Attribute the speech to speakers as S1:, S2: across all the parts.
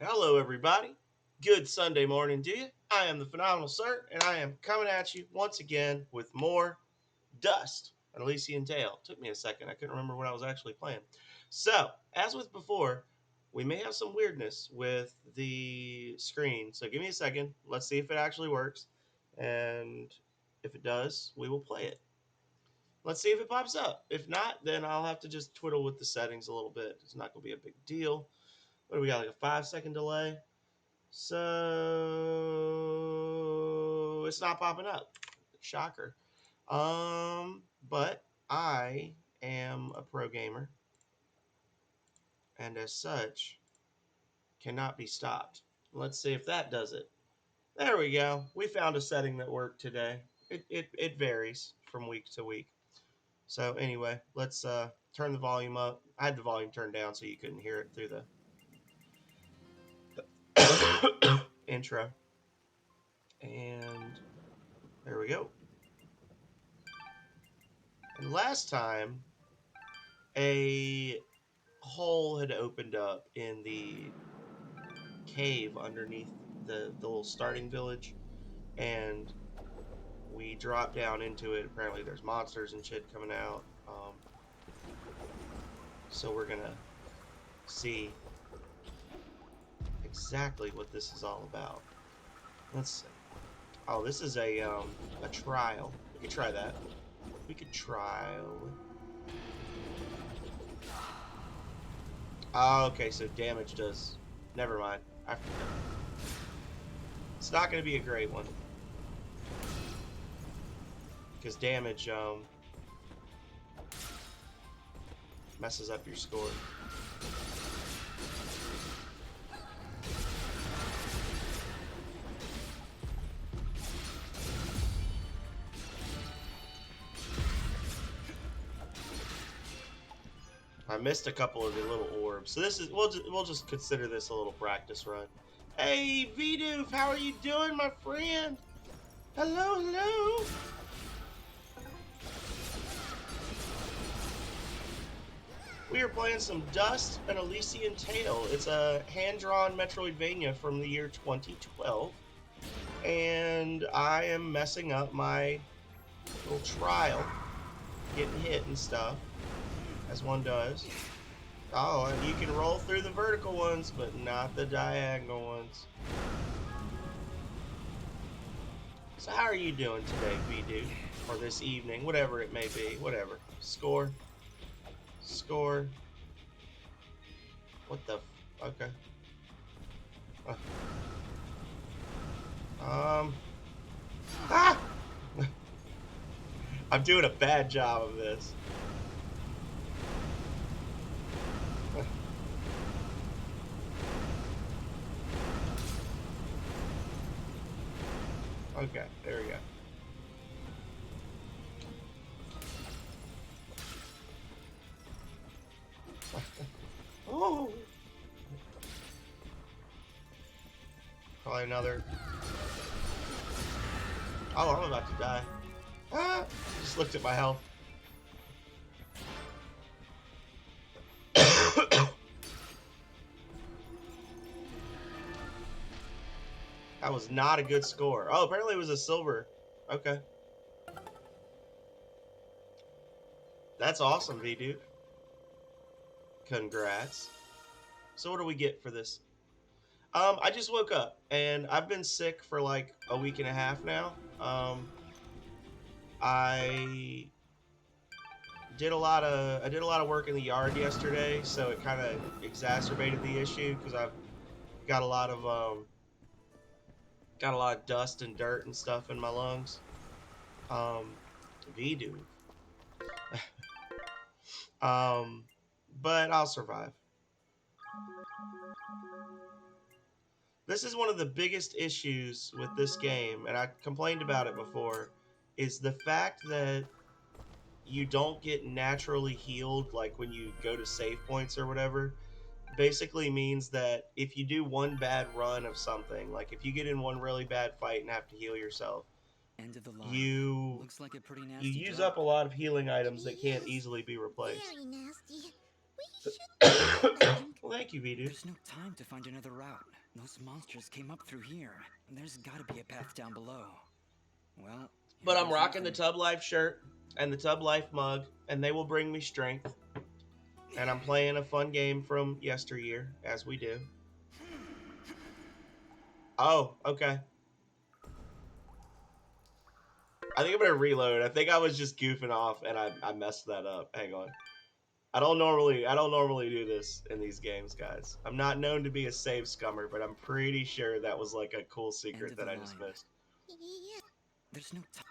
S1: Hello, everybody. Good Sunday morning to you. I am the Phenomenal Sir, and I am coming at you once again with more Dust, an Elysian Tale. Took me a second. I couldn't remember what I was actually playing. So, as with before, we may have some weirdness with the screen. So, give me a second. Let's see if it actually works. And if it does, we will play it. Let's see if it pops up. If not, then I'll have to just twiddle with the settings a little bit. It's not going to be a big deal. What do we got? Like a 5 second delay? So it's not popping up. Shocker. But I am a pro gamer, and as such, cannot be stopped. Let's see if that does it. There we go. We found a setting that worked today. It varies from week to week. So anyway, let's turn the volume up. I had the volume turned down so you couldn't hear it through the intro. And there we go. And last time, a hole had opened up in the cave underneath the little starting village, and we dropped down into it. Apparently, there's monsters and shit coming out. So we're gonna see exactly what this is all about. Let's see. Oh, this is a trial. We could try that. We could trial. Oh, okay, so damage does. Never mind. I forgot. It's not going to be a great one. Because damage messes up your score. I missed a couple of the little orbs, so this is we'll just consider this a little practice run. Hey, Vidoof, how are you doing, my friend? Hello, hello. We are playing some Dust, an Elysian Tale. It's a hand-drawn Metroidvania from the year 2012, and I am messing up my little trial, getting hit and stuff, as one does. Oh, and you can roll through the vertical ones, but not the diagonal ones. So how are you doing today, V-Dude? Or this evening, whatever it may be, whatever. Score. What the okay. Ah! I'm doing a bad job of this. Okay, there we go. Oh! Probably another. Oh, I'm about to die. Ah! Just looked at my health. That was not a good score. Oh, apparently it was a silver. Okay. That's awesome, V-Dude. Congrats. So what do we get for this? I just woke up, and I've been sick for like a week and a half now. I did a lot of work in the yard yesterday, so it kind of exacerbated the issue because I've got a lot of dust and dirt and stuff in my lungs. V-do. But I'll survive. This is one of the biggest issues with this game, and I complained about it before, is the fact that you don't get naturally healed like when you go to save points or whatever. Basically means that if you do one bad run of something, like if you get in one really bad fight and have to heal yourself,
S2: End of the line.
S1: you
S2: Looks like a pretty
S1: you
S2: nasty
S1: use
S2: drop.
S1: up a lot of healing items that can't easily be replaced.
S3: Very nasty. We shouldn't
S1: Well, thank you, V-Dude.
S2: There's no time to find another route. Those monsters came up through here. There's gotta be a path down below. Well,
S1: But I'm rocking the Tub Life shirt and the Tub Life mug, and they will bring me strength. And I'm playing a fun game from yesteryear, as we do. Oh, okay. I think I'm gonna reload. I think I was just goofing off and I messed that up. Hang on. I don't normally do this in these games, guys. I'm not known to be a save scummer, but I'm pretty sure that was like a cool secret that I just missed.
S2: There's no time.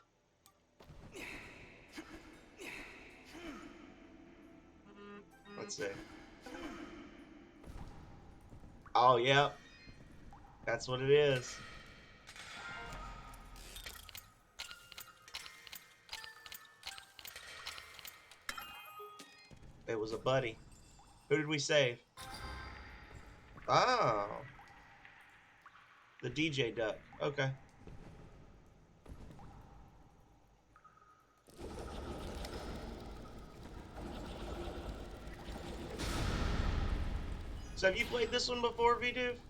S1: Let's see. Oh, yeah. That's what it is. It was a buddy. Who did we save? Oh. The DJ duck. Okay. So have you played this one before, V-Dude?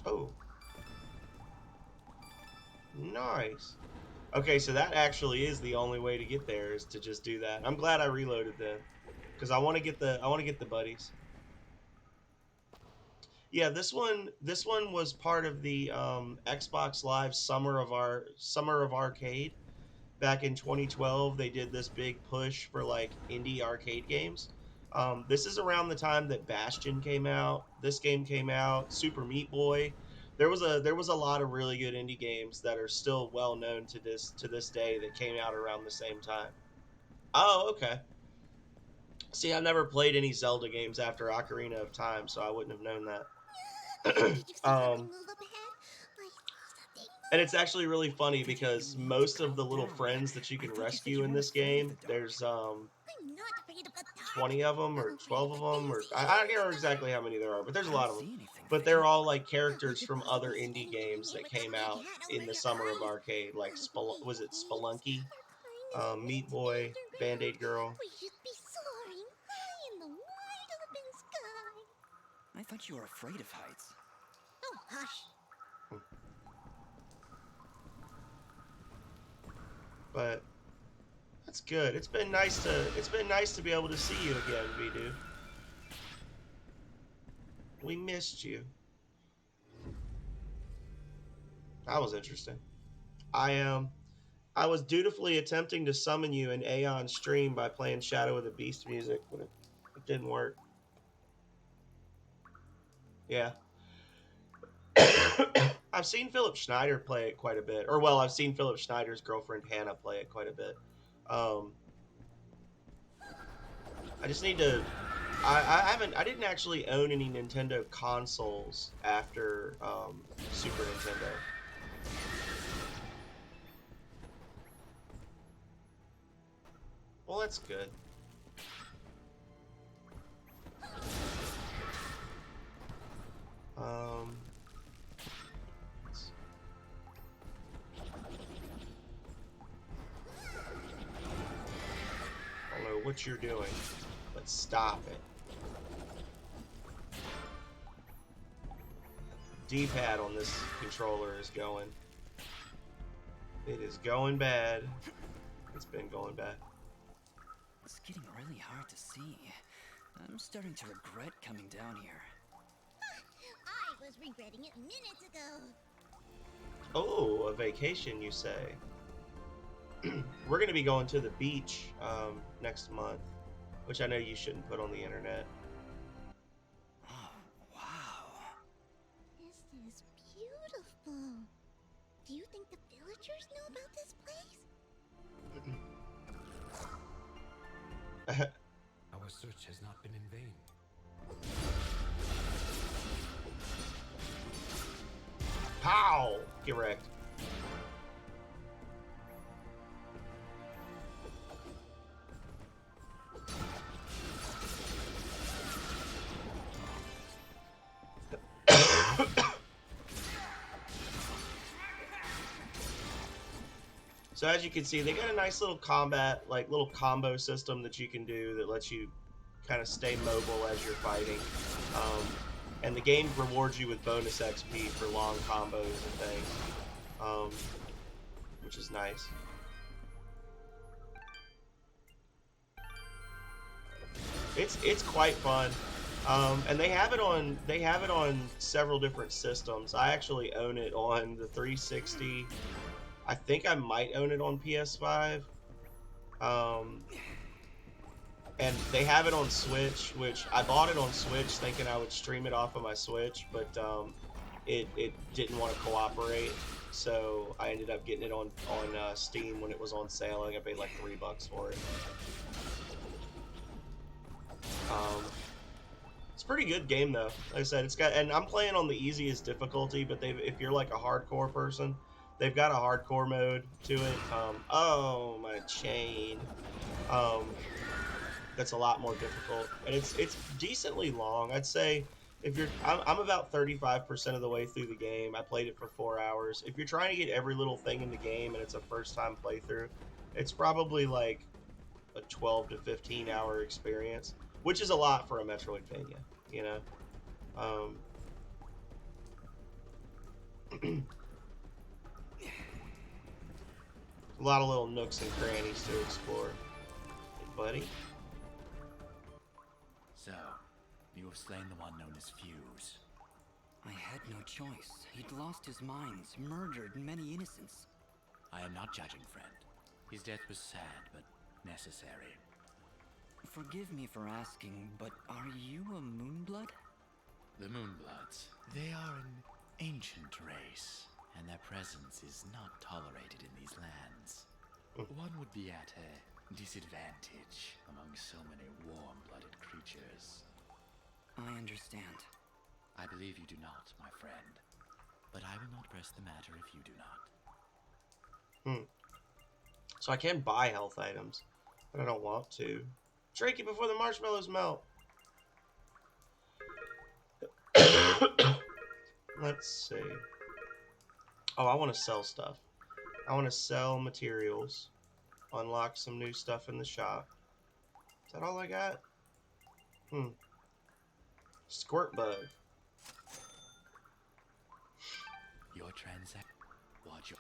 S1: Oh. Nice. Okay, so that actually is the only way to get there, is to just do that. I'm glad I reloaded then, because I want to get the buddies. Yeah, this one was part of the Xbox Live Summer of Arcade. Back in 2012, they did this big push for like indie arcade games. This is around the time that Bastion came out. This game came out. Super Meat Boy. There was a lot of really good indie games that are still well known to this day that came out around the same time. Oh, okay. See, I never played any Zelda games after Ocarina of Time, so I wouldn't have known that. And it's actually really funny because most of the little friends that you can rescue in this game, there's 20 of them or 12 of them, or I don't remember exactly how many there are, but there's a lot of them. But they're all like characters from other indie games that came out in the summer of arcade, like was it Spelunky, Meat Boy, Band-Aid Girl.
S3: We should be soaring high in the wide open sky.
S2: I thought you were afraid of heights.
S3: Oh, hush.
S1: But that's good. It's been nice to be able to see you again, V-Dude. We missed you. That was interesting. I was dutifully attempting to summon you in Aeon stream by playing Shadow of the Beast music, but it didn't work. Yeah. I've seen Philip Schneider play it quite a bit. Or, well, I've seen Philip Schneider's girlfriend Hannah play it quite a bit. I just need to... I didn't actually own any Nintendo consoles after Super Nintendo. Well, that's good. I don't know what you're doing, but stop it. D-pad on this controller is going. It is going bad. It's been going bad.
S2: It's getting really hard to see. I'm starting to regret coming down here.
S3: I was regretting it minutes ago.
S1: Oh, a vacation, you say? We're going to be going to the beach next month, which I know you shouldn't put on the internet.
S2: Oh, wow.
S3: This is beautiful. Do you think the villagers know about this place?
S4: Our search has not been in vain.
S1: Pow! Get wrecked. So as you can see, they got a nice little combat, like little combo system that you can do that lets you kind of stay mobile as you're fighting. And the game rewards you with bonus XP for long combos and things, which is nice. It's quite fun, and they have it on several different systems. I actually own it on the 360. I think I might own it on PS5. And they have it on Switch, which I bought it on Switch thinking I would stream it off of my Switch, but it didn't want to cooperate, so I ended up getting it on Steam when it was on sale. I think I paid like $3 for it. It's a pretty good game though. Like I said, and I'm playing on the easiest difficulty, but if you're like a hardcore person, they've got a hardcore mode to it. Oh, my chain. That's a lot more difficult, and it's decently long. I'd say if you're, I'm about 35% of the way through the game. I played it for 4 hours. If you're trying to get every little thing in the game and it's a first time playthrough, it's probably like a 12 to 15 hour experience, which is a lot for a Metroidvania, you know. A lot of little nooks and crannies to explore. Hey, buddy.
S5: So, you have slain the one known as Fuse.
S2: I had no choice. He'd lost his mind, murdered many innocents.
S5: I am not judging, friend. His death was sad, but necessary.
S2: Forgive me for asking, but are you a Moonblood?
S5: The Moonbloods. They are an ancient race, and their presence is not tolerated in these lands. One would be at a disadvantage among so many warm-blooded creatures.
S2: I understand.
S5: I believe you do not, my friend. But I will not press the matter if you do not.
S1: So I can buy health items, but I don't want to. Drink it before the marshmallows melt. Let's see. Oh, I want to sell stuff. I want to sell materials. Unlock some new stuff in the shop. Is that all I got? Squirt bug.
S5: Your transaction. Watch your.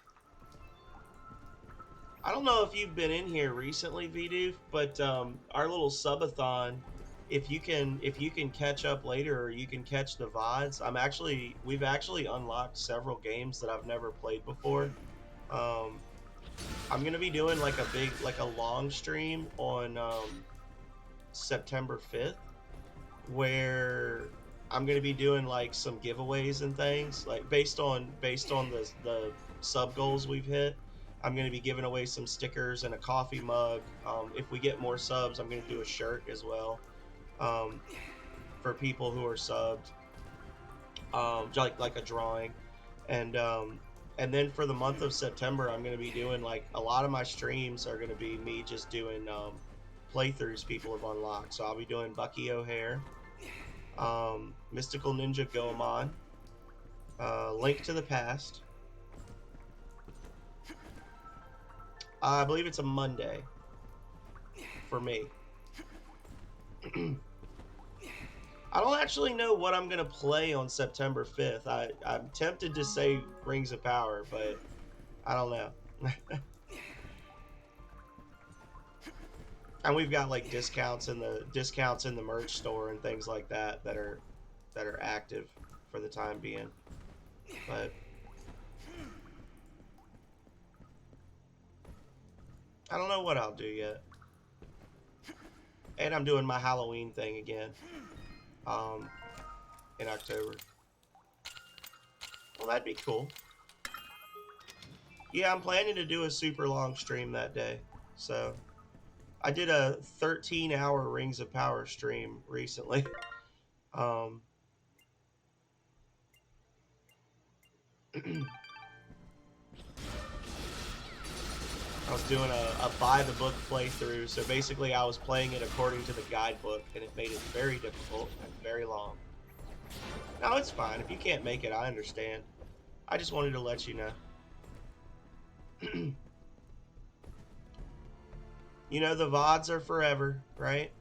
S1: I don't know if you've been in here recently, Vidoof, but our little subathon, if you can catch up later, or you can catch the VODs. We've actually unlocked several games that I've never played before. I'm gonna be doing like a long stream on September 5th, where I'm gonna be doing like some giveaways and things, like based on the sub goals we've hit. I'm going to be giving away some stickers and a coffee mug. If we get more subs, I'm going to do a shirt as well, for people who are subbed, like a drawing. And then for the month of September, I'm going to be doing like a lot of my streams are going to be me just doing playthroughs people have unlocked. So I'll be doing Bucky O'Hare, Mystical Ninja Goemon, Link to the Past. I believe it's a Monday for me. I don't actually know what I'm going to play on September 5th. I'm tempted to say Rings of Power, but I don't know. And we've got like discounts in the merch store and things like that that are active for the time being. But I don't know what I'll do yet. And I'm doing my Halloween thing again in October. Well, that'd be cool. Yeah, I'm planning to do a super long stream that day. So I did a 13-hour Rings of Power stream recently. I was doing a buy the book playthrough, so basically I was playing it according to the guidebook, and it made it very difficult and very long. No, it's fine. If you can't make it, I understand. I just wanted to let you know. You know, the VODs are forever, right?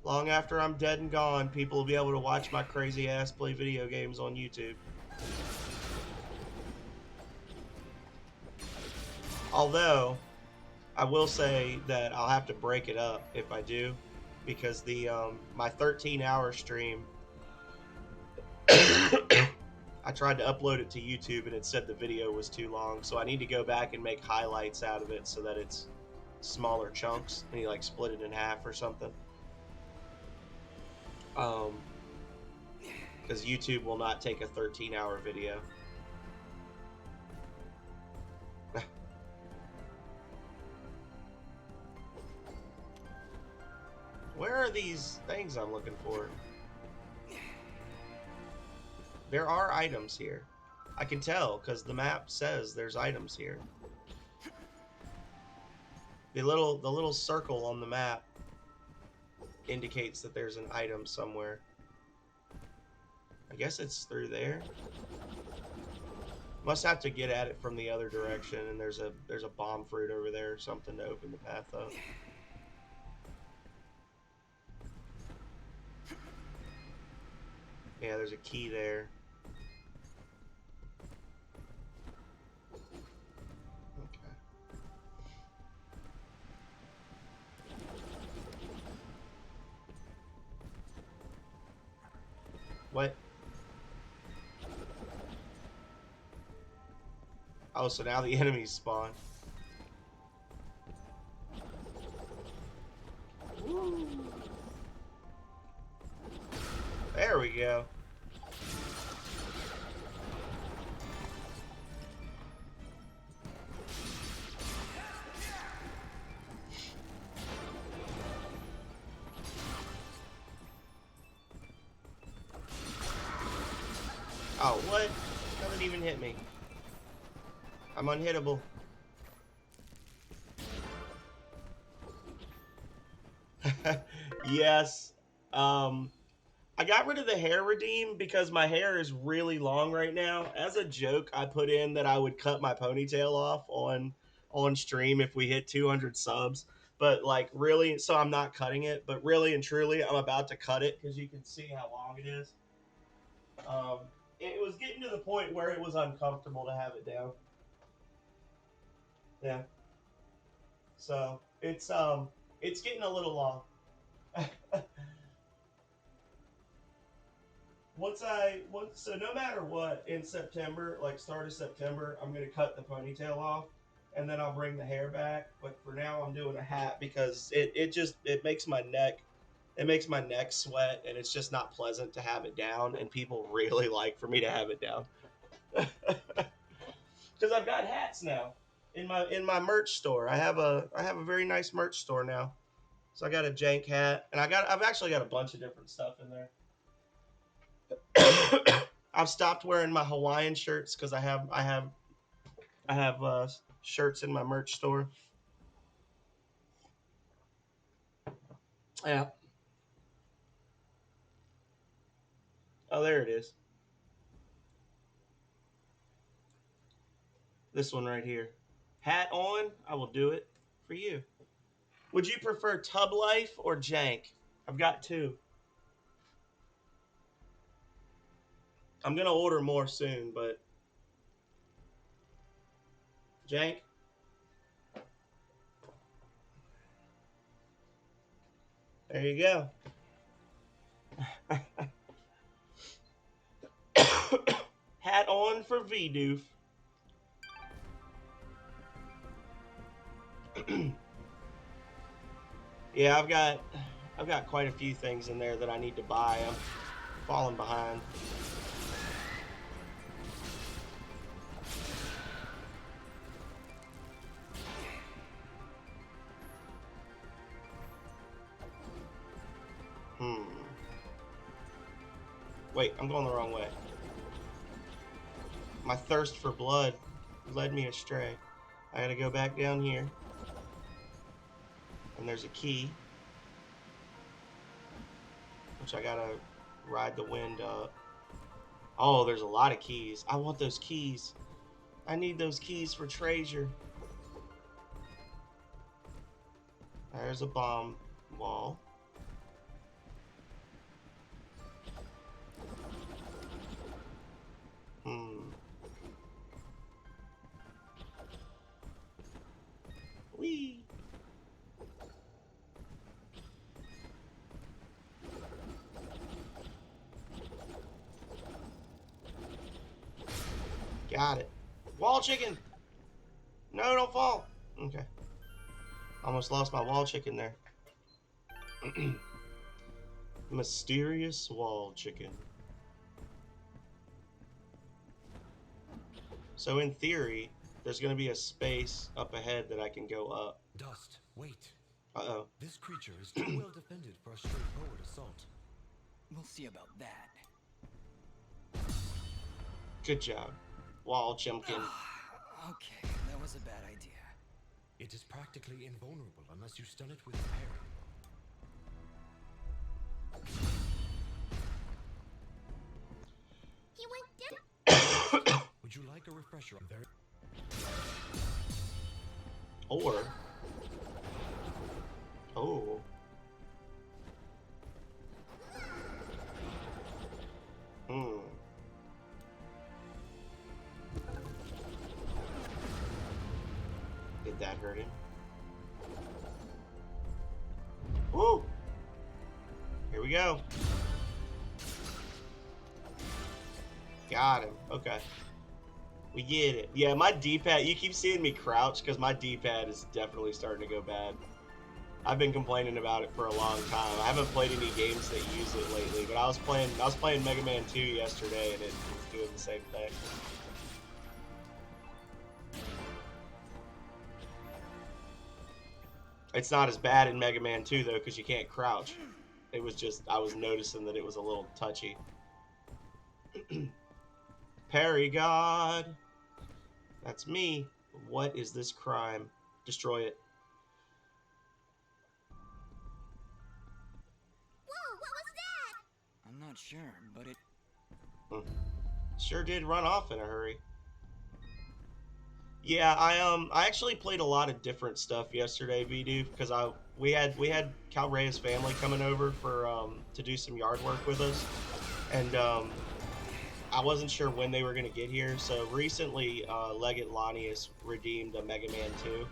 S1: Long after I'm dead and gone, people will be able to watch my crazy ass play video games on YouTube. Although, I will say that I'll have to break it up if I do, because the my 13-hour stream, I tried to upload it to YouTube and it said the video was too long, so I need to go back and make highlights out of it so that it's smaller chunks. And you like split it in half or something. Because YouTube will not take a 13-hour video. Where are these things I'm looking for? There are items here. I can tell because the map says there's items here. The little circle on the map indicates that there's an item somewhere. I guess it's through there. Must have to get at it from the other direction, and there's a bomb fruit over there or something to open the path up. Yeah, there's a key there. Okay. What? Oh, so now the enemies spawn. Woo. There we go. Oh, what? Nothing even hit me. I'm unhittable. Yes. I got rid of the hair redeem because my hair is really long right now. As a joke, I put in that I would cut my ponytail off on stream if we hit 200 subs. But like really, so I'm not cutting it. But really and truly, I'm about to cut it because you can see how long it is. Um, it was getting to the point where it was uncomfortable to have it down. Yeah. So it's getting a little long. So no matter what, in September, like start of September, I'm gonna cut the ponytail off, and then I'll bring the hair back. But for now, I'm doing a hat because it makes my neck sweat, and it's just not pleasant to have it down. And people really like for me to have it down because I've got hats now in my merch store. I have a very nice merch store now. So I got a jank hat, and I've actually got a bunch of different stuff in there. I've stopped wearing my Hawaiian shirts because I have shirts in my merch store. Yeah. Oh, there it is. This one right here. Hat on, I will do it for you. Would you prefer Tub Life or Jank? I've got two. I'm gonna order more soon, but Jank. There you go. Hat on for V-Doof. Yeah, I've got quite a few things in there that I need to buy. I'm falling behind. Wait, I'm going the wrong way. My thirst for blood led me astray. I gotta go back down here. And there's a key. Which I gotta ride the wind up. Oh, there's a lot of keys. I want those keys. I need those keys for treasure. There's a bomb wall. Whee! Got it. Wall chicken! No, don't fall! Okay. Almost lost my wall chicken there. Mysterious wall chicken. So in theory, there's going to be a space up ahead that I can go up.
S4: Dust, wait.
S1: Uh-oh.
S4: This creature is too well defended for a straightforward assault.
S2: We'll see about that.
S1: Good job. Wall chimkin.
S2: Okay, that was a bad idea.
S4: It is practically invulnerable unless you stun it with parry.
S3: He went down.
S4: Would you like a refresher on there?
S1: Or... Oh. Did that hurt him? Woo! Here we go. Got him. Okay. We get it. Yeah, my D-pad, you keep seeing me crouch because my D-pad is definitely starting to go bad. I've been complaining about it for a long time. I haven't played any games that use it lately, but I was playing Mega Man 2 yesterday and it was doing the same thing. It's not as bad in Mega Man 2 though because you can't crouch. It was just, I was noticing that it was a little touchy. Parry God. That's me. What is this crime? Destroy it.
S3: Whoa, what was that?
S2: I'm not sure, but it...
S1: Sure did run off in a hurry. Yeah, I actually played a lot of different stuff yesterday, Vidu, because we had Cal Reyes' family coming over for to do some yard work with us, and I wasn't sure when they were gonna get here. So recently, Leggett Lanius redeemed a Mega Man 2.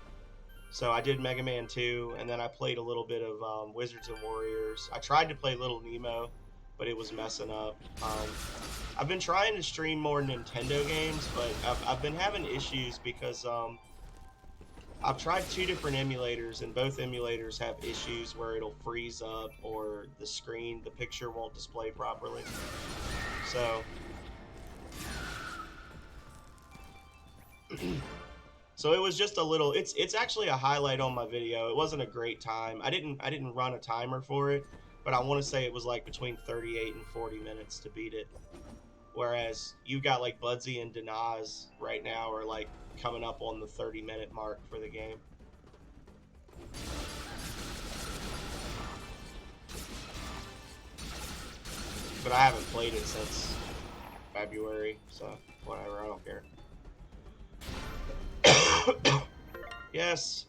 S1: So I did Mega Man 2, and then I played a little bit of Wizards and Warriors. I tried to play Little Nemo, but it was messing up. I've been trying to stream more Nintendo games, but I've been having issues because I've tried 2 different emulators, and both emulators have issues where it'll freeze up or the picture won't display properly. So... So it was just a little, it's actually a highlight on my video. It wasn't a great time. I didn't run a timer for it, but I want to say it was like between 38 and 40 minutes to beat it. Whereas you got like Budsy and Denaz right now are like coming up on the 30-minute mark for the game. But I haven't played it since February, so whatever, I don't care. Yes.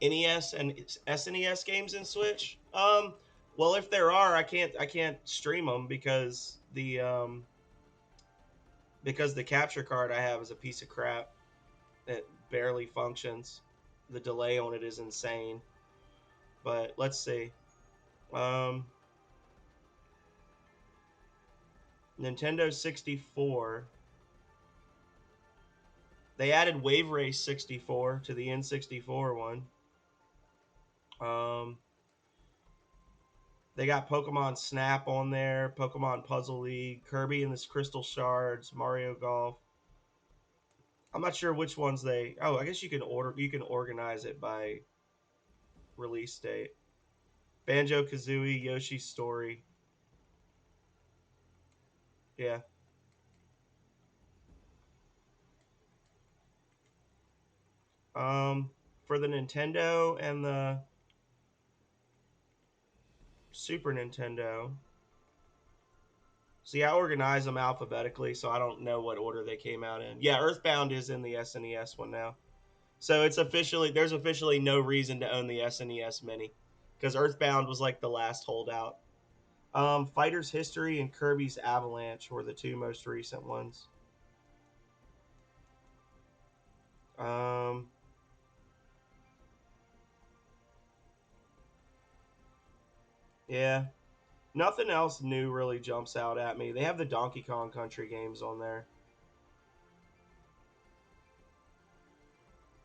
S1: NES and SNES games in Switch? Well, if there are, I can't stream them because the capture card I have is a piece of crap. It barely functions. The delay on it is insane. But let's see. Nintendo 64. They added Wave Race 64 to the N64 one. They got Pokemon Snap on there, Pokemon Puzzle League, Kirby and the Crystal Shards, Mario Golf. I'm not sure which ones they... Oh, I guess you can organize it by release date. Banjo-Kazooie, Yoshi's Story. Yeah. For the Nintendo and the Super Nintendo, See, I organize them alphabetically, so I don't know what order they came out in. Yeah, Earthbound is in the SNES one now. So it's officially, there's officially no reason to own the SNES Mini, because Earthbound was like the last holdout. Fighter's History and Kirby's Avalanche were the two most recent ones. Um, yeah, nothing else new really jumps out at me. They have the Donkey Kong Country games on there.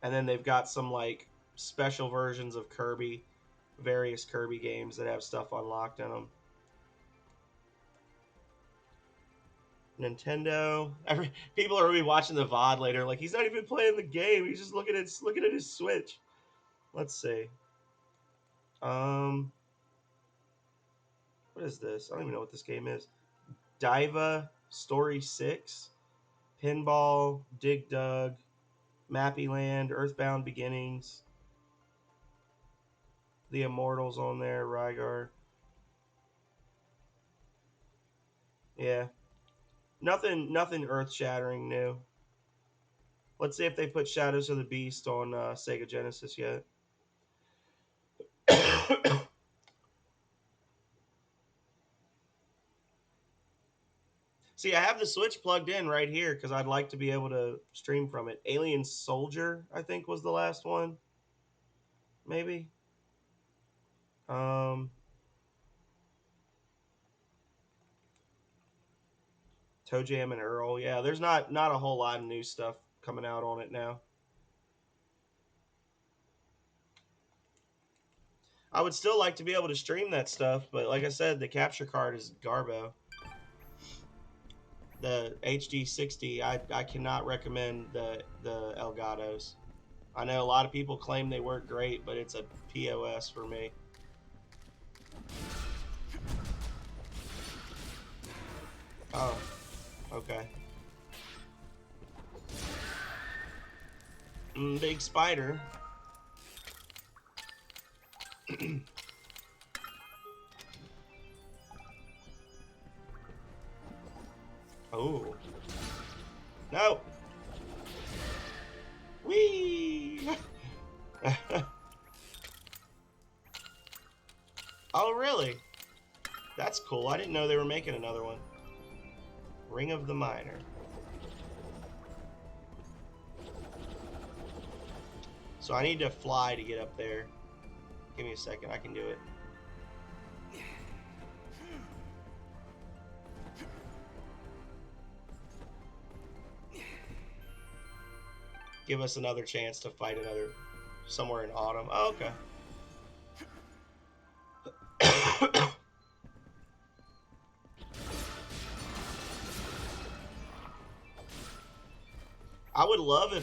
S1: And then they've got some like special versions of Kirby, various Kirby games that have stuff unlocked in them. Nintendo. People are gonna be watching the VOD later, like he's not even playing the game. He's just looking at his Switch. Let's see. What is this? I don't even know what this game is. Diva Story 6, Pinball, Dig Dug, Mappy Land, Earthbound Beginnings, The Immortals on there, Rygar. Yeah. Nothing earth shattering new. Let's see if they put Shadows of the Beast on Sega Genesis yet. See, I have the Switch plugged in right here because I'd like to be able to stream from it. Alien Soldier, I think, was the last one. Maybe. Um, Toe Jam and Earl. Yeah, there's not a whole lot of new stuff coming out on it now. I would still like to be able to stream that stuff, but like I said, the capture card is Garbo. The HD 60, I cannot recommend the Elgatos. I know a lot of people claim they work great, but it's a POS for me. Oh, okay. Big spider. Oh. No. Whee! Oh, really? That's cool. I didn't know they were making another one. Ring of the Miner. So I need to fly to get up there. Give me a second. I can do it. Give us another chance to fight another somewhere in autumn. Oh, okay. I would love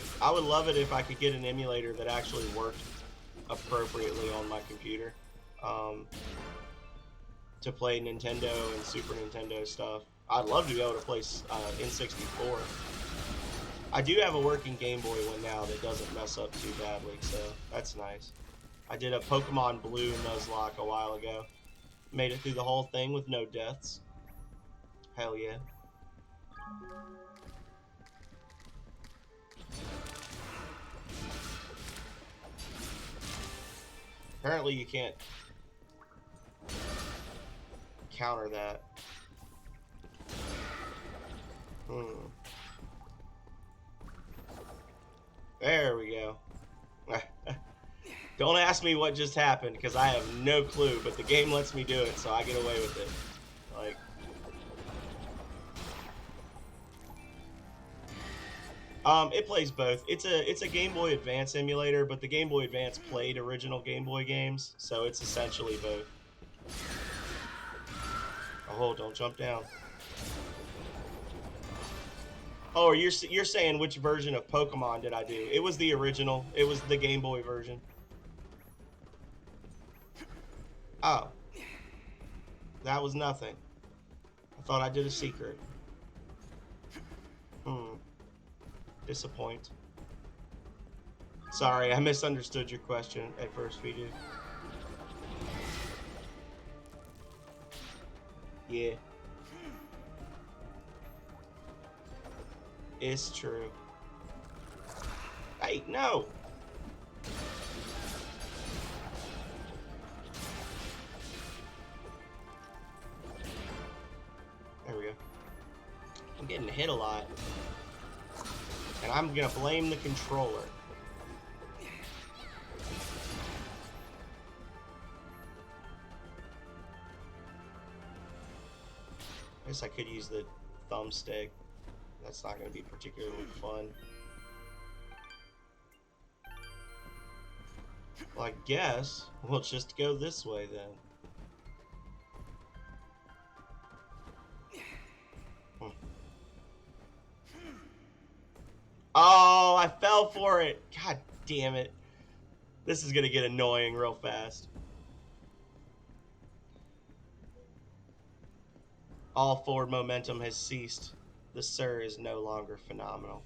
S1: it if I could get an emulator that actually worked appropriately on my computer, to play Nintendo and Super Nintendo stuff. I'd love to be able to play N64. I do have a working Game Boy one now that doesn't mess up too badly, so that's nice. I did a Pokemon Blue Nuzlocke a while ago. Made it through the whole thing with no deaths. Hell yeah. Apparently you can't counter that. There we go. Don't ask me what just happened, because I have no clue, but the game lets me do it, so I get away with it. Like... it plays both. It's a Game Boy Advance emulator, but the Game Boy Advance played original Game Boy games, so it's essentially both. Oh, don't jump down. Oh, you're saying which version of Pokemon did I do? It was the original. It was the Game Boy version. Oh. That was nothing. I thought I did a secret. Disappoint. Sorry, I misunderstood your question at first, Viju. Yeah. It's true. Hey, no! There we go. I'm getting hit a lot. And I'm gonna blame the controller. I guess I could use the thumbstick. That's not gonna be particularly fun. Well, I guess we'll just go this way then. Oh, I fell for it. God damn it. This is gonna get annoying real fast. All forward momentum has ceased. The Sir is no longer phenomenal.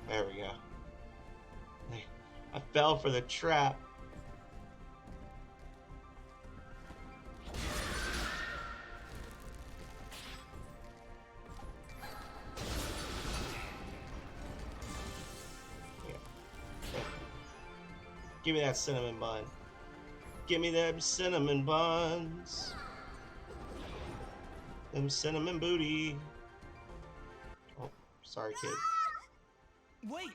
S1: There we go. I fell for the trap. Give me that cinnamon bun. Give me them cinnamon buns. Them cinnamon booty. Oh, sorry, kid.
S2: Wait!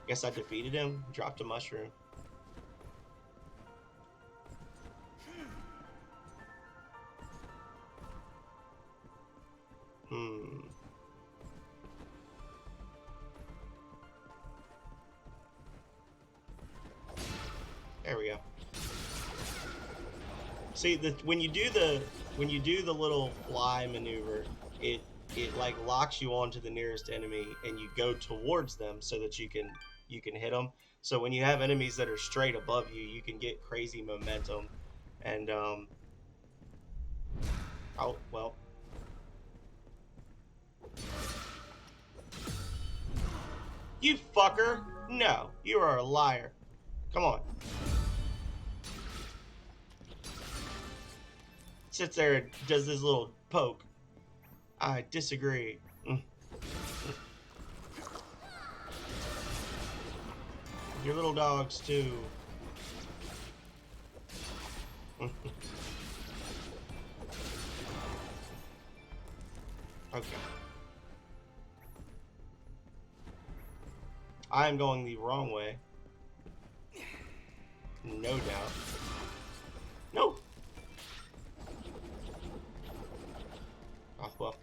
S1: Guess I defeated him. Dropped a mushroom. There we go. See, when you do the little fly maneuver, it like locks you onto the nearest enemy, and you go towards them so that you can hit them. So when you have enemies that are straight above you, you can get crazy momentum, and oh well. You fucker! No, you are a liar. Come on. Sits there and does this little poke. I disagree. Your little dogs too. Okay. I am going the wrong way. No doubt. No! Oh, well.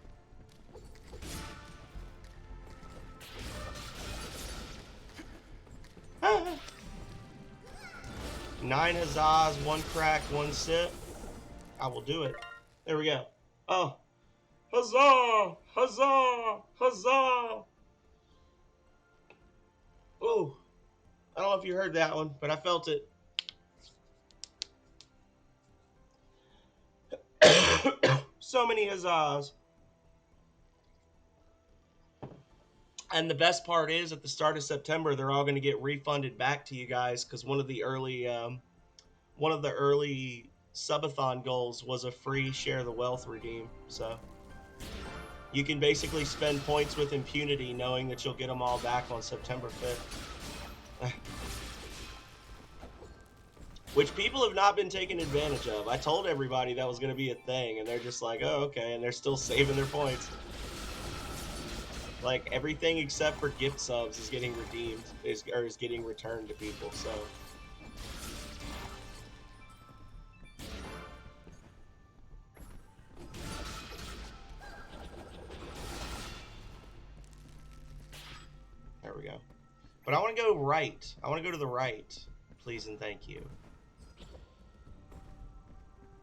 S1: Ah. 9 huzzahs, 1 crack, 1 sip. I will do it. There we go. Oh. Huzzah! Huzzah! Huzzah! Oh. I don't know if you heard that one, but I felt it. So many huzzahs. And the best part is, at the start of September, they're all going to get refunded back to you guys, because one of the early subathon goals was a free share the wealth redeem. So you can basically spend points with impunity, knowing that you'll get them all back on September 5th. Which people have not been taking advantage of. I told everybody that was going to be a thing, and they're just like, oh, okay, and they're still saving their points. Like, everything except for gift subs is getting redeemed, is getting returned to people, so. There we go. But I want to go right. I want to go to the right. Please and thank you.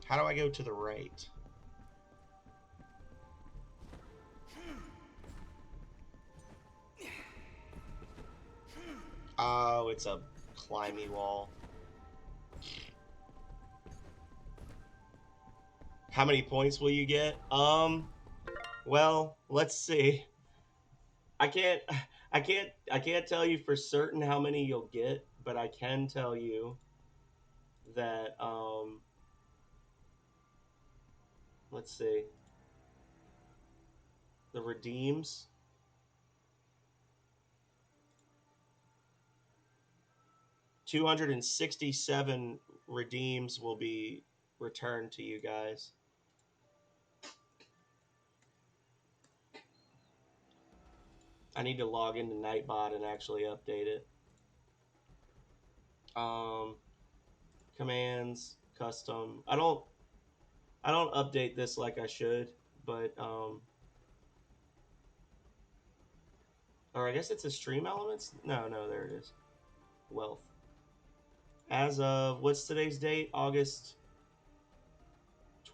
S1: How do I go to the right? Oh, it's a climby wall. How many points will you get? Well, let's see. I can't I can't tell you for certain how many you'll get, but I can tell you that let's see. The redeems 267 redeems will be returned to you guys. I need to log into Nightbot and actually update it. Commands, custom. I don't update this like I should, but or I guess it's a stream elements. No, there it is. Wealth. As of what's today's date? August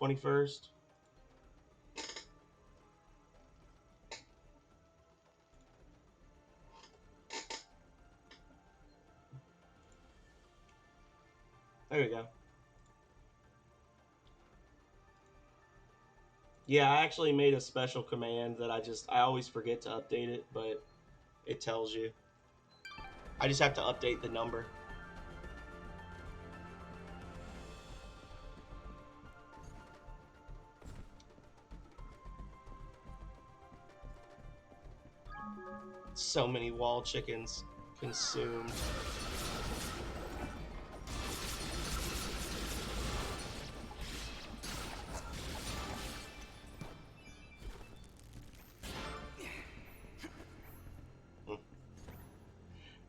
S1: 21st. There we go. Yeah, I actually made a special command that I always forget to update it, but it tells you. I just have to update the number. So many wall chickens consumed.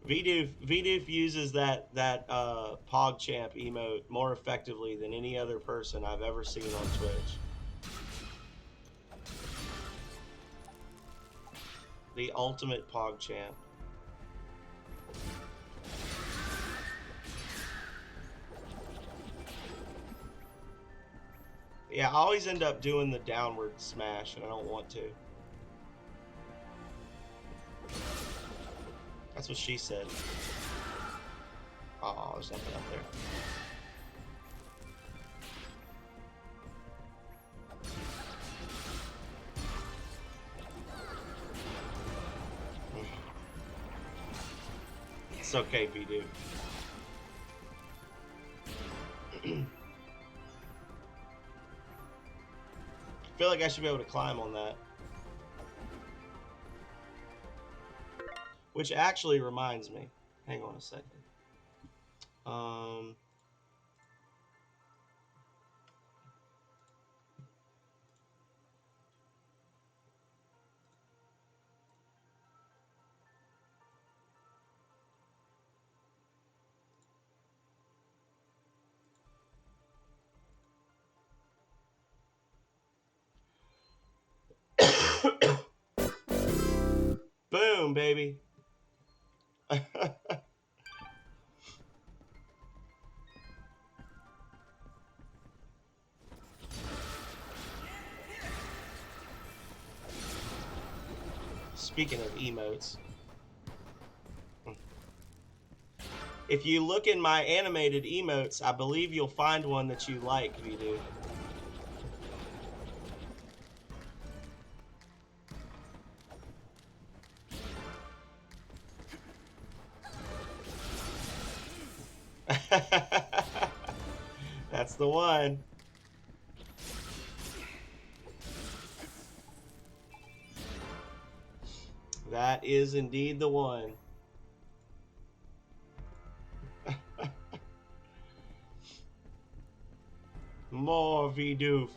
S1: Vidoof uses that PogChamp emote more effectively than any other person I've ever seen on Twitch. The ultimate PogChamp. Yeah, I always end up doing the downward smash, and I don't want to. That's what she said. Oh, there's nothing up there. It's okay, Vidoof. I feel like I should be able to climb on that. Which actually reminds me. Hang on a second. Boom, baby. Speaking of emotes, if you look in my animated emotes, I believe you'll find one that you like, Vidoof. That's the one. That is indeed the one. More Vidoof.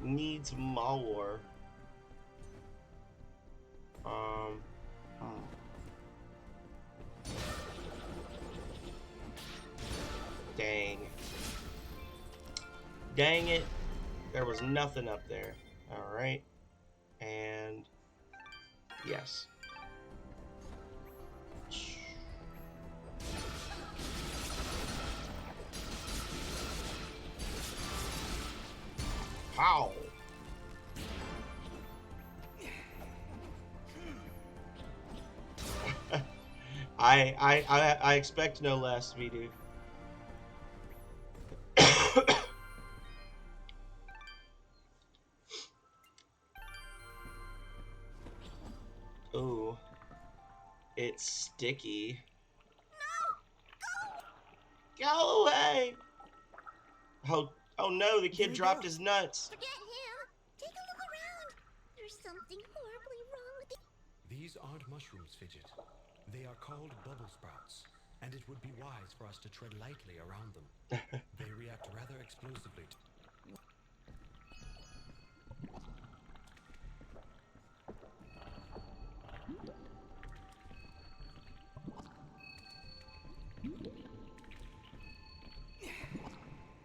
S1: Needs more. Dang. Dang it. There was nothing up there. Alright. And yes. How? I expect no less, Vidu. Ooh, it's sticky. Go away! Oh no, the kid dropped his nuts.
S3: Forget him. Take a look around. There's something horribly wrong with the...
S4: These aren't mushrooms, Fidget. They are called bubble sprouts, and it would be wise for us to tread lightly around them. They react rather explosively.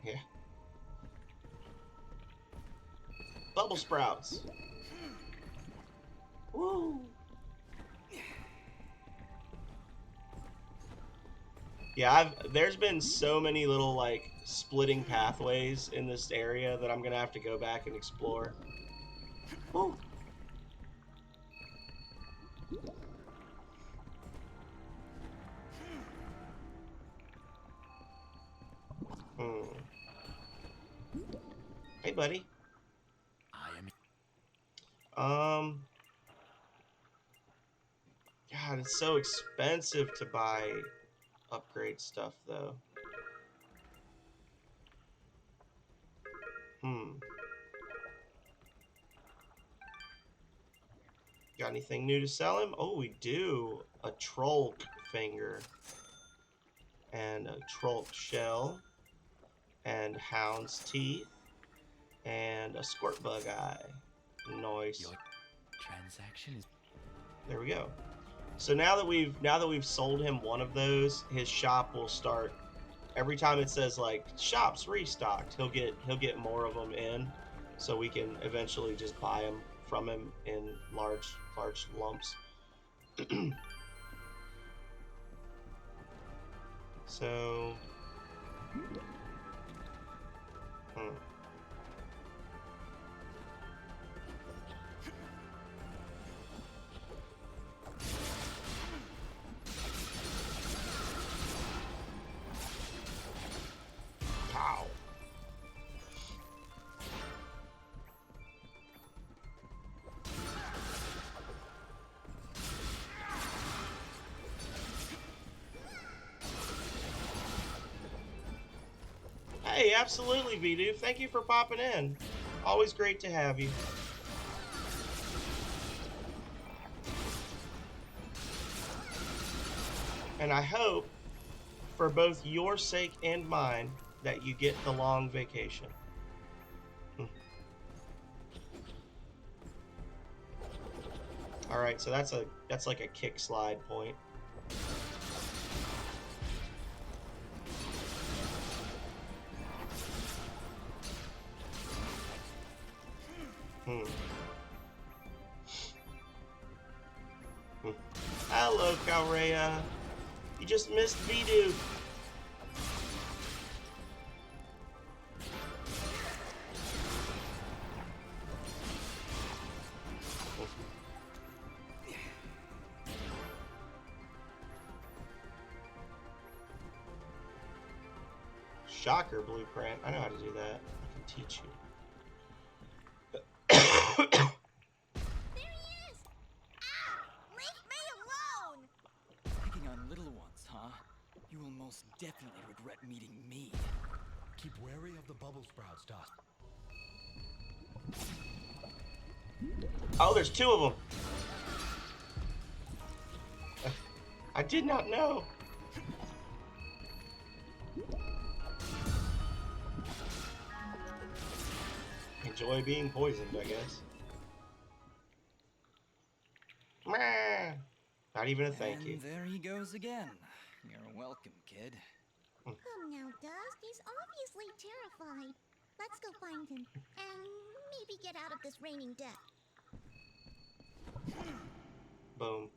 S1: Yeah. Bubble sprouts. Woo. Yeah, there's been so many little like splitting pathways in this area that I'm gonna have to go back and explore. Woo. Hey, buddy.
S5: I am.
S1: God, it's so expensive to buy upgrade stuff, though. Got anything new to sell him? Oh, we do. A troll finger. And a troll shell. And hound's teeth. And a squirt bug eye. Nice.
S5: Your transaction is.
S1: There we go. So now that we've sold him one of those, his shop will start. Every time it says like shops restocked, he'll get more of them in, so we can eventually just buy them from him in large lumps. So. Pow. Hey, absolutely, Vidu. Thank you for popping in. Always great to have you. And I hope, for both your sake and mine, that you get the long vacation. All right, so that's like a kick slide point. Hello, Calrea. You just missed Vidu. Shocker blueprint. I know how to do that. I can teach you.
S3: There he is! Ah! Leave me alone!
S2: Picking on little ones, huh? You will most definitely regret meeting me.
S4: Keep wary of the bubble sprouts, Dust.
S1: Oh, there's two of them. I did not know. Enjoy being poisoned, I guess. Meh. Not even a thank you.
S2: And there he goes again. You're welcome, kid.
S3: Come now, Dust. He's obviously terrified. Let's go find him. And maybe get out of this raining death.
S1: Boom.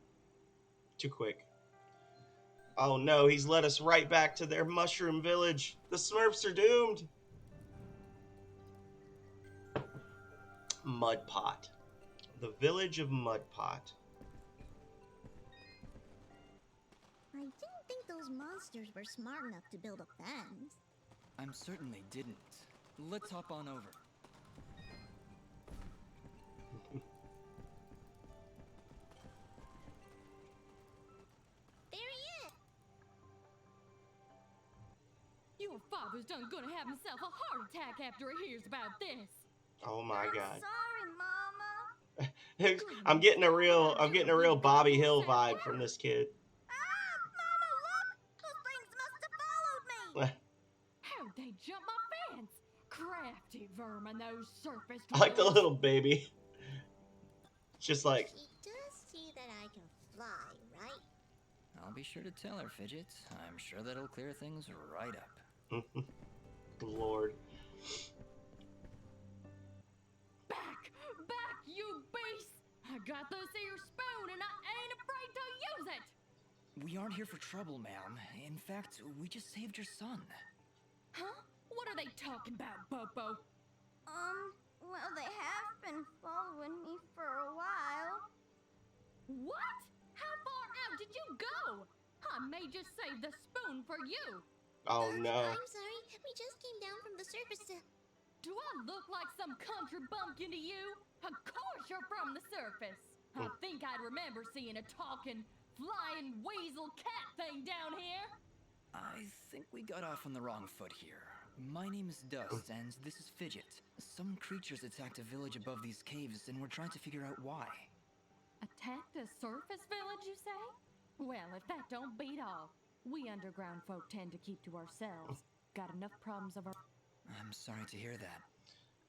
S1: Too quick. Oh no, he's led us right back to their mushroom village. The Smurfs are doomed. Mud Pot. The village of Mud Pot.
S3: I didn't think those monsters were smart enough to build a fence.
S2: I'm certain they didn't. Let's hop on over.
S3: There he is!
S6: Your father's done gonna have himself a heart attack after he hears about this.
S1: Oh my God.
S3: Sorry, Mama.
S1: I'm getting a real Bobby Hill vibe from this kid.
S3: Ah, Mama, look! Those things must have followed me!
S6: How'd they jump my fence? Crafty vermin, those surface
S1: I like the
S6: dwellers.
S1: little baby. Just like,
S3: She does see that I can fly, right?
S2: I'll be sure to tell her, Fidget. I'm sure that'll clear things right up.
S1: Lord.
S6: Back, you beast! I got this here spoon and I ain't afraid to use it!
S2: We aren't here for trouble, ma'am. In fact, we just saved your son.
S6: Huh? What are they talking about, Bobo?
S3: Well, they have been following me for a while.
S6: What? How far out did you go? I may just save the spoon for you.
S1: Oh no.
S3: I'm sorry, we just came down from the surface to...
S6: Do I look like some country bumpkin to you? Of course you're from the surface. I think I'd remember seeing a talking, flying weasel cat thing down here.
S2: I think we got off on the wrong foot here. My name is Dust, and this is Fidget. Some creatures attacked a village above these caves, and we're trying to figure out why.
S6: Attacked a surface village, you say? Well, if that don't beat all. We underground folk tend to keep to ourselves. Got enough problems of our...
S2: I'm sorry to hear that.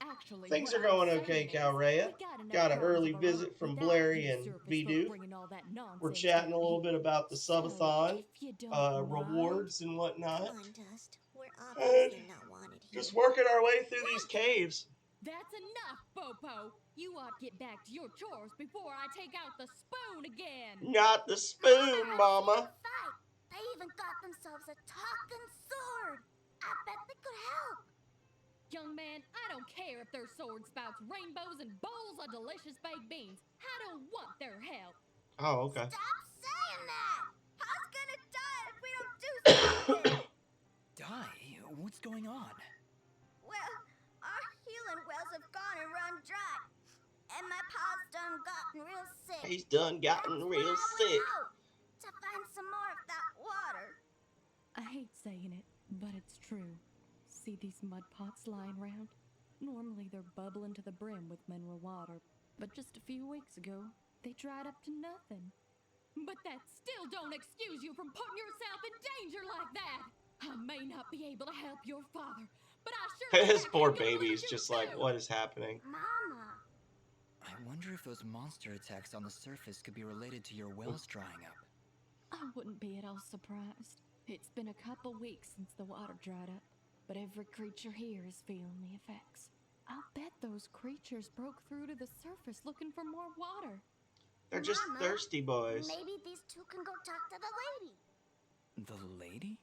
S6: Actually,
S1: Things
S6: what
S1: are going
S6: I'm
S1: okay,
S6: saying is,
S1: Calrea.
S6: we got enough
S1: Got an
S6: problems
S1: early
S6: of our
S1: visit
S6: own
S1: from
S6: without
S1: Blairy
S6: you
S1: and
S6: surface folk
S1: Vidu.
S6: bringing all that
S1: We're
S6: nonsense
S1: chatting a
S6: to
S1: little
S6: me.
S1: bit about the
S6: So,
S1: subathon,
S6: if you don't mind,
S1: rewards and whatnot.
S3: Come on, Dust. We're obviously not wanted here.
S1: Just working our way through these caves.
S6: that's enough, Bopo. You ought to get back to your chores before I take out the spoon again.
S1: Not the spoon, Mama.
S3: Fight. They even got themselves a talking sword. I bet they could help.
S6: Young man, I don't care if their sword spouts rainbows and bowls of delicious baked beans. I don't want their help.
S1: Oh, okay.
S3: Stop saying that. Pa's gonna die if we don't do something.
S2: Die? What's going on?
S3: Well, our healing wells have gone and run dry. And my pa's done gotten real sick.
S1: He's done gotten
S3: That's
S1: real
S3: why I
S1: sick.
S3: went out to find some more of that water.
S6: I hate saying it, but it's true. See these mud pots lying around? Normally they're bubbling to the brim with mineral water, but just a few weeks ago, they dried up to nothing. But that still don't excuse you from putting yourself in danger like that. I may not be able to help your father, but I sure
S1: His
S6: as heck
S1: poor
S6: ain't gonna let
S1: baby's
S6: you
S1: just like,
S6: too.
S1: what is happening?
S3: Mama.
S2: I wonder if those monster attacks on the surface could be related to your wells drying up.
S6: I wouldn't be at all surprised. It's been a couple weeks since the water dried up, but every creature here is feeling the effects. I'll bet those creatures broke through to the surface looking for more water.
S1: They're just
S3: Mama,
S1: thirsty boys.
S3: Maybe these two can go talk to the lady.
S2: The lady?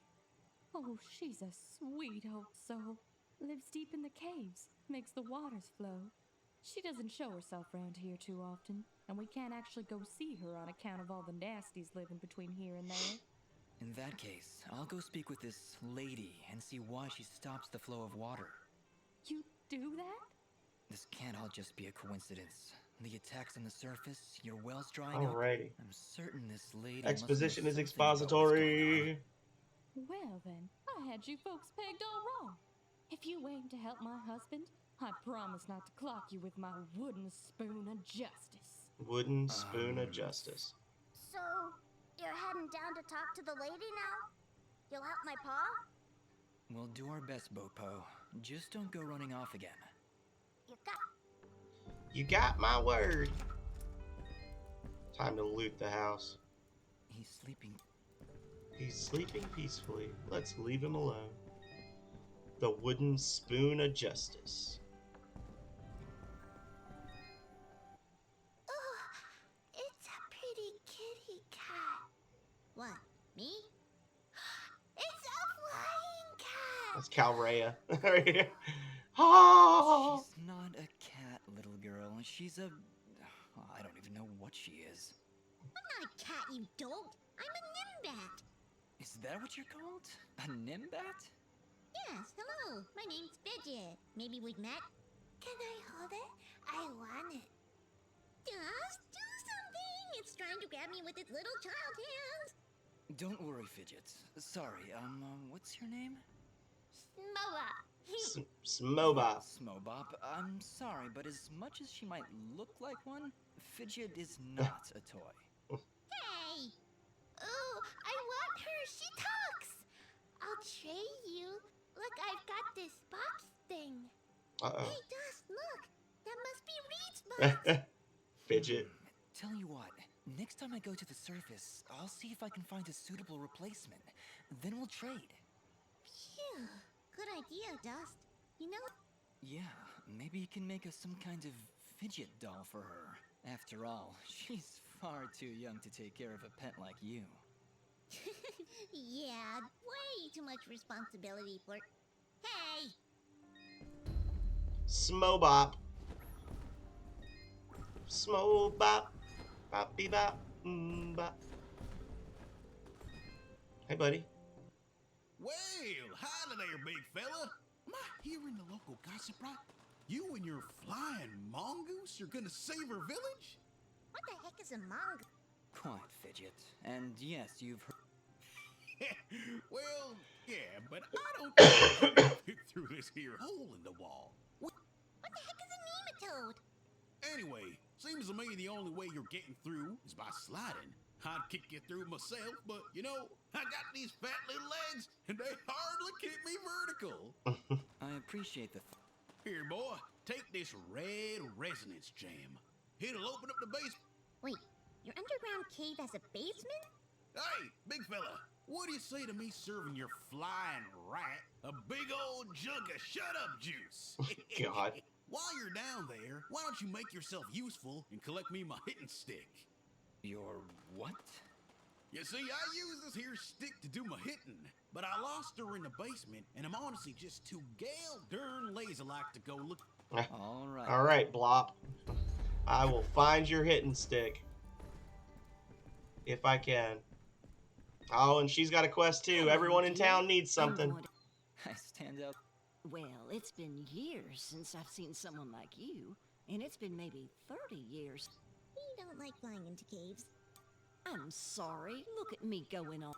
S6: Oh, she's a sweet old soul. Lives deep in the caves, makes the waters flow. She doesn't show herself around here too often, and we can't actually go see her on account of all the nasties living between here and there.
S2: In that case, I'll go speak with this lady and see why she stops the flow of water.
S6: You do that?
S2: This can't all just be a coincidence. The attacks on the surface, your wells drying up.
S1: Alrighty.
S2: I'm certain this lady must know
S1: Exposition is
S2: something about what's going on.
S1: expository.
S6: Well then, I had you folks pegged all wrong. If you aim to help my husband, I promise not to clock you with my wooden spoon of justice.
S1: Wooden spoon of justice.
S3: So, you're heading down to talk to the lady now? You'll help my pa?
S2: We'll do our best, Bopo. Just don't go running off again.
S3: You got...
S1: You got my word. Time to loot the house.
S2: He's sleeping.
S1: He's sleeping peacefully. Let's leave him alone. The wooden spoon of justice.
S3: Oh, it's a pretty kitty cat. What, me? It's a flying cat!
S1: That's Calrea. Right here. Oh!
S2: She's not a cat, little girl. she's a... I don't even know what she is.
S3: I'm not a cat, you dolt. I'm a nimbat.
S2: Is that what you're called? A nimbat?
S3: Yes, hello. My name's Fidget. Maybe we've met? Can I hold it? I want it. Just do something. It's trying to grab me with its little child hands.
S2: Don't worry, Fidget. Sorry, what's your name?
S3: Moa.
S1: Smobop.
S2: Smobop. I'm sorry, but as much as she might look like one, Fidget is not a toy.
S3: Hey! Oh, I want her. She talks. I'll trade you. Look, I've got this box thing.
S1: Uh-oh.
S3: Hey, Dust, look. That must be Reed's box.
S1: Fidget.
S2: Tell you what, next time I go to the surface, I'll see if I can find a suitable replacement. Then we'll trade.
S3: Phew. Good idea, Dust. You know,
S2: Yeah, maybe you can make us some kind of fidget doll for her. After all, she's far too young to take care of a pet like you.
S3: yeah, way too much responsibility for... Hey!
S1: Smobop. Smobop. Boppy bop. Bop. Hey, buddy.
S7: Well, howdy there, big fella. Am I hearing the local gossip right? You and your flying mongoose are gonna save her village?
S3: What the heck is a mongoose?
S2: Quiet, Fidget. And yes, you've heard.
S7: Well, yeah, but I don't think you can fit through this here hole in the wall.
S3: What the heck is a nematode?
S7: Anyway, seems to me the only way you're getting through is by sliding. I'd kick you through myself, but you know, I got these fat little legs, and they hardly keep me vertical.
S2: I appreciate the.
S7: Here, boy, take this red resonance jam. It'll open up the base.
S3: Wait, your underground cave has a basement?
S7: Hey, big fella, what do you say to me serving your flying rat a big old jug of shut-up juice?
S1: God.
S7: While you're down there, why don't you make yourself useful and collect me my hitting stick?
S2: Your what?
S7: You see, I use this here stick to do my hitting, but I lost her in the basement, and I'm honestly just too gale darn lazy-like to go look.
S2: All right.
S1: All right, Blop. I will find your hitting stick. If I can. Oh, and she's got a quest too.
S8: Hello,
S1: Everyone in
S8: dear.
S1: town needs
S8: I'm
S1: something.
S8: going to-
S2: I stand up.
S8: Well, it's been years since I've seen someone like you, and it's been maybe 30 years.
S3: We don't like flying into caves.
S8: I'm sorry, look at me going on.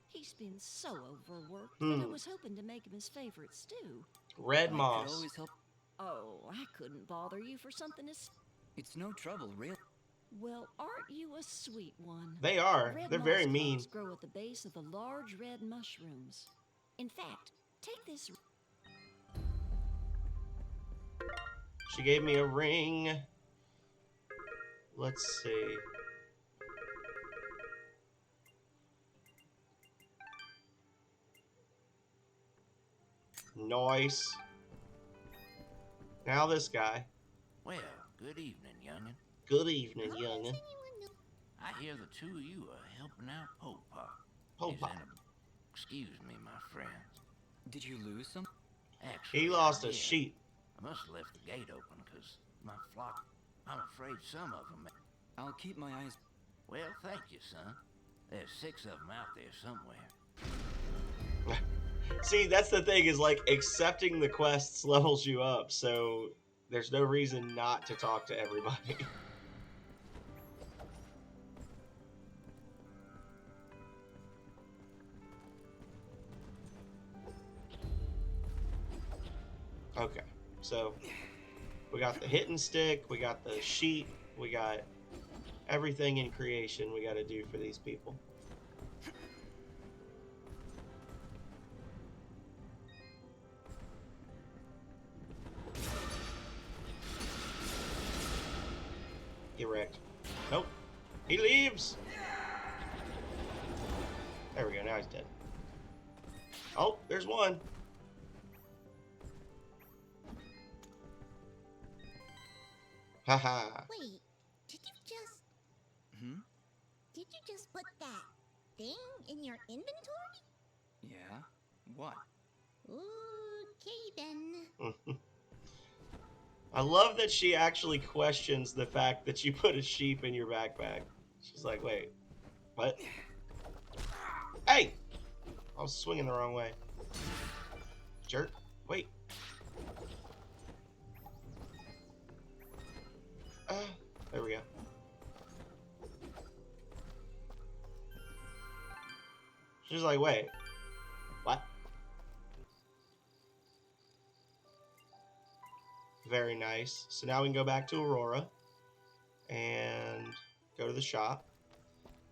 S8: He's been so overworked that I was hoping to make him his favorite stew.
S1: Red
S2: I could
S1: moss.
S2: always help.
S8: Oh, I couldn't bother you for something as...
S2: It's no trouble, really.
S8: Well, aren't you a sweet one?
S1: They are.
S8: Red
S1: They're very
S8: moss
S1: mean.
S8: plants grow at the base of the large red mushrooms. In fact, take this...
S1: She gave me a ring. Let's see. Nice. Now this guy.
S9: Well, good evening, youngin.
S1: Good evening,
S3: How does
S1: youngin.
S3: anyone know?
S9: I hear the two of you are helping out Popa.
S1: Popa.
S9: Excuse me, my friends.
S2: Did you lose some?
S9: Actually,
S1: He lost
S9: I
S1: a
S9: did.
S1: sheep.
S9: I must have left the gate open because my flock, I'm afraid some of them...
S2: I'll keep my eyes.
S9: Well, thank you, son. There's 6 of them out there somewhere.
S1: See, that's the thing, is like accepting the quests levels you up, so there's no reason not to talk to everybody. Okay, so we got the hitting stick, we got the sheet, we got everything in creation we got to do for these people. Get wrecked. Nope. He leaves. There we go. Now he's dead. Oh, there's one. Haha.
S3: Wait, did you just...
S2: Hmm?
S3: Did you just put that thing in your inventory?
S2: Yeah? What?
S3: Okay then.
S1: I love that she actually questions the fact that you put a sheep in your backpack. She's like, wait, what? Hey! I was swinging the wrong way. Jerk. Wait. There we go. She's like, wait. What? Very nice. So now we can go back to Aurora and go to the shop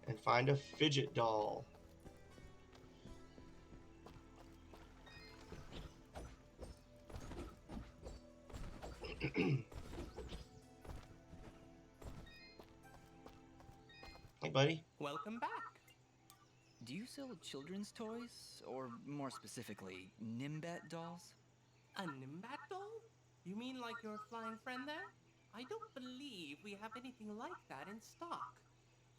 S1: and find a fidget doll. Hey, buddy.
S2: Welcome back. Do you sell children's toys, or more specifically, Nimbat dolls?
S10: A Nimbat doll? You mean like your flying friend there? I don't believe we have anything like that in stock.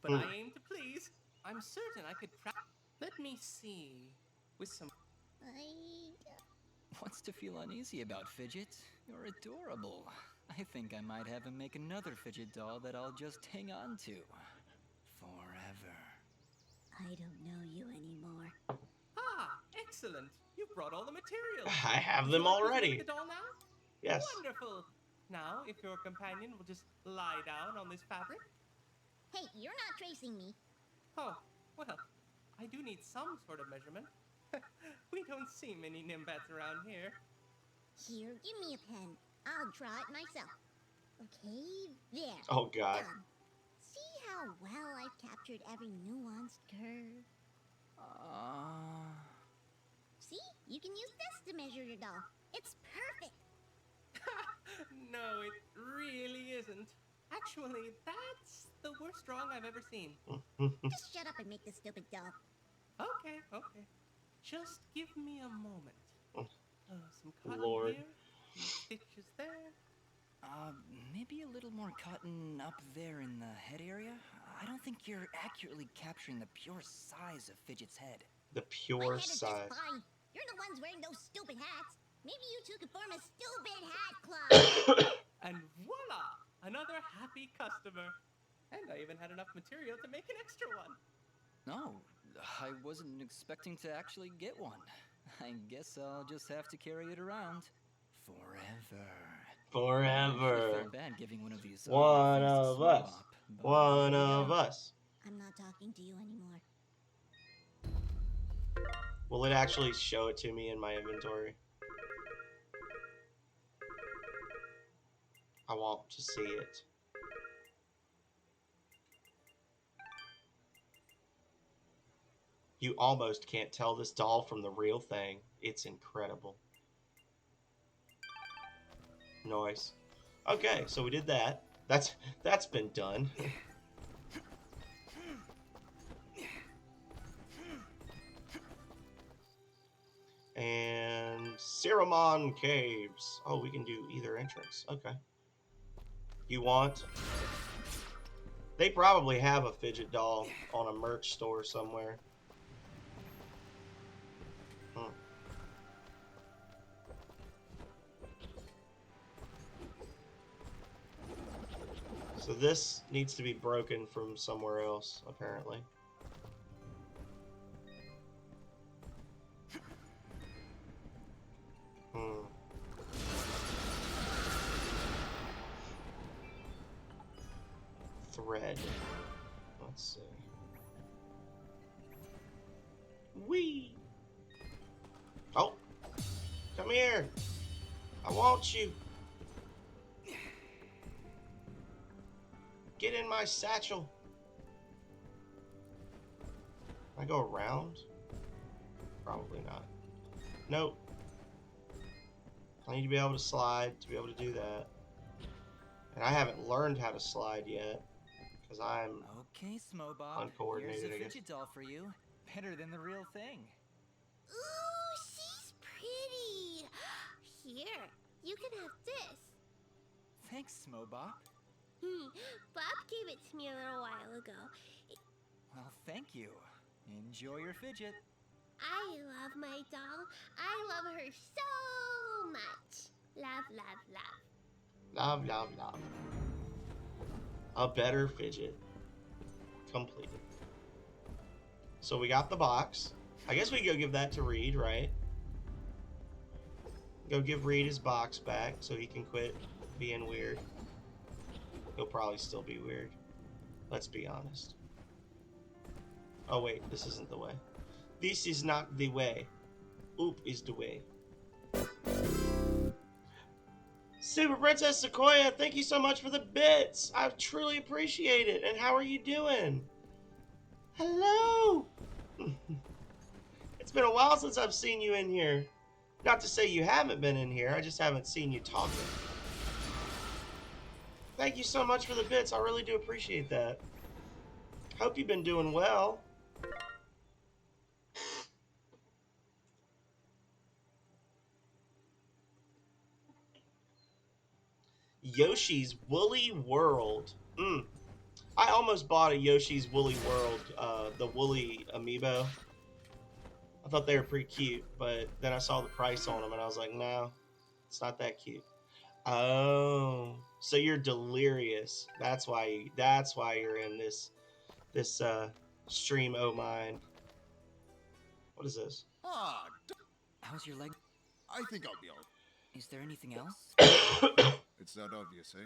S10: But I aim to please. I'm certain I could Let me see. With some...
S2: What's to feel uneasy about, Fidget? You're adorable. I think I might have him make another fidget doll that I'll just hang on to. Forever.
S3: I don't know you anymore.
S10: Ah, excellent. You've brought all the materials.
S1: I have
S10: Would
S1: them
S10: you like me to
S1: already.
S10: make the doll now?
S1: Yes.
S10: Wonderful. Now, if your companion will just lie down on this fabric.
S3: Hey, you're not tracing me.
S10: Oh, well, I do need some sort of measurement. We don't see many Nimbats around here.
S3: Here, give me a pen. I'll draw it myself. Okay, there.
S1: Oh, God.
S3: Done. See how well I've captured every nuanced curve? See? You can use this to measure your doll. It's perfect.
S10: No, it really isn't. Actually, that's the worst drawing I've ever seen.
S3: Just shut up and make this stupid doll.
S10: Okay. Just give me a moment. Some cotton
S1: Lord.
S10: here, some stitches there.
S2: Maybe a little more cotton up there in the head area? I don't think you're accurately capturing the pure size of Fidget's head.
S1: The
S3: My
S1: pure
S3: head is just
S1: size.
S3: fine. You're the ones wearing those stupid hats. Maybe you two could form a stupid hat club.
S10: And voila! Another happy customer. And I even had enough material to make an extra one.
S2: No, I wasn't expecting to actually get one. I guess I'll just have to carry it around. Forever. I
S1: Forever.
S2: feel bad giving one of these
S1: One
S2: things to
S1: of us.
S2: Slowbop, but
S1: One
S2: here we
S1: of
S2: are.
S1: us.
S3: I'm not talking to you anymore.
S1: Will it actually show it to me in my inventory? I want to see it. You almost can't tell this doll from the real thing. It's incredible. Nice. Okay, so we did that. That's been done. And Ceramon Caves. Oh, we can do either entrance. Okay. You want? They probably have a fidget doll on a merch store somewhere. So this needs to be broken from somewhere else, apparently. Thread. Let's see. Whee! Oh! Come here! I want you! Get in my satchel! Can I go around? Probably not. Nope. I need to be able to slide to be able to do that. And I haven't learned how to slide yet. Because I'm
S2: Okay, Smobop.
S1: uncoordinated,
S2: Here's
S1: I
S2: a
S1: guess.
S2: fidget doll for you. Better than the real thing.
S3: Ooh, she's pretty. Here, you can have this.
S2: Thanks, Smobop.
S3: Bob gave it to me a little while ago.
S2: Well, thank you. Enjoy your fidget.
S3: I love my doll. I love her so much. Love, love, love.
S1: Love, love, love. A better fidget. Completed. So we got the box. I guess we go give that to Reed, right? Go give Reed his box back so he can quit being weird. He'll probably still be weird. Let's be honest. Oh wait, this isn't the way. This is not the way. Oop is the way. Super Princess Sequoia, thank you so much for the bits. I truly appreciate it. And how are you doing? Hello. It's been a while since I've seen you in here. Not to say you haven't been in here, I just haven't seen you talking. Thank you so much for the bits. I really do appreciate that. Hope you've been doing well. Yoshi's Woolly World. I almost bought a Yoshi's Woolly World, the Woolly Amiibo. I thought they were pretty cute, but then I saw the price on them and I was like, no, it's not that cute. Oh, so you're delirious. That's why you're in this stream. Oh mine. What is this?
S11: Ah,
S2: How's your leg?
S11: I think I'll be all.
S2: Is there anything else?
S11: It's not obvious, eh?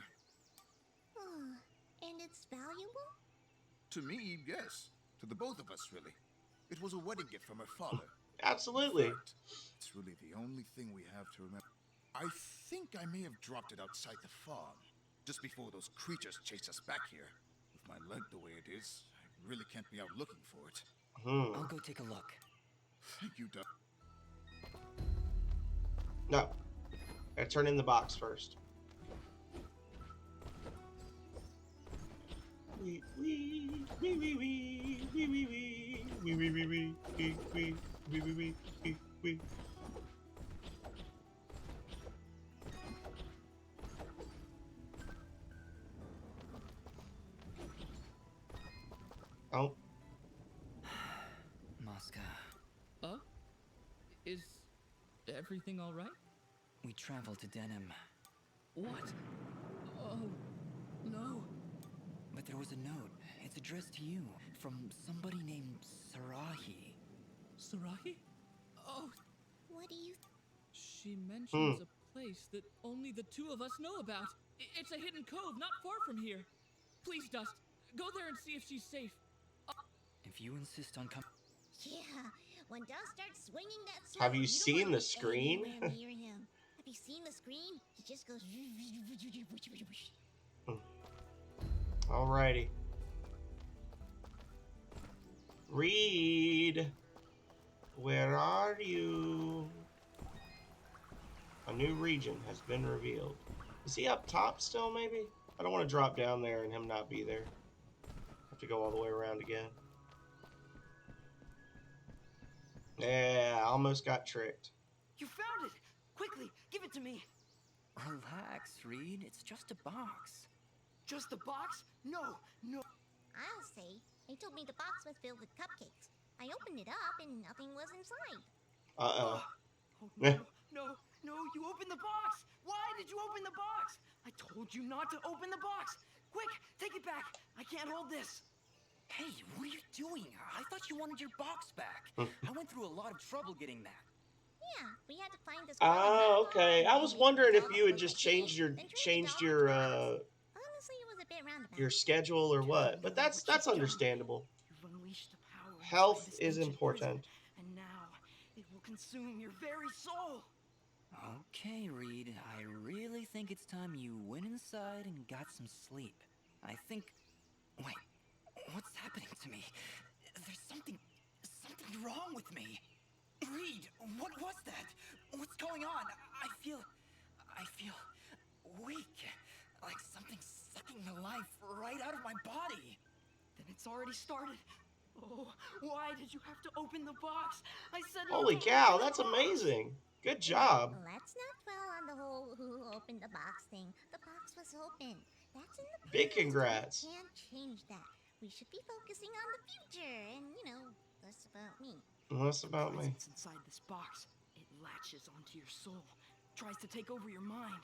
S3: And it's valuable?
S11: To me, yes. To the both of us, really. It was a wedding gift from her father.
S1: Absolutely.
S11: In fact, it's really the only thing we have to remember. I think I may have dropped it outside the farm, just before those creatures chased us back here. With my leg the way it is, I really can't be out looking for it.
S2: I'll go take a look.
S11: Thank you, Doug.
S1: No. Gotta turn in the box first. Oh.
S2: Mosca.
S12: Oh? Is everything all right?
S2: We traveled to Denim.
S12: What? Oh, no.
S2: But there was a note. It's addressed to you from somebody named Sarahi.
S12: Sarahi? Oh.
S3: What do you...
S12: She mentions a place that only the two of us know about. It's a hidden cove not far from here. Please, Dust, go there and see if she's safe.
S2: If you insist on coming...
S3: Yeah, when Dust starts swinging that sword,
S1: Have you seen the screen?
S3: Near him. Have you seen the screen? He just goes...
S1: Alrighty. Reed, where are you? A new region has been revealed. Is he up top still, maybe? I don't want to drop down there and him not be there. Have to go all the way around again. Yeah, I almost got tricked.
S13: You found it! Quickly, give it to me!
S2: Relax, Reed. It's just a box.
S13: Just a box? No, no.
S3: I'll say. They told me the box was filled with cupcakes. I opened it up and nothing was inside.
S1: Uh-oh.
S13: Oh, no, no, no, you opened the box! Why did you open the box? I told you not to open the box! Quick, take it back! I can't hold this!
S2: Hey, what are you doing? I thought you wanted your box back. I went through a lot of trouble getting that.
S3: Yeah, we had to find this.
S1: Oh, okay. I was wondering if you had just changed your
S3: Honestly, it was a bit roundabout.
S1: your schedule or what, but that's understandable.
S13: You've unleashed the power
S1: Health
S13: inside this
S1: is
S13: ancient
S1: important.
S13: prison, and now it will consume your very soul.
S2: Okay, Reed. I really think it's time you went inside and got some sleep. I think... Wait, what's happening to me? There's something wrong with me. Reed, what was that? What's going on? I feel weak. Like something's sucking the life right out of my body.
S13: Then it's already started. Oh, why did you have to open the box? I said.
S1: Holy cow, that's amazing. Good job.
S3: Let's not dwell on the whole who opened the box thing. The box was open. That's in the past.
S1: Big congrats.
S3: We can't change that. We should be focusing on the future and, less about me.
S1: Less about me.
S13: Presence inside this box. It latches onto your soul, tries to take over your mind.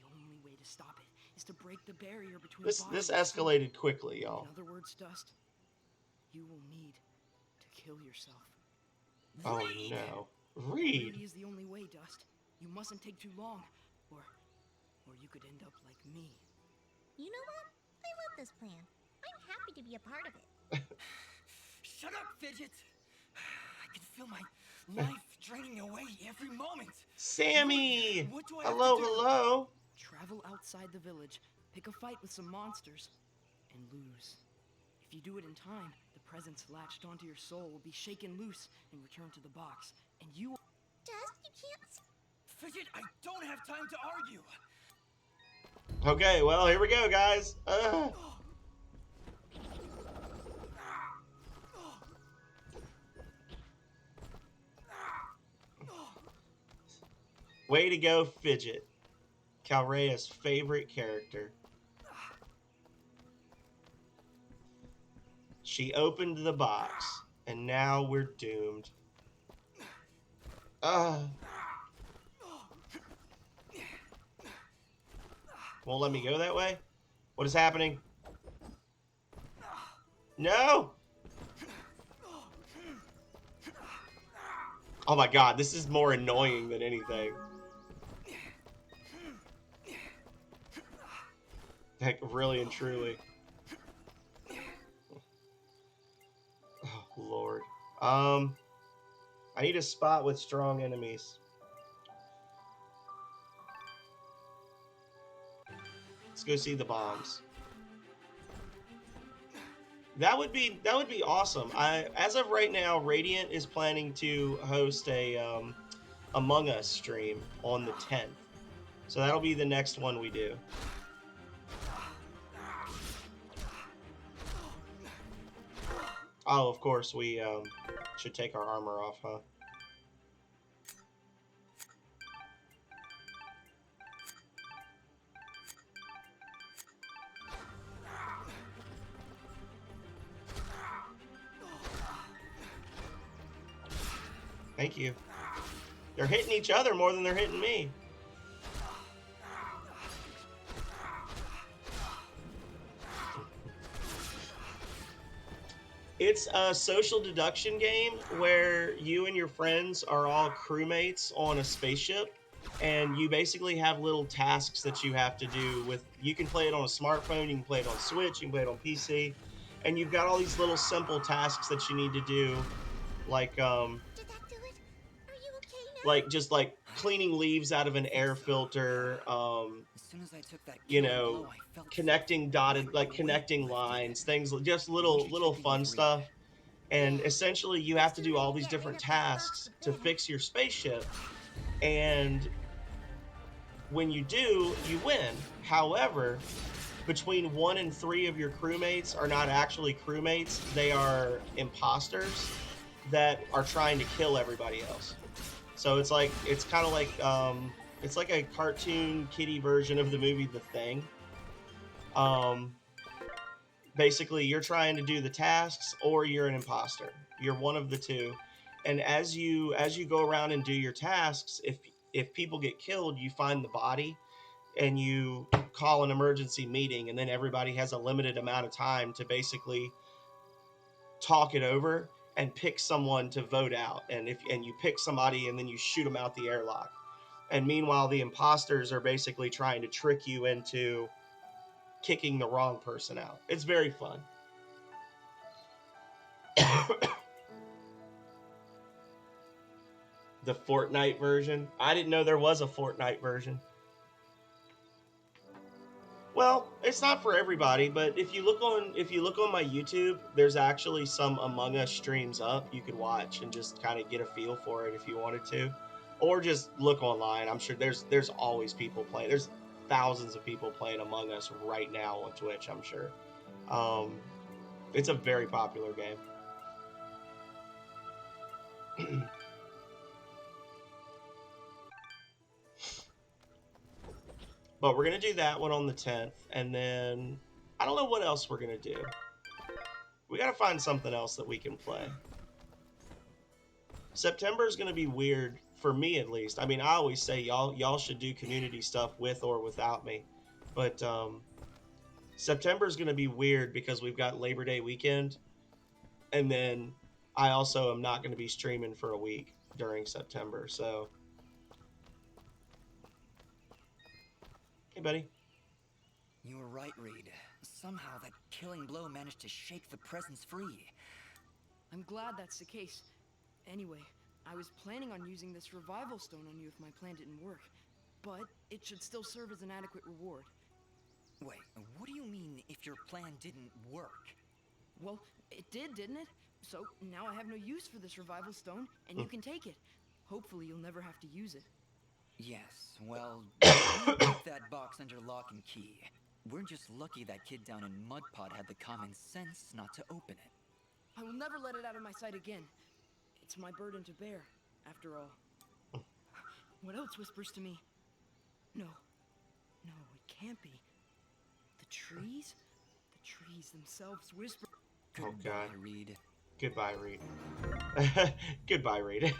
S13: The only way to stop it is to break the barrier between
S1: This
S13: body and soul.
S1: escalated quickly, y'all.
S13: In other words, Dust, you will need to kill yourself.
S1: Oh no. Reed.
S13: Really is the only way, Dust. You mustn't take too long, or you could end up like me.
S3: You know what? I love this plan. I'm happy to be a part of it.
S2: Shut up, Fidget! I can feel my life draining away every moment.
S1: Sammy!
S2: What do I
S1: Hello,
S2: have to do?
S1: hello.
S13: Travel outside the village, pick a fight with some monsters, and lose. If you do it in time, the presence latched onto your soul will be shaken loose and returned to the box, and you...
S3: Dust, you can't...
S2: Fidget, I don't have time to argue.
S1: Okay, well, here we go, guys. Way to go, Fidget. Calrea's favorite character. She opened the box, and now we're doomed. Won't let me go that way? What is happening? No! Oh my god, this is more annoying than anything. Like, really and truly. Oh, Lord. I need a spot with strong enemies. Let's go see the bombs. That would be awesome. As of right now, Radiant is planning to host a Among Us stream on the 10th. So that'll be the next one we do. Oh, of course, we should take our armor off, huh? Thank you. They're hitting each other more than they're hitting me. It's a social deduction game where you and your friends are all crewmates on a spaceship, and you basically have little tasks that you have to do with... You can play it on a smartphone, you can play it on Switch, you can play it on PC, and you've got all these little simple tasks that you need to do, like
S3: Did that do it? Are you okay now?
S1: like just like cleaning leaves out of an air filter,
S2: As soon as I took that
S1: you
S2: killing
S1: know,
S2: blow, I felt
S1: connecting connecting lines, things, just little fun stuff. And essentially you have to do all these different tasks to fix your spaceship, and when you do, you win. However, between 1 and 3 of your crewmates are not actually crewmates, they are imposters that are trying to kill everybody else. So it's kind of like it's like a cartoon kiddie version of the movie The Thing. Basically, you're trying to do the tasks, or you're an imposter. You're one of the two. And as you go around and do your tasks, if people get killed, you find the body and you call an emergency meeting, and then everybody has a limited amount of time to basically talk it over and pick someone to vote out. And you pick somebody, and then you shoot them out the airlock. And meanwhile, the imposters are basically trying to trick you into kicking the wrong person out. It's very fun. The Fortnite version. I didn't know there was a Fortnite version. Well, it's not for everybody, but if you look on my YouTube, there's actually some Among Us streams up you could watch and just kind of get a feel for it if you wanted to, or just look online. I'm sure there's always people playing. There's thousands of people playing Among Us right now on Twitch, I'm sure. It's a very popular game. But we're going to do that one on the 10th, and then I don't know what else we're going to do. We got to find something else that we can play. September is going to be weird for me at least. I mean, I always say y'all should do community stuff with or without me, but September is going to be weird because we've got Labor Day weekend, and then I also am not going to be streaming for a week during September. So, hey, buddy.
S2: You were right, Reed. Somehow that killing blow managed to shake the presence free.
S13: I'm glad that's the case. Anyway, I was planning on using this revival stone on you if my plan didn't work, but it should still serve as an adequate reward.
S2: Wait, what do you mean if your plan didn't work?
S13: Well, it did, didn't it? So now I have no use for this revival stone, and you can take it. Hopefully you'll never have to use it.
S2: Yes, well, you keep that box under lock and key. We're just lucky that kid down in Mudpot had the common sense not to open it.
S13: I will never let it out of my sight again. It's my burden to bear, after all. What else whispers to me? No, it can't be. The trees? The trees themselves whisper.
S2: Goodbye, Reed.
S1: Goodbye, Reed. Goodbye, Reed.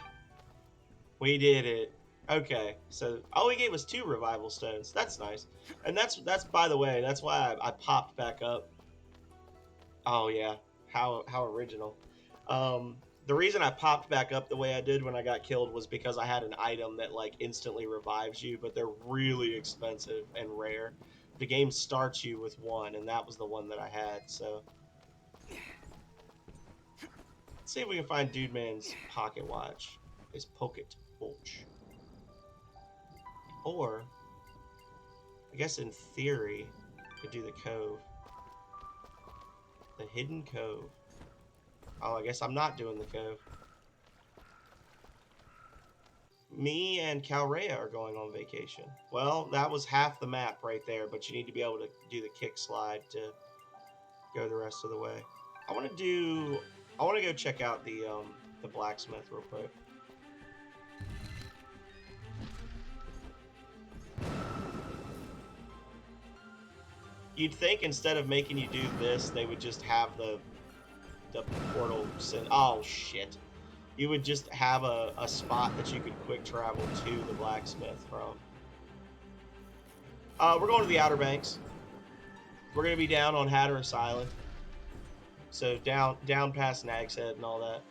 S1: We did it. Okay, so all he gave us 2 revival stones. That's nice. And that's by the way, that's why I popped back up. Oh yeah, how original. The reason I popped back up the way I did when I got killed was because I had an item that like instantly revives you, but they're really expensive and rare. The game starts you with 1, and that was the one that I had. So let's see if we can find Dude Man's pocket watch. His pocket watch. Or, I guess in theory, could do the cove. The hidden cove. Oh, I guess I'm not doing the cove. Me and Calrea are going on vacation. Well, that was half the map right there, but you need to be able to do the kick slide to go the rest of the way. I want to go check out the blacksmith real quick. You'd think instead of making you do this, they would just have the portal send. Oh shit! You would just have a spot that you could quick travel to the blacksmith from. We're going to the Outer Banks. We're gonna be down on Hatteras Island, so down past Nag's Head and all that.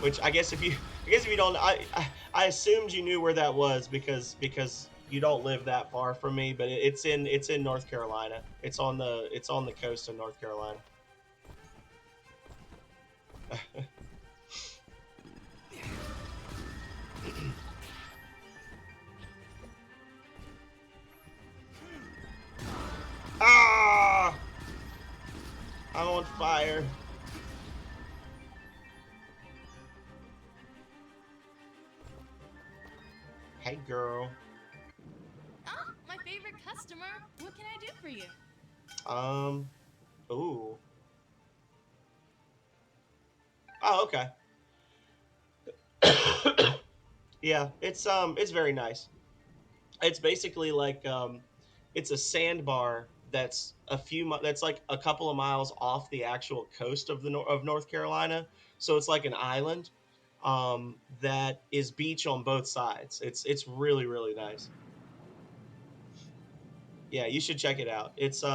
S1: Which I guess if you don't, I assumed you knew where that was because you don't live that far from me, but it's in North Carolina. It's on the coast of North Carolina. Ah! I'm on fire. Hey, girl.
S14: Oh, my favorite customer. What can I do for you?
S1: Ooh. Oh, okay. Yeah, it's very nice. It's basically like it's a sandbar that's that's like a couple of miles off the actual coast of of North Carolina. So it's like an island that is beach on both sides. It's really really nice. Yeah, you should check it out. It's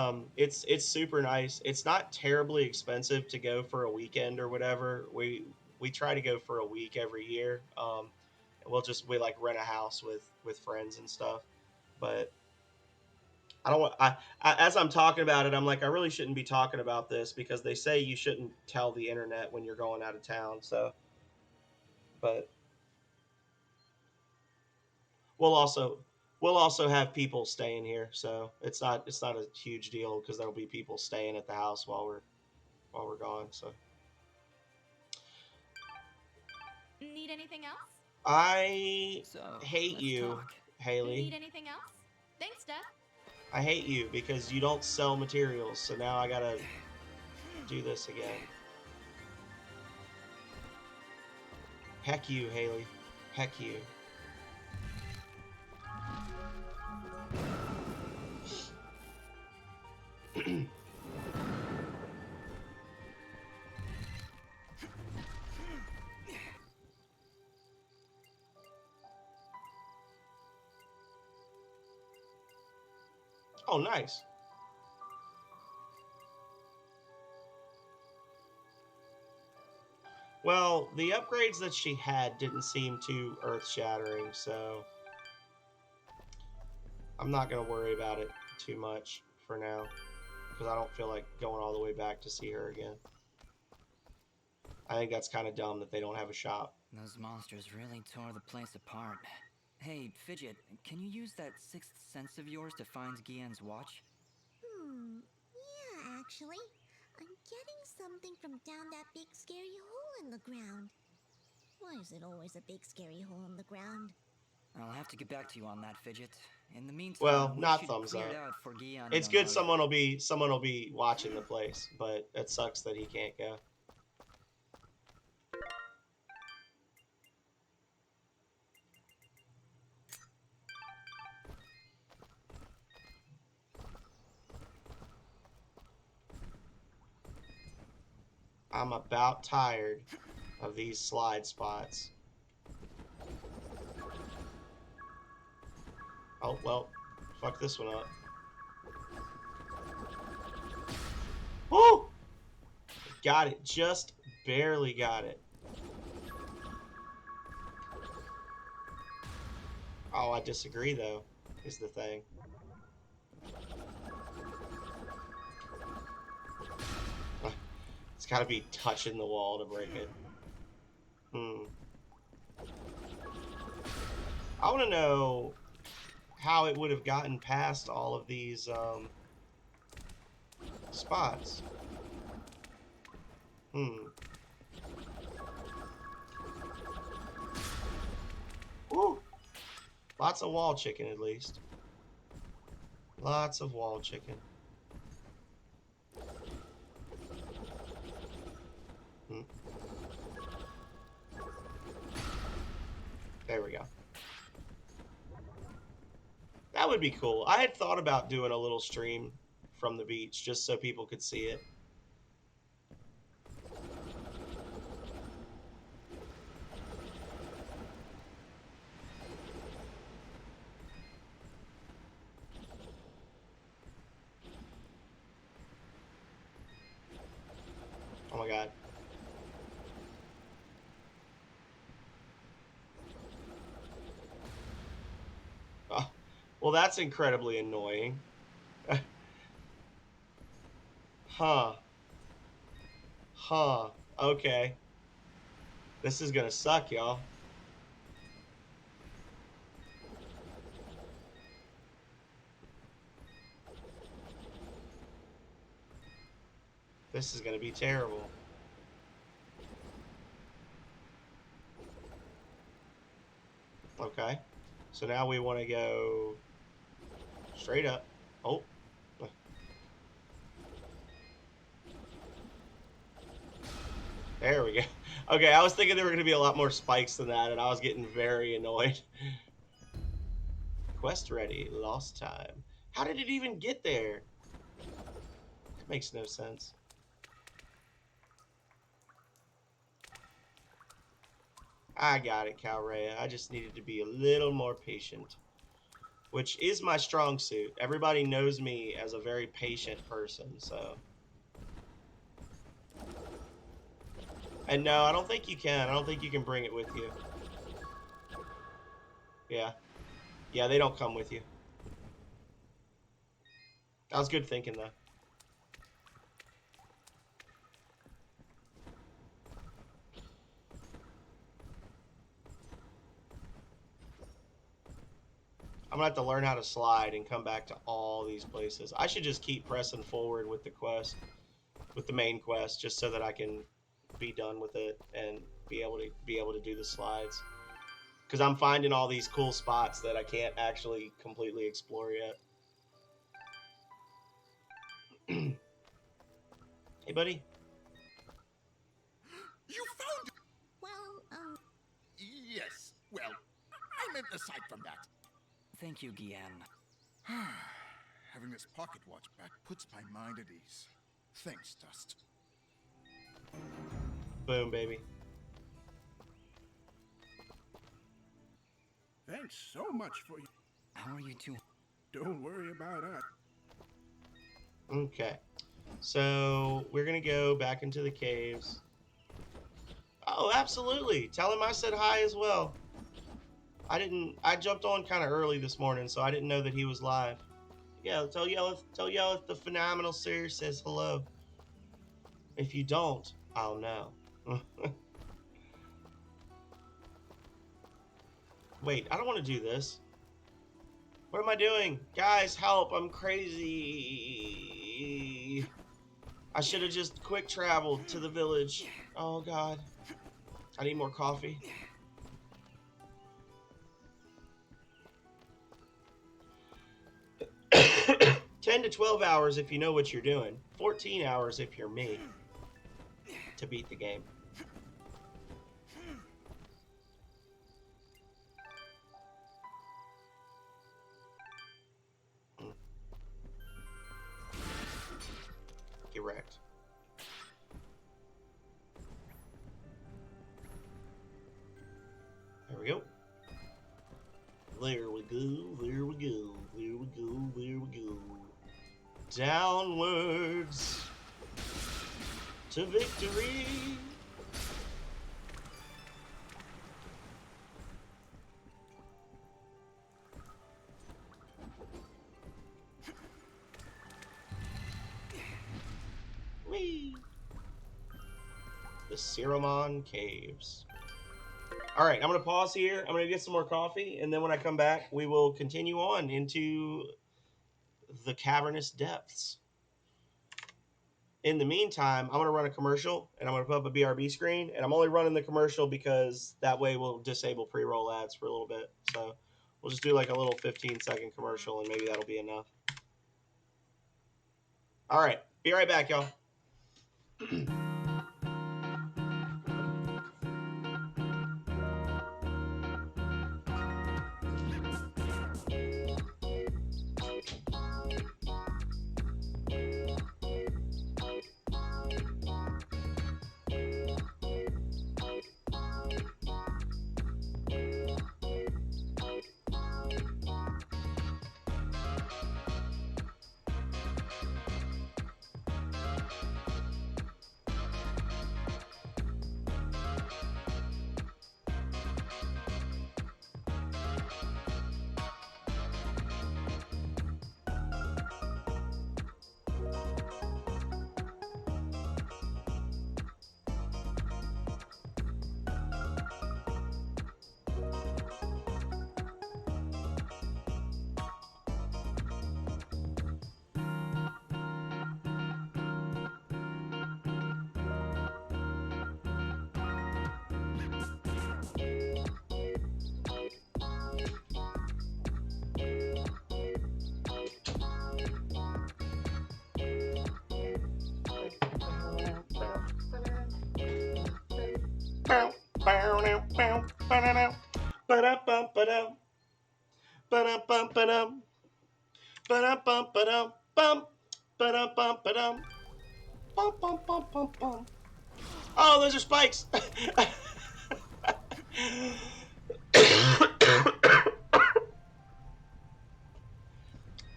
S1: super nice. It's not terribly expensive to go for a weekend or whatever. We try to go for a week every year. And we like rent a house with friends and stuff. But I don't want as I'm talking about it, I'm like I really shouldn't be talking about this because they say you shouldn't tell the internet when you're going out of town. So, but we'll also have people staying here, so it's not a huge deal because there'll be people staying at the house while we're gone. So
S14: Need anything else?
S1: I
S2: So,
S1: hate
S2: let's
S1: you,
S2: talk.
S1: Haley.
S14: Need anything else? Thanks, Steph.
S1: I hate you because you don't sell materials, so now I gotta do this again. Heck you, Haley. Heck you. Oh, nice. Well, the upgrades that she had didn't seem too earth-shattering, so I'm not going to worry about it too much for now, because I don't feel like going all the way back to see her again. I think that's kind of dumb that they don't have a shop.
S2: Those monsters really tore the place apart. Hey, Fidget, can you use that sixth sense of yours to find Guillen's watch?
S3: Yeah, actually. I'm getting something from down that big scary hole in the ground. Why is it always a big scary hole in the ground?
S2: I'll have to get back to you on that, Fidget. In the meantime,
S1: Well,
S2: we
S1: not
S2: should
S1: thumbs
S2: clear
S1: up.
S2: it out for Guillen
S1: It's
S2: and
S1: good
S2: Onaga.
S1: someone will be watching the place, but it sucks that he can't go. I'm about tired of these slide spots. Oh, well, fuck this one up. Woo! Got it. Just barely got it. Oh, I disagree, though, is the thing. It's got to be touching the wall to break it. I want to know how it would have gotten past all of these spots. Woo! Lots of wall chicken, at least. Lots of wall chicken. There we go. That would be cool. I had thought about doing a little stream from the beach just so people could see it. Oh my god. Oh, well, that's incredibly annoying. Huh. Huh. Okay. This is gonna suck, y'all. This is gonna be terrible. Okay. So now we want to go straight up. Oh. There we go. Okay, I was thinking there were going to be a lot more spikes than that, and I was getting very annoyed. Quest ready. Lost time. How did it even get there? That makes no sense. I got it, Calrea. I just needed to be a little more patient, which is my strong suit. Everybody knows me as a very patient person, so... And no, I don't think you can. I don't think you can bring it with you. Yeah. Yeah, they don't come with you. That was good thinking, though. I'm gonna have to learn how to slide and come back to all these places. I should just keep pressing forward with the quest, with the main quest, just so that I can be done with it and be able to do the slides. Because I'm finding all these cool spots that I can't actually completely explore yet. Hey, buddy.
S11: You found it!
S3: Well,
S11: Yes, well, aside from that.
S2: Thank you, Guillen.
S11: Having this pocket watch back puts my mind at ease. Thanks, Dust.
S1: Boom, baby.
S7: Thanks so much for you.
S2: How are you two?
S7: Don't worry about us.
S1: Okay. So we're gonna go back into the caves. Oh, absolutely. Tell him I said hi as well. I jumped on kind of early this morning, so I didn't know that he was live. Yeah, tell Yelleth the phenomenal sir says hello. If you don't, I'll know. Wait, I don't want to do this. What am I doing? Guys, help, I'm crazy. I should have just quick traveled to the village. Oh, God. I need more coffee. $10 to 12 hours if you know what you're doing. 14 hours if you're me to beat the game. Get wrecked. There we go. There we go, there we go, there we go, there we go. Downwards to victory. Whee! The Siramon Caves. All right, I'm going to pause here. I'm going to get some more coffee, and then when I come back, we will continue on into the cavernous depths. In the meantime, I'm going to run a commercial, and I'm going to put up a BRB screen, and I'm only running the commercial because that way we'll disable pre-roll ads for a little bit. So we'll just do like a little 15-second commercial, and maybe that'll be enough. All right, be right back, y'all. Oh, those are spikes.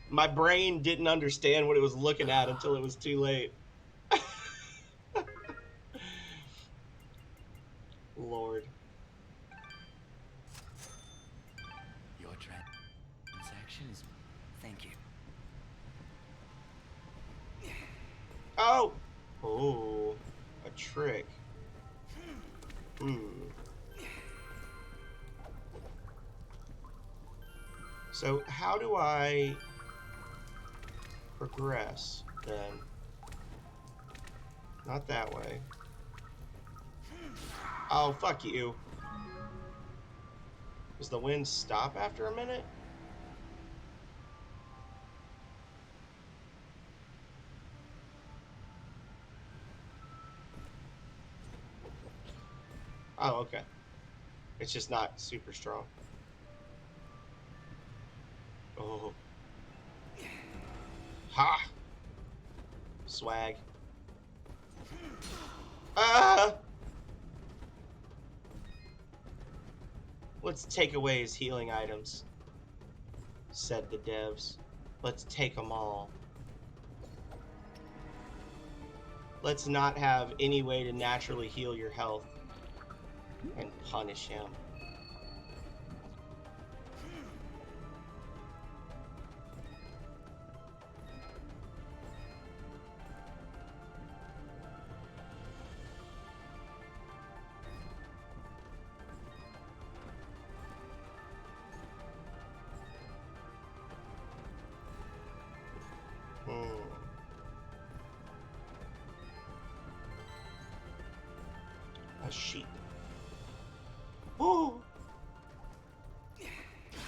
S1: My brain didn't understand what it was looking at until it was too late. Lord.
S5: Your transaction is...
S2: Thank you.
S1: Oh! Oh, a trick. So how do I progress then? Not that way. Oh, fuck you. Does the wind stop after a minute? Oh, okay. It's just not super strong. Oh. Ha! Swag. Ah! Let's take away his healing items, said the devs. Let's take them all. Let's not have any way to naturally heal your health and punish him. A sheep. Ooh.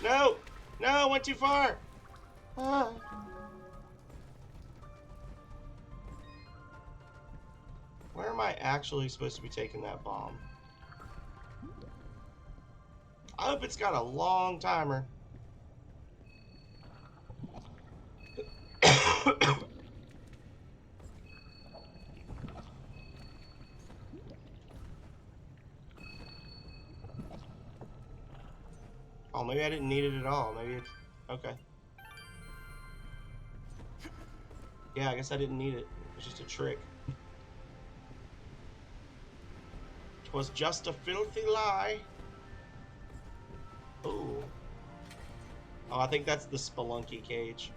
S1: No! No, went too far! Ah. Where am I actually supposed to be taking that bomb? I hope it's got a long timer. Oh, maybe I didn't need it at all. Maybe it's... Okay. Yeah, I guess I didn't need it. It was just a trick. It was just a filthy lie. Ooh. Oh, I think that's the Spelunky cage.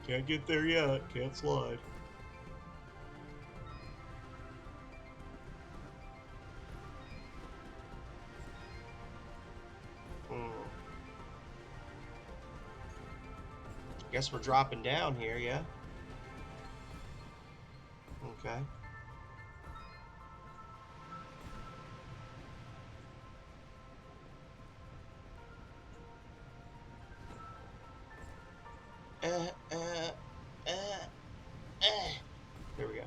S1: Can't get there yet. Can't slide. Guess we're dropping down here, yeah? Okay. There we go.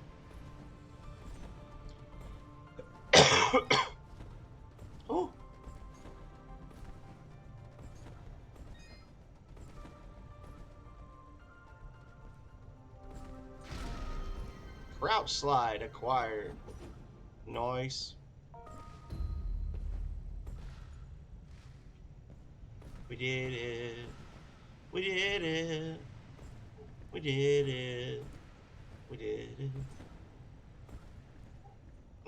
S1: Oh. Crouch slide acquired. Nice. We did it. We did it. We did it. We did it.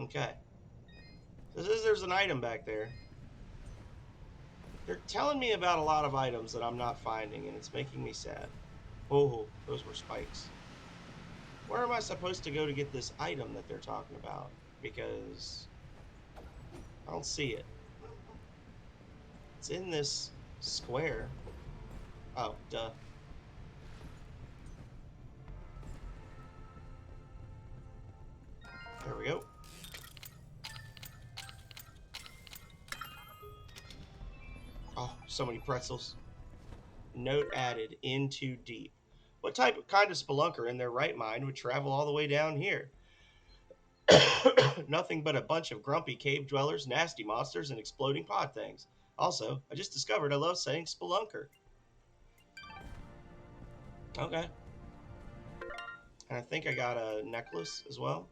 S1: Okay. So there's an item back there. They're telling me about a lot of items that I'm not finding, and it's making me sad. Oh, those were spikes. Where am I supposed to go to get this item that they're talking about? Because I don't see it. It's in this square. Oh, duh. There we go. Oh, so many pretzels. Note added, in too deep. What kind of spelunker in their right mind would travel all the way down here? Nothing but a bunch of grumpy cave dwellers, nasty monsters, and exploding pod things. Also, I just discovered I love saying spelunker. Okay. And I think I got a necklace as well.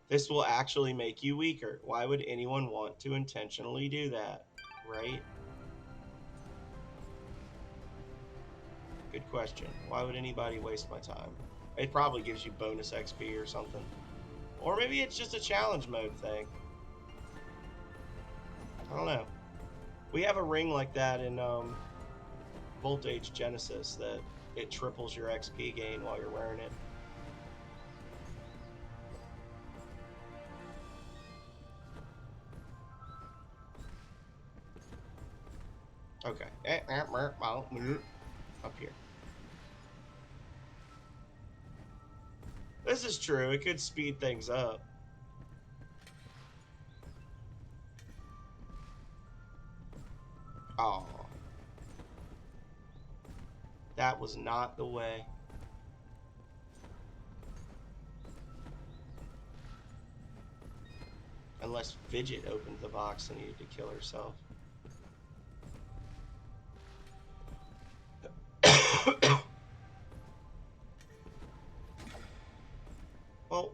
S1: This will actually make you weaker. Why would anyone want to intentionally do that? Right? Good question. Why would anybody waste my time? It probably gives you bonus XP or something. Or maybe it's just a challenge mode thing. I don't know. We have a ring like that in Voltage Genesis that it triples your XP gain while you're wearing it. Okay. Up here. This is true. It could speed things up. Oh. That was not the way. Unless Fidget opened the box and needed to kill herself. Well,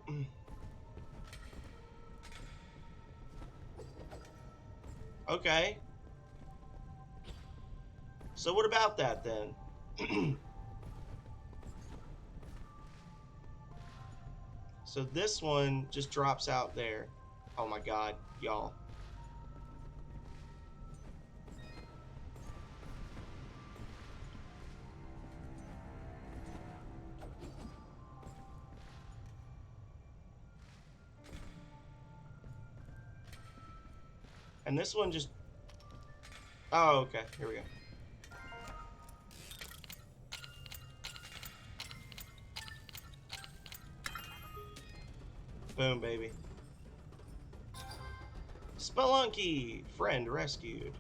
S1: okay. So what about that then? So this one just drops out there. Oh my god, y'all. And this one just... Oh, okay. Here we go. Boom, baby. Spelunky! Friend rescued.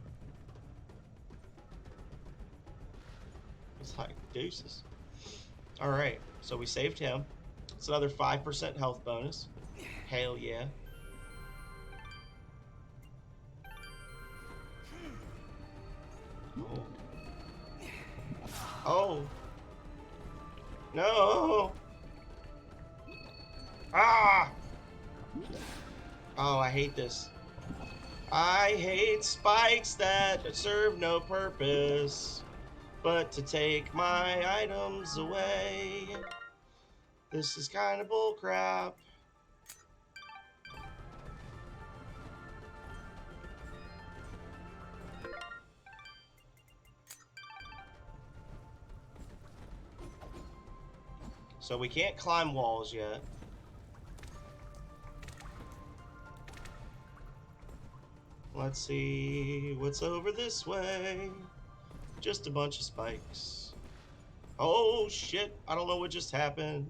S1: It's like deuces. Alright, so we saved him. It's another 5% health bonus. Hell yeah. Oh. Oh. No. Ah. Oh, I hate this. I hate spikes that serve no purpose but to take my items away. This is kind of bullcrap. So we can't climb walls yet. Let's see what's over this way. Just a bunch of spikes. Oh shit, I don't know what just happened.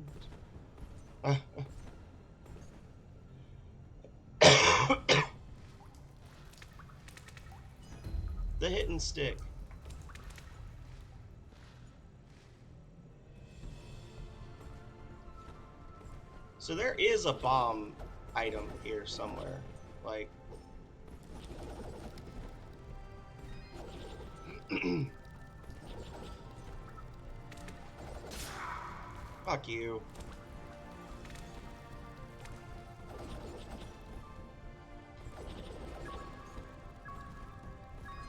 S1: The hit and stick. So there is a bomb item here somewhere. Like... Fuck you.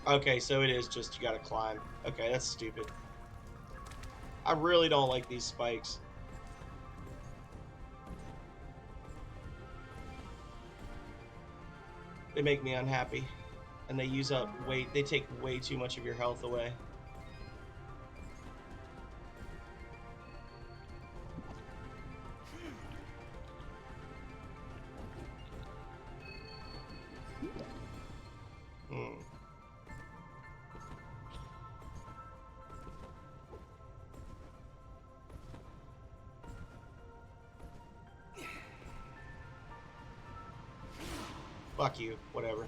S1: Okay, so it is just you gotta climb. Okay, that's stupid. I really don't like these spikes. They make me unhappy. And they use up they take way too much of your health away. Fuck you, whatever.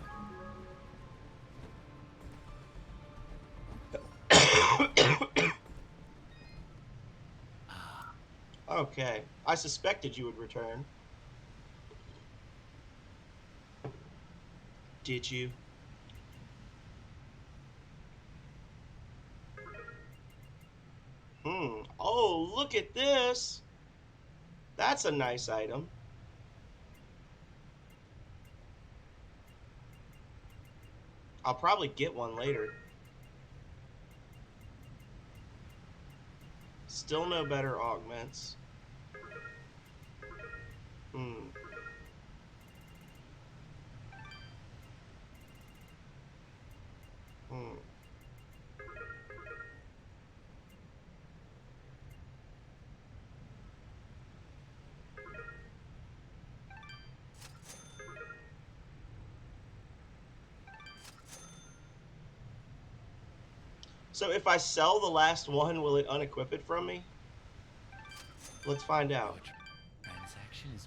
S1: Okay, I suspected you would return. Did you? Oh, look at this! That's a nice item. I'll probably get one later. Still no better augments. So if I sell the last one, will it unequip it from me? Let's find out.
S2: Transaction is...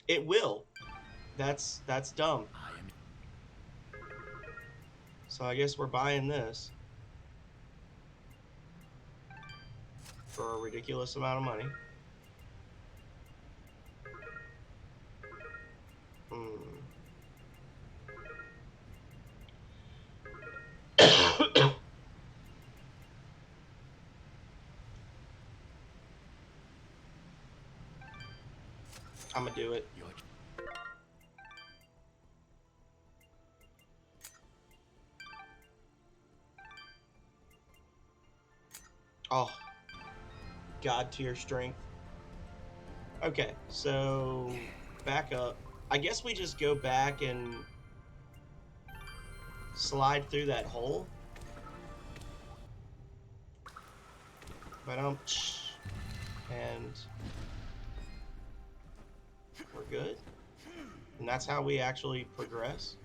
S1: It will. That's dumb. So I guess we're buying this for a ridiculous amount of money. I'm gonna do it. Oh, God tier strength. Okay, so back up. I guess we just go back and slide through that hole. And we're good. And that's how we actually progress.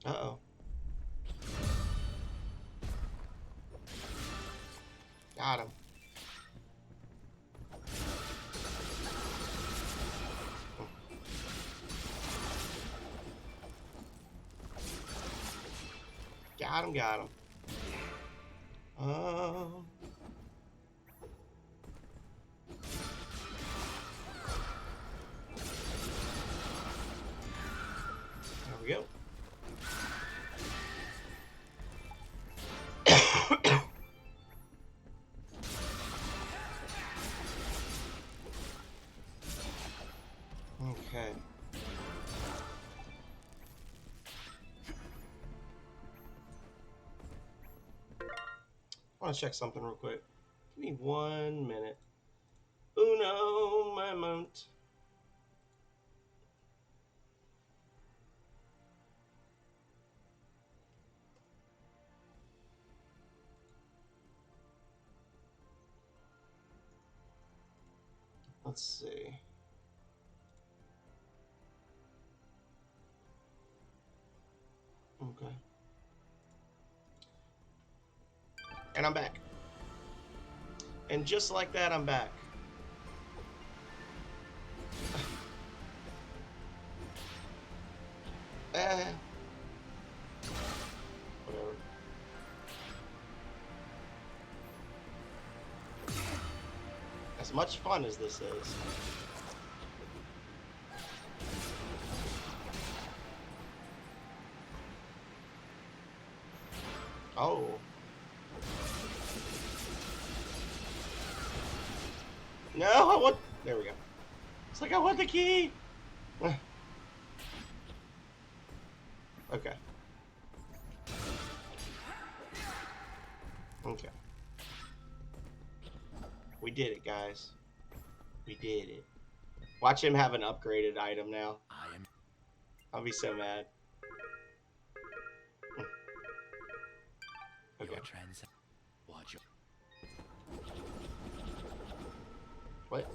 S1: Uh-oh. Got him. Got him, got him. There we go. Okay. I want to check something real quick. Give me 1 minute. Uno moment. Let's see. Okay. And I'm back. And just like that, I'm back. Whatever. As much fun as this is. Oh. No, I want... There we go. It's like, I want the key! Okay. Okay. We did it, guys. We did it. Watch him have an upgraded item now. I'll be so mad. Okay. What?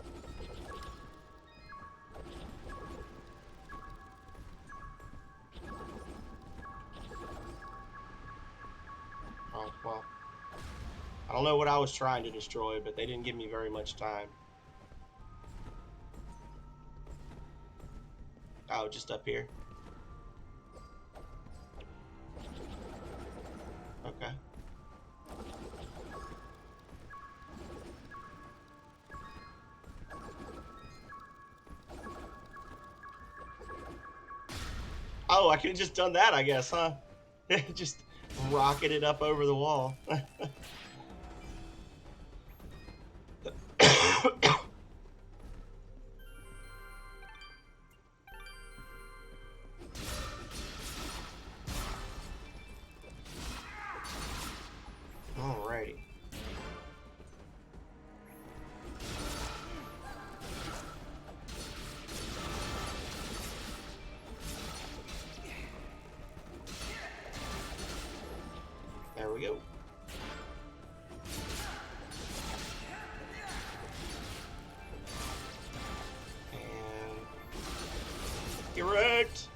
S1: Oh, well. I don't know what I was trying to destroy, but they didn't give me very much time. Oh, just up here. Okay. Oh, I could have just done that, I guess, huh? Just rocketed up over the wall. Alrighty. There we go. And erect.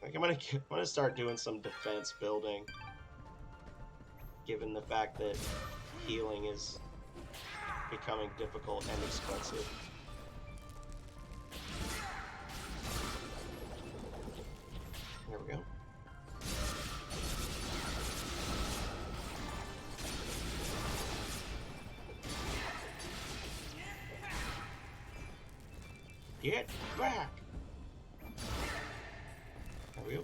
S1: Like I'm gonna start doing some defense building, given the fact that healing is becoming difficult and expensive. There we go. Get back! There we go.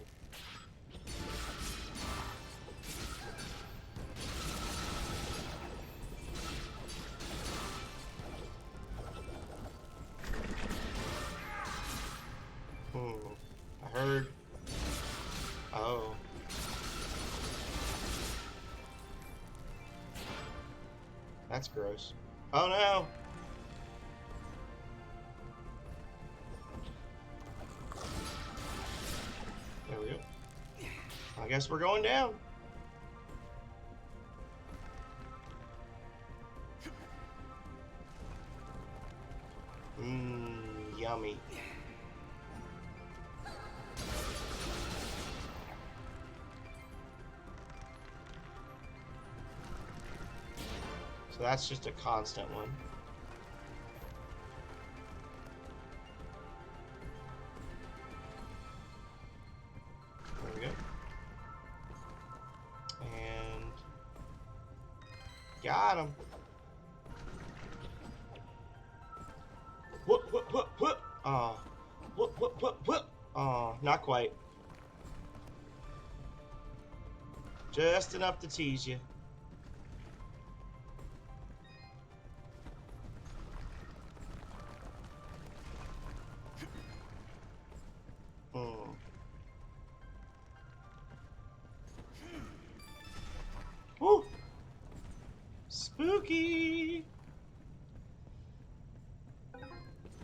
S1: I heard. Oh. That's gross. Oh no! There we go. I guess we're going down. Yummy. So that's just a constant one. There we go. And got him. Whoop, whoop, whoop, whoop. Oh. Whoop, whoop, whoop, whoop. Oh, not quite. Just enough to tease you. Woo! Spooky!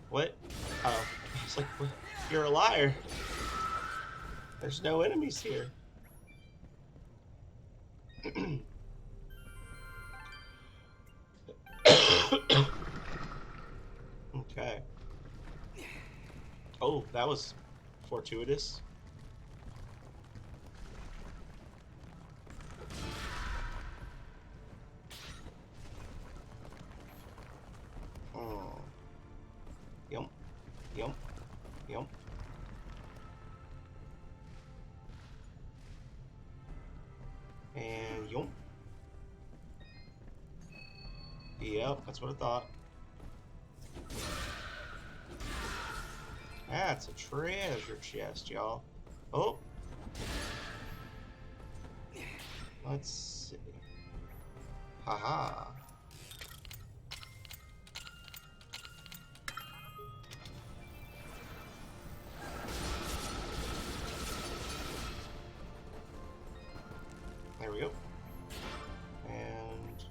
S1: What? Oh. It's like, what? You're a liar. There's no enemies here. Okay. Oh, that was fortuitous. Oh. Yum. Yum. Yum. And yum. Yep, that's what I thought. That's a treasure chest, y'all. Oh. Let's see. Haha. There we go. And...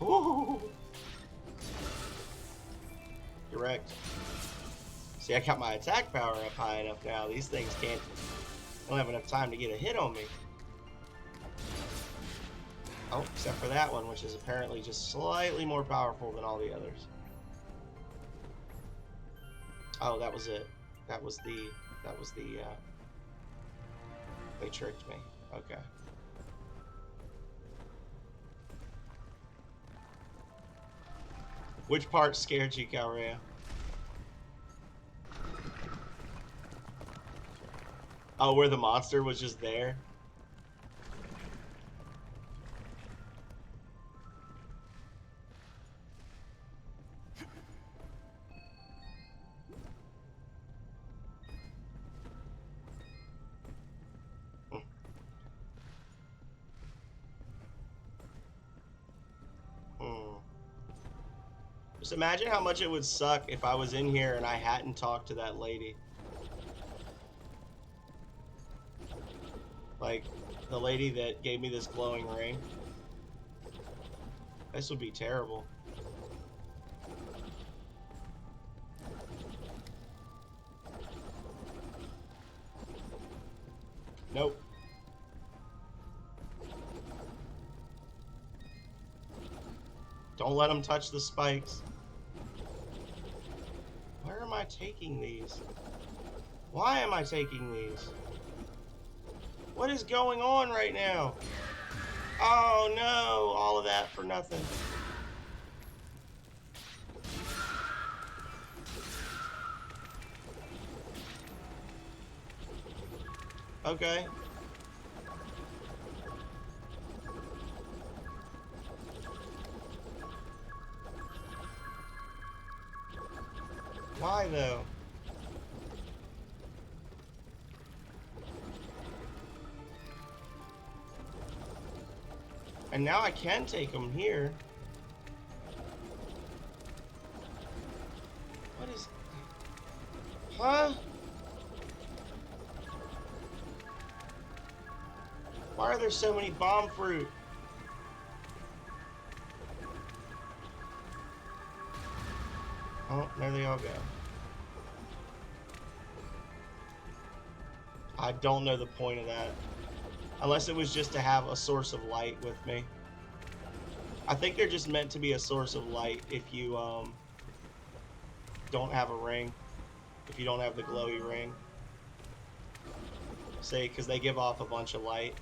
S1: Ooh! Direct. See, I got my attack power up high enough now. These things don't have enough time to get a hit on me. Oh, except for that one, which is apparently just slightly more powerful than all the others. Oh, that was it. That was the, they tricked me. Okay. Which part scared you, Calrea? Oh, where the monster was just there? Just imagine how much it would suck if I was in here and I hadn't talked to that lady. Like, the lady that gave me this glowing ring. This would be terrible. Nope. Don't let them touch the spikes. Where am I I taking these? Why am I taking these? What is going on right now? Oh no, all of that for nothing. Okay. Why though? And now I can take them here. What is... Huh? Why are there so many bomb fruit? Oh, there they all go. I don't know the point of that. Unless it was just to have a source of light with me. I think they're just meant to be a source of light if you don't have a ring. If you don't have the glowy ring. Say, because they give off a bunch of light.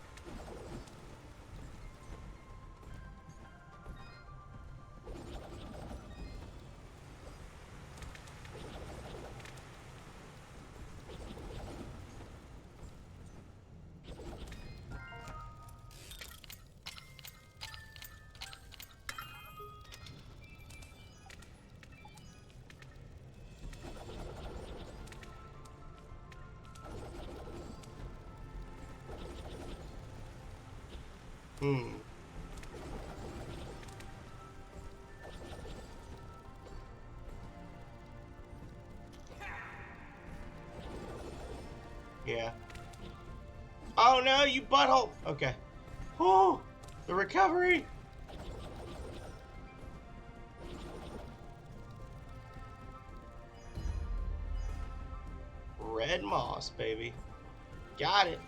S1: Yeah. Oh no, you butthole! Okay. Whew! The recovery! Red moss, baby. Got it.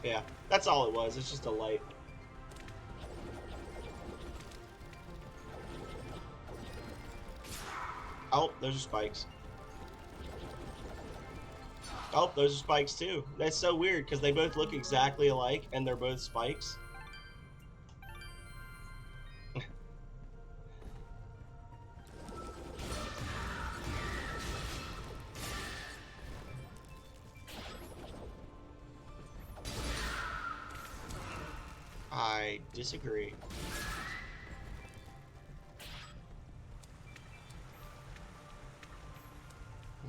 S1: Yeah, that's all it was. It's just a light. Oh, those are spikes. Oh, those are spikes too. That's so weird because they both look exactly alike and they're both spikes. I disagree.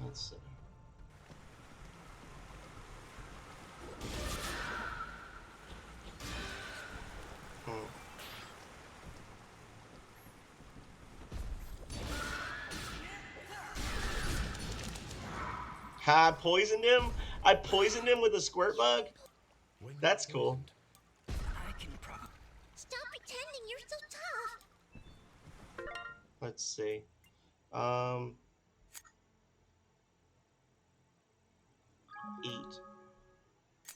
S1: Let's see. I poisoned him? I poisoned him with a squirt bug? That's cool.
S3: Stop pretending you're so tough.
S1: Let's see. Eat.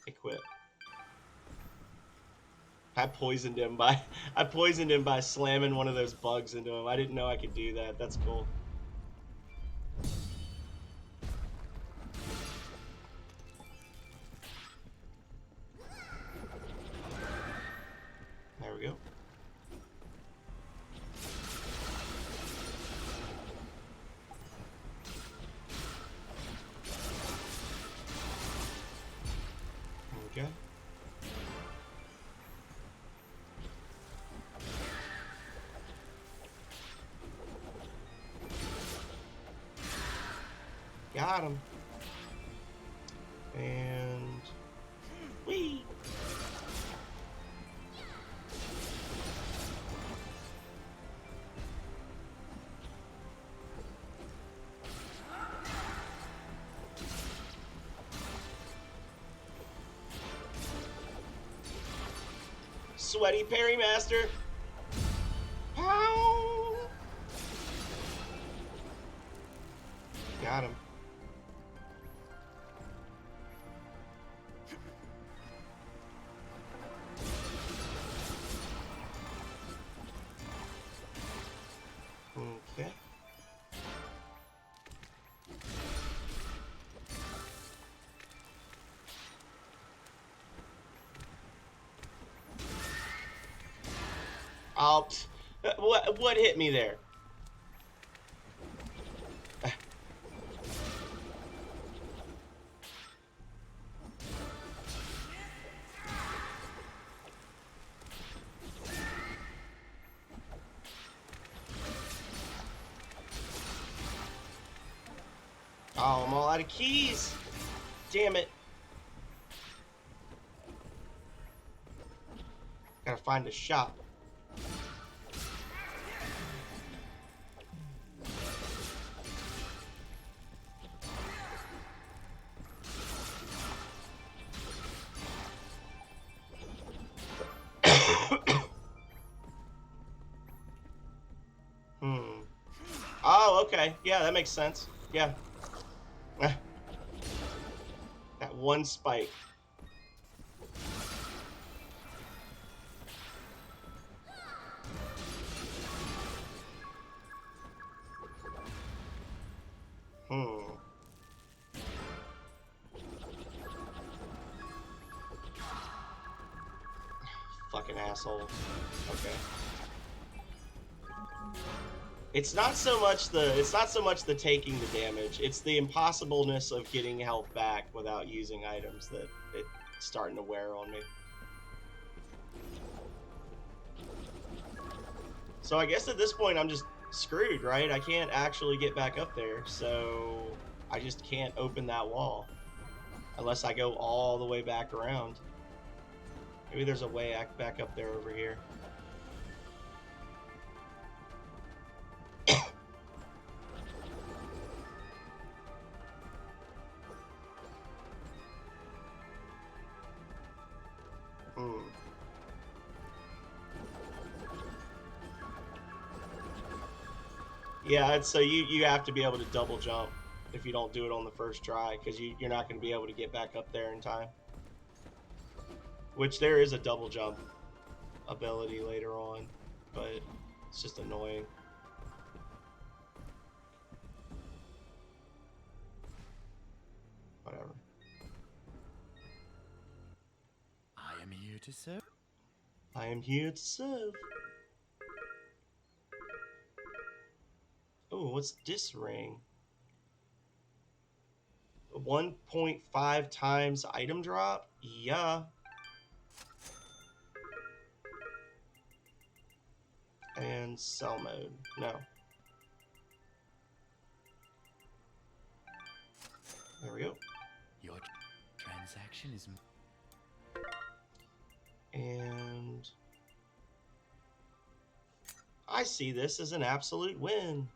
S1: Equip. I poisoned him by slamming one of those bugs into him. I didn't know I could do that. That's cool. There we go. Okay. Got him. And whee! Sweaty Parry Master. Pow! Got him. Oh, what hit me there? Oh, I'm all out of keys. Damn it. Gotta find a shop. Oh, okay. Yeah, that makes sense. Yeah. That one spike. Fucking asshole. Okay. It's not so much the taking the damage, it's the impossibleness of getting health back without using items that it's starting to wear on me. So I guess at this point I'm just screwed, right? I can't actually get back up there, so I just can't open that wall unless I go all the way back around. Maybe there's a way back up there over here. Yeah, so you have to be able to double jump if you don't do it on the first try, because you're not going to be able to get back up there in time. Which there is a double jump ability later on, but it's just annoying. Whatever.
S5: I am here to serve.
S1: I am here to serve. Oh, what's this ring? 1.5 times item drop? Yeah. And sell mode. No. There we go.
S5: Your transaction is...
S1: And I see this as an absolute win.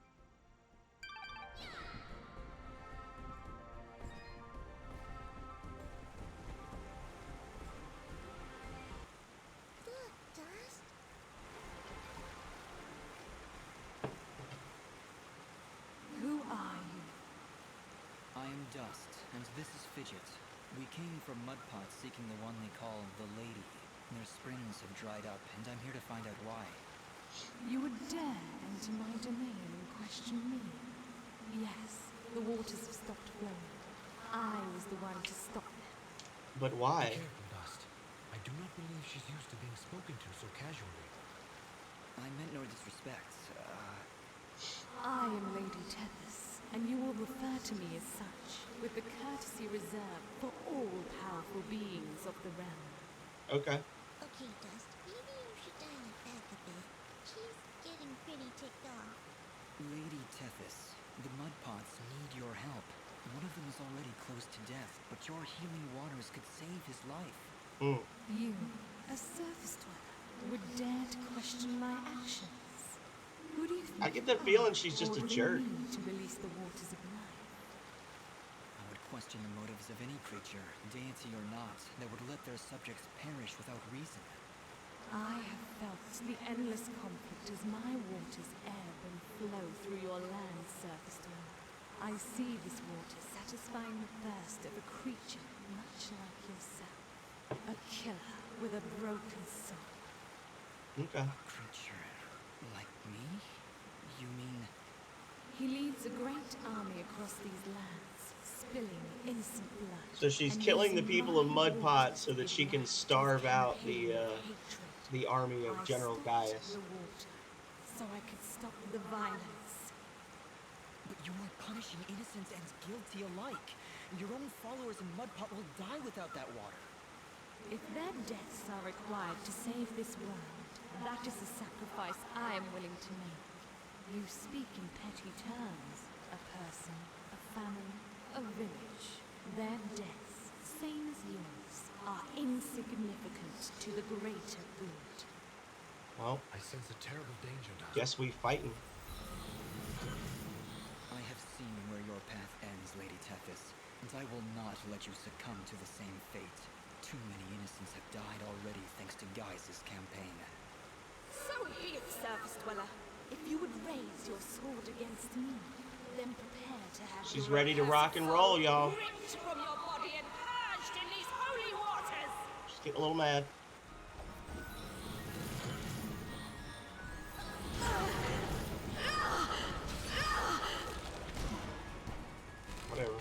S6: Who are you?
S2: I am Dust, and this is Fidget. We came from Mudpot seeking the one they call the Lady. Their springs have dried up, and I'm here to find out why.
S6: You would dare enter my domain and question me? Yes, the waters have stopped flowing. I was the one to stop them.
S1: But why?
S4: Be careful, Dust. I do not believe she's used to being spoken to so casually.
S2: I meant no disrespect.
S6: I am Lady Tethys, and you will refer to me as such, with the courtesy reserved for all powerful beings of the realm.
S1: Okay.
S3: Okay, Dust, maybe you should dial it back a bit. She's getting pretty ticked off.
S2: Lady Tethys, the Mudpots need your help. One of them is already close to death, but your healing waters could save his life.
S6: You, a surface dweller, would dare to question my actions? Who do you think
S1: I get the feeling she's just a jerk.
S6: To release the waters of life?
S2: I would question the motives of any creature, deity or not, that would let their subjects perish without reason.
S6: I have felt the endless conflict as my waters ebb and flow through your land's surface dweller. I see this water satisfying the thirst of a creature much like yourself. A killer with a broken soul.
S1: Okay.
S2: A creature like me? You mean...
S6: He leads a great army across these lands, spilling innocent blood.
S1: So she's killing the people of Mudpot so that she can starve out the the army of General Gaius.
S13: The water, so I could stop the violence.
S2: But you are punishing innocents and guilty alike. Your own followers in Mudpot will die without that water.
S13: If their deaths are required to save this world, that is a sacrifice I am willing to make. You speak in petty terms. A person, a family, a village. Their deaths, same as yours, are insignificant to the greater good.
S1: Well,
S4: I sense a terrible danger now.
S1: guess we fighting.
S2: I have seen where your path ends, Lady Tethys, and I will not let you succumb to the same fate. Too many innocents have died already thanks to Gaius' campaign.
S13: So be it, Surface Dweller. If you would raise your sword against me, then prepare to have
S1: She's
S13: your
S1: ready to
S13: accursed
S1: rock and roll,
S13: soul
S1: y'all.
S13: ripped from your body and purged in these holy waters.
S1: She's getting a little mad. Whatever.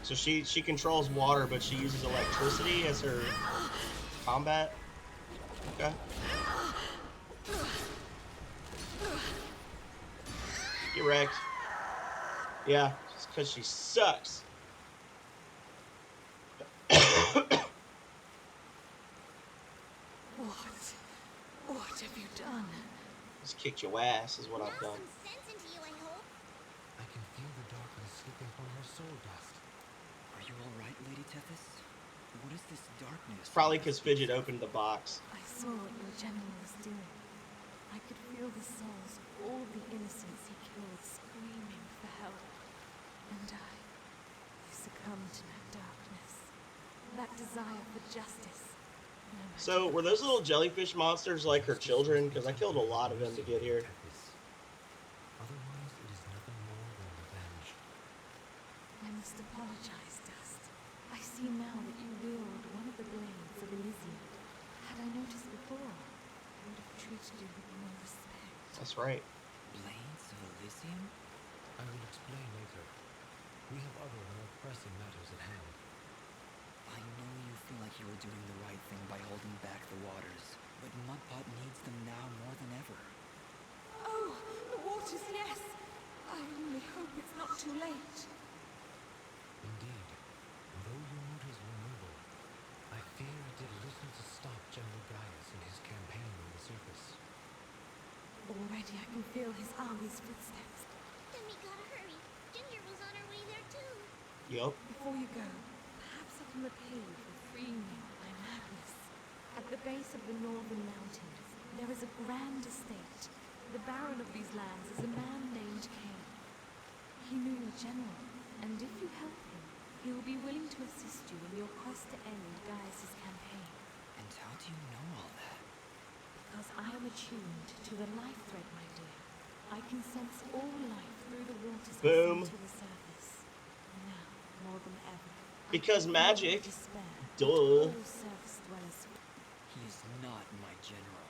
S1: So she controls water, but she uses electricity as her combat. Okay. Get wrecked. Yeah, just because she sucks.
S13: What have you done?
S1: Just kicked your ass is what I've done.
S3: Some sense into you, I hope.
S4: I can feel the darkness slipping from her soul dust.
S2: Are you alright, Lady Tethys? What is this darkness?
S1: It's probably because Fidget opened the box.
S13: I saw what your general was doing. I could feel the souls of all the innocents he killed screaming for help. And you succumbed to that darkness. That desire for justice.
S1: So, were those little jellyfish monsters like her children? Because I killed a lot of them to get here.
S4: Otherwise, it is nothing more than revenge.
S13: I must apologize, Dust. I see now that you wield one of the blades of Elysian. Had I noticed before, I would have treated you with more respect.
S1: That's right.
S2: Blades of Elysian?
S4: I will explain later. We have other more pressing matters at hand.
S2: I know you feel like you were doing the right thing by holding back the waters, but Mudpot needs them now more than ever.
S13: Oh, the waters, yes! I only hope it's not too late.
S4: Indeed, though your motives were noble, I fear it did little to stop General Gaius in his campaign on the surface.
S13: Already I can feel his army's footsteps.
S3: Then we gotta hurry. Ginger was on her way there too.
S1: Yup.
S13: Before you go, perhaps I can repay you for freeing me of my madness. At the base of the northern mountains, there is a grand estate. The baron of these lands is a man named Cain. He knew your general, and if you help him, he will be willing to assist you in your quest to end Gaius' campaign.
S2: And how do you know all that?
S13: Because I am attuned to the life thread, my dear. I can sense all life through the waters
S1: Boom.
S13: to the surface. Now, more than ever.
S1: Because magic.
S13: Despair.
S1: Duh.
S13: All surface dwellers.
S2: He is not my general.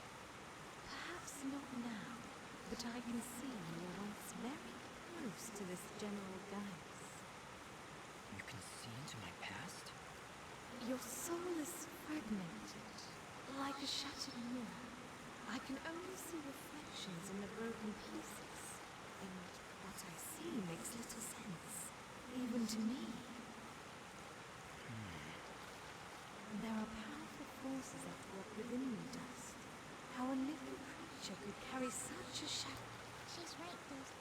S13: Perhaps not now, but I can see you were once very close to this General Gaius.
S2: You can see into my past?
S13: Your soul is fragmented, like a shattered mirror. I can only see reflections in the broken pieces, and what I see makes little sense, even to me. There are powerful forces at work within you, Dust. How a living creature could carry such a shadow.
S3: She's right, Dust.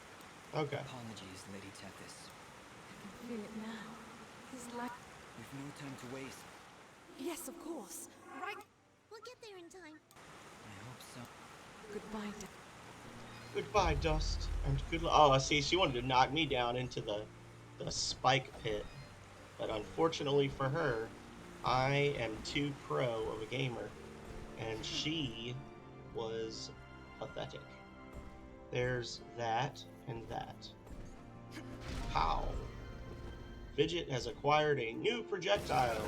S1: Okay.
S2: Apologies, Lady Tethys.
S13: I can feel it now. His life.
S2: We've no time to waste.
S13: Yes, of course. Right.
S3: We'll get there in time.
S2: I hope so.
S13: Goodbye, Dust.
S1: Goodbye, Dust. And good luck. Oh, I see. She wanted to knock me down into the spike pit. But unfortunately for her, I am too pro of a gamer. And she was pathetic. There's that and that. Pow. Fidget has acquired a new projectile.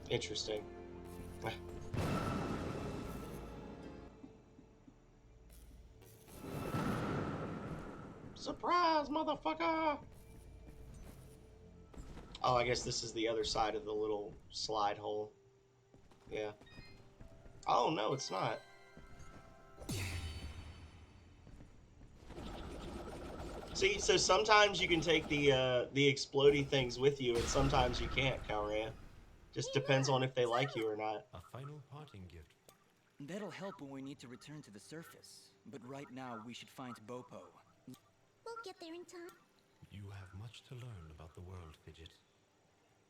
S1: Interesting. Surprise, motherfucker! Oh, I guess this is the other side of the little slide hole. Yeah. Oh, no, it's not. See, so sometimes you can take the explodey things with you, and sometimes you can't, Calran. Just depends on if they like you or not.
S4: A final parting gift.
S2: That'll help when we need to return to the surface. But right now, we should find Bopo.
S3: We'll get there in time.
S4: You have much to learn about the world, Fidget.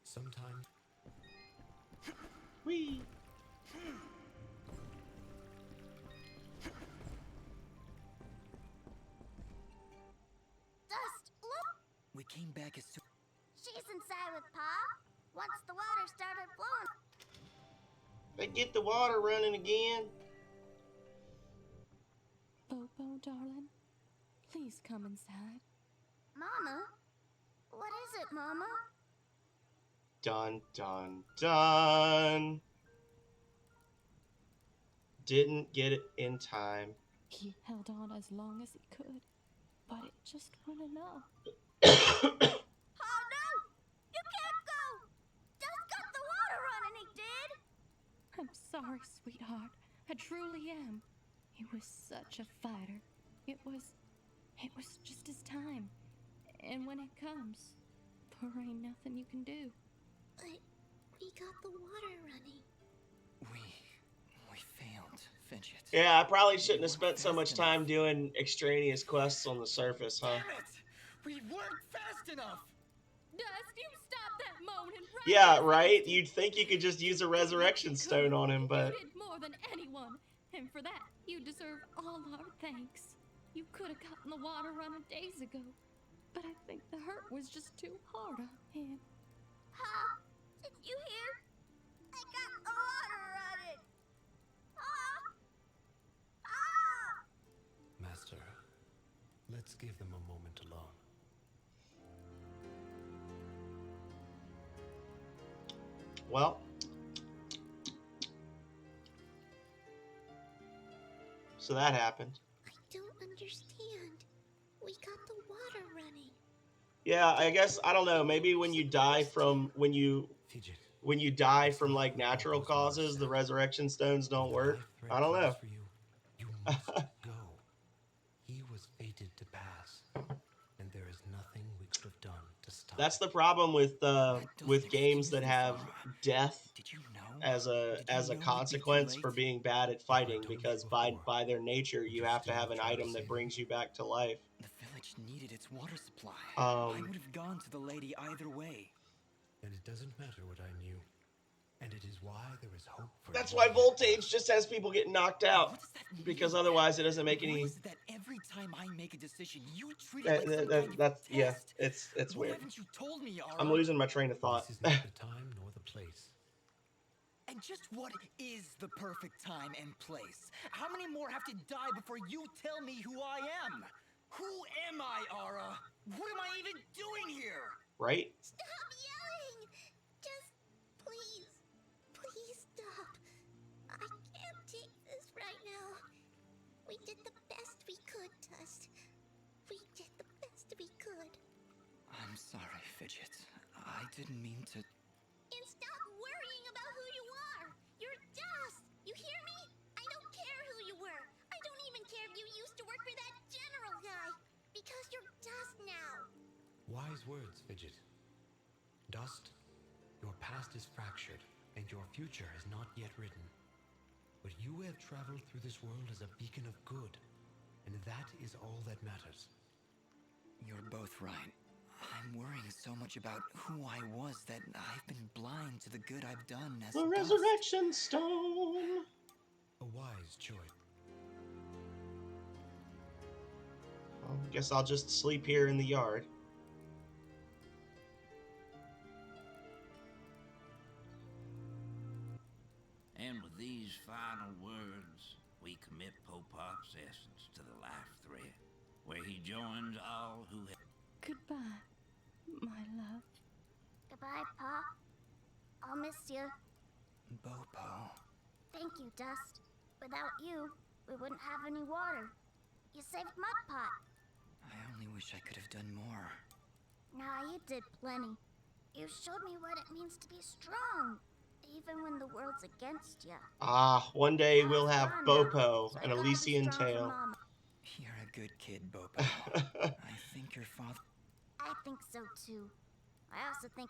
S4: Sometimes...
S1: Whee!
S3: Dust, look!
S2: We came back as soon...
S3: She's inside with Pa. Once the water started flowing.
S1: They get the water running again.
S6: Bopo, darling, please come inside.
S3: Mama? What is it, Mama?
S1: Dun, dun, dun. Didn't get it in time.
S6: He held on as long as he could, but it just wasn't enough.
S3: Oh no! You can't go! Dust got the water running, he did!
S6: I'm sorry, sweetheart. I truly am. He was such a fighter. It was just his time. And when it comes, there ain't nothing you can do.
S3: But we got the water running.
S2: We failed, Fidget.
S1: Yeah, I probably shouldn't have spent so much time doing extraneous quests on the surface, huh?
S2: Damn it! We weren't fast enough!
S6: Dust, you stop that moaning right
S1: Yeah,
S6: now.
S1: right? You'd think you could just use a resurrection stone on him, but...
S6: You did more than anyone. And for that, you deserve all our thanks. You could have gotten the water running days ago. But I think the hurt was just too hard on him.
S3: Pa, did you hear? I got the water running. Pa! Pa!
S4: Master, let's give them a moment alone.
S1: Well... So that happened.
S3: I don't understand. We got the water running.
S1: Yeah, I guess, I don't know, maybe when you die from, when you die from, like, natural causes, the resurrection stones don't work. I don't know.
S4: You must go. He was fated to pass, and there is nothing we could have done to stop.
S1: That's the problem with games that have death as a consequence for being bad at fighting, because by their nature you have to have an item that brings you back to life.
S2: The village needed its water supply. I would have gone to the lady either way.
S4: And it doesn't matter what I knew. And it is why there is hope for
S1: That's why Voltage just has people get knocked out, because otherwise it doesn't make any...
S2: What is that every time I make a decision, you treat it like some kind of
S1: that's, yeah,
S2: test?
S1: it's
S2: Why
S1: weird.
S2: haven't you told me, Ara?
S1: I'm losing my train of thought.
S4: This is not the time nor the place.
S2: And just what is the perfect time and place? How many more have to die before you tell me who I am? Who am I, Ara? What am I even doing here?
S1: Right?
S3: Stop yelling! Just please, please stop. I can't take this right now. We did the best we could, Dust. We did the best we could.
S2: I'm sorry, Fidget. I didn't mean to...
S3: And stop worrying about who you are. You're Dust. You hear me? I don't care who you were. I don't even care if you used to work for that general guy. Because you're Dust now.
S4: Wise words, Fidget. Dust, your past is fractured, and your future is not yet written. But you have traveled through this world as a beacon of good, and that is all that matters.
S2: You're both right. I'm worrying so much about who I was that I've been blind to the good I've done as
S1: The
S2: Dust.
S1: resurrection stone!
S4: A wise choice.
S1: Well, guess I'll just sleep here in the yard.
S9: And with these final words, we commit Popop's essence to the life thread, where he joins all who have...
S6: Goodbye, my love.
S3: Goodbye, Pa. I'll miss you.
S2: Bopo.
S3: Thank you, Dust. Without you, we wouldn't have any water. You saved Mud Pot.
S2: I only wish I could have done more.
S3: Nah, you did plenty. You showed me what it means to be strong, even when the world's against you.
S1: Ah, one day
S3: Pa's
S1: we'll have
S3: gone now,
S1: Bopo,
S3: so I
S1: an
S3: gotta be
S1: Elysian
S3: strong for
S1: tale.
S3: Mama.
S2: You're a good kid, Bopo. I think your father...
S3: I think so too. I also think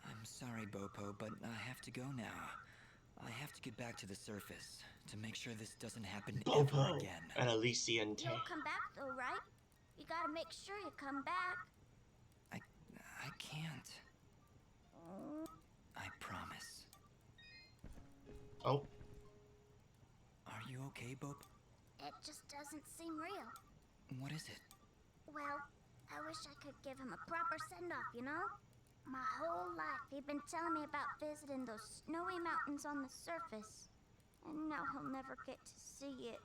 S2: I'm sorry, Bopo, but I have to go now. I have to get back to the surface to make sure this doesn't happen ever
S1: Bopo,
S2: again.
S1: an Elysian tale.
S3: you'll come back though, right? You gotta make sure you come back.
S2: I can't. I promise.
S1: Oh.
S2: Are you okay, Bopo?
S3: It just doesn't seem real.
S2: What is it?
S3: Well, I wish I could give him a proper send-off, you know? My whole life, he'd been telling me about visiting those snowy mountains on the surface. And now he'll never get to see it.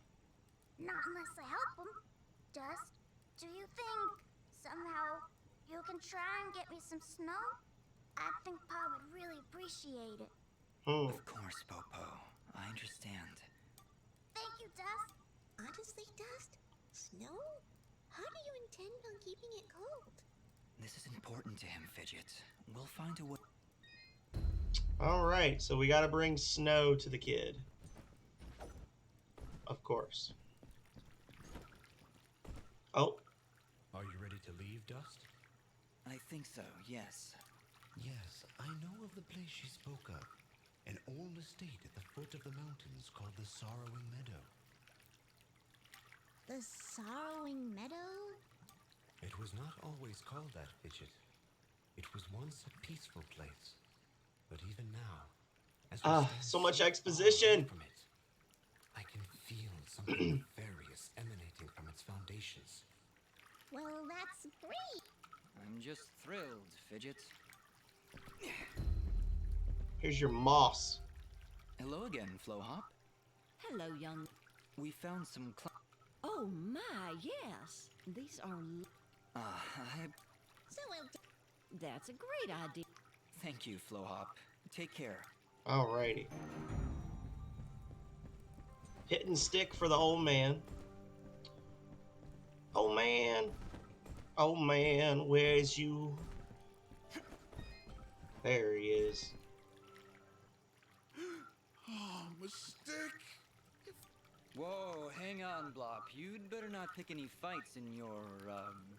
S3: Not unless I help him. Dust, do you think, somehow, you can try and get me some snow? I think Pa would really appreciate it.
S2: Of course, Bopo. I understand.
S3: Thank you, Dust. Honestly, Dust, snow? How do you intend on keeping it cold?
S2: This is important to him, Fidget. We'll find a way.
S1: Alright, so we gotta bring snow to the kid. Of course. Oh.
S4: Are you ready to leave, Dust?
S2: I think so, yes.
S4: Yes, I know of the place she spoke of. An old estate at the foot of the mountains called the Sorrowing Meadow.
S3: The Sorrowing Meadow?
S4: It was not always called that, Fidget. It was once a peaceful place. But even now, as we stand
S1: So much
S4: far
S1: exposition.
S4: away from it, I can feel something nefarious emanating from its foundations.
S3: Well, that's great.
S2: I'm just thrilled, Fidget.
S1: Here's your moss.
S2: Hello again, Flowhop.
S8: Hello, young.
S2: We found some
S8: Oh my, yes. These are.
S3: So
S8: That's a great idea.
S2: Thank you, Flowhop. Take care.
S1: Alrighty. Hit and stick for the old man. Oh man. Oh man, where's you? There he is.
S11: Oh, mistake.
S2: Whoa, hang on, Blop. You'd better not pick any fights in your,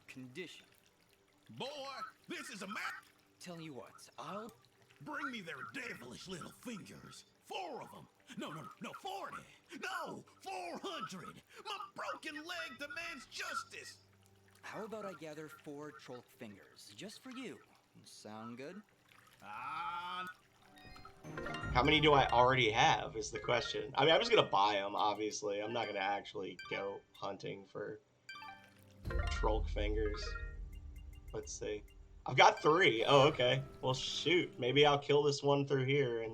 S2: condition.
S7: Boy, this is a map.
S2: Tell you what, I'll...
S7: Bring me their devilish little fingers. 4 of them. No, 40. No, 400. My broken leg demands justice.
S2: How about I gather 4 troll fingers, just for you? Sound good?
S1: How many do I already have is the question. I mean, I'm just gonna buy them, obviously. I'm not gonna actually go hunting for troll fingers. Let's see. I've got 3. Oh, okay. Well, shoot. Maybe I'll kill this one through here, and...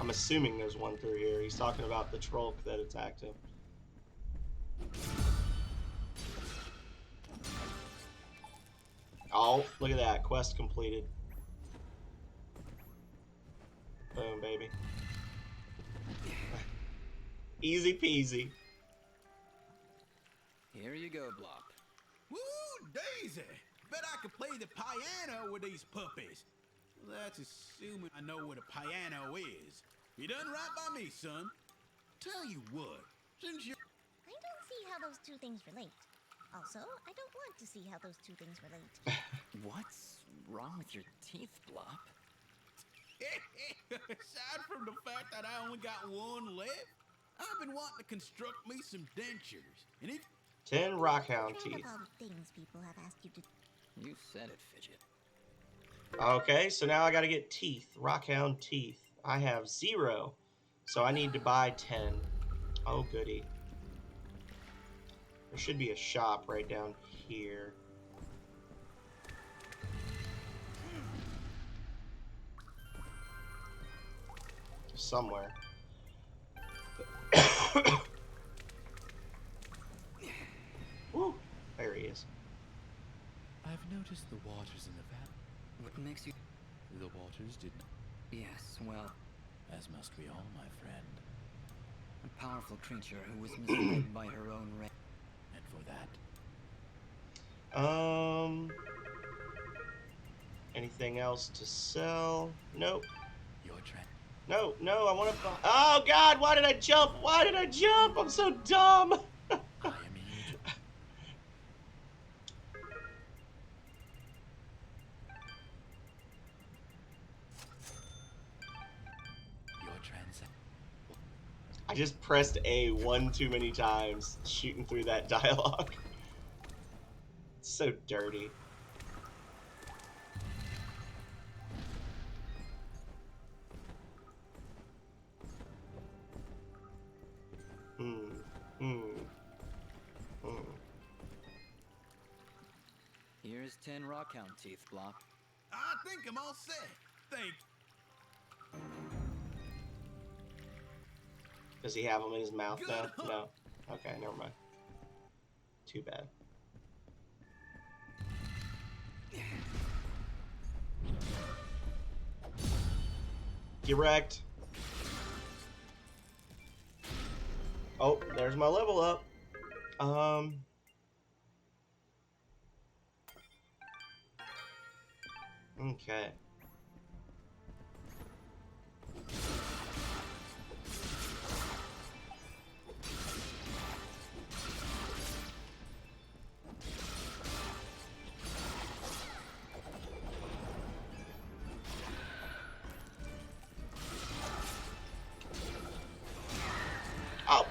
S1: I'm assuming there's one through here. He's talking about the troll that attacked him. Oh, look at that. Quest completed. Boom, baby. Easy peasy.
S2: Here you go, Blop.
S7: Woo, Daisy! Bet I could play the piano with these puppies. Well, that's assuming I know what a piano is. You done right by me, son. Tell you what, since you...
S3: I don't see how those two things relate. Also, I don't want to see how those two things relate.
S2: What's wrong with your teeth, Blop?
S7: Aside from the fact that I only got one left, I've been wanting to construct me some dentures. And if
S1: 10 rockhound teeth.
S3: All the things people have asked you to...
S2: You said it, Fidget.
S1: Okay, so now I gotta get teeth. Rockhound teeth. I have 0. So I need to buy 10. Oh, goody. There should be a shop right down here. Somewhere. Woo, there he is.
S5: I've noticed the waters in the valley.
S2: What makes you...
S5: The waters did not...
S2: Yes, well,
S5: As must we all, my friend.
S2: a powerful creature who was misled by her own race.
S5: And for that,
S1: Anything else to sell? Nope.
S5: your trend.
S1: No, I want to. Oh God! Why did I jump? Why did I jump? I'm so dumb.
S5: I am here to... Your transaction.
S1: I just pressed A one too many times, shooting through that dialogue. It's so dirty.
S2: Here's 10 rockhound teeth, Block.
S7: I think I'm all set. Thank
S1: Does he have them in his mouth
S7: Good
S1: now?
S7: hunt.
S1: No. Okay, never mind. Too bad. Get wrecked. Oh, there's my level up. Okay. Oh.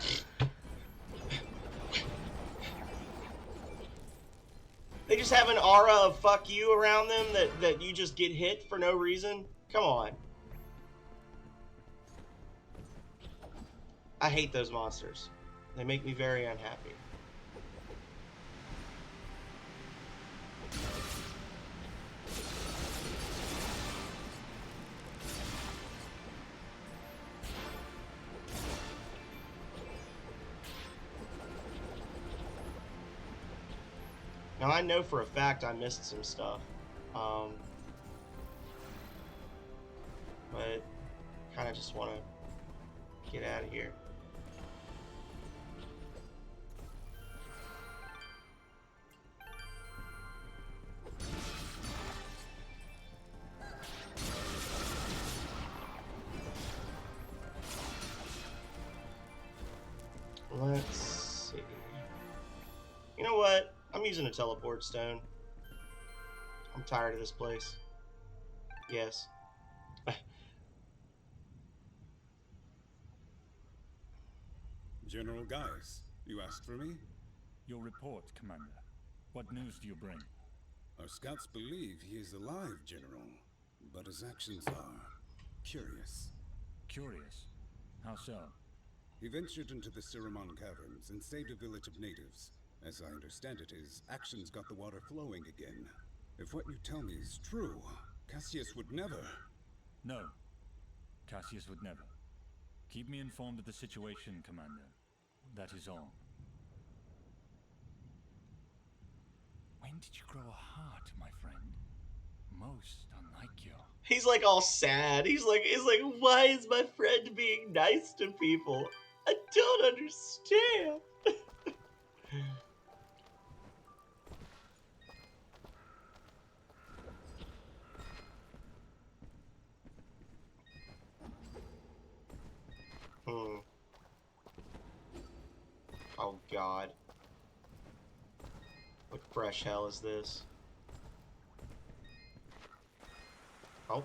S1: They just have an aura of fuck you around them that you just get hit for no reason? Come on. I hate those monsters. They make me very unhappy. Now I know for a fact I missed some stuff, but kind of just want to get out of here. Let's see. You know what? I'm using a teleport stone. I'm tired of this place. Yes.
S15: General Gaius, you asked for me?
S16: Your report, Commander. What news do you bring?
S15: Our scouts believe he is alive, General, but his actions are curious.
S16: Curious? How so?
S15: He ventured into the Siramon caverns and saved a village of natives. As I understand it, his actions got the water flowing again. If what you tell me is true, Cassius would never...
S16: No. Cassius would never. Keep me informed of the situation, Commander. That is all. When did you grow a heart, my friend? Most unlike you.
S1: He's like all sad. He's like, why is my friend being nice to people? I don't understand. Oh God. What fresh hell is this? Oh.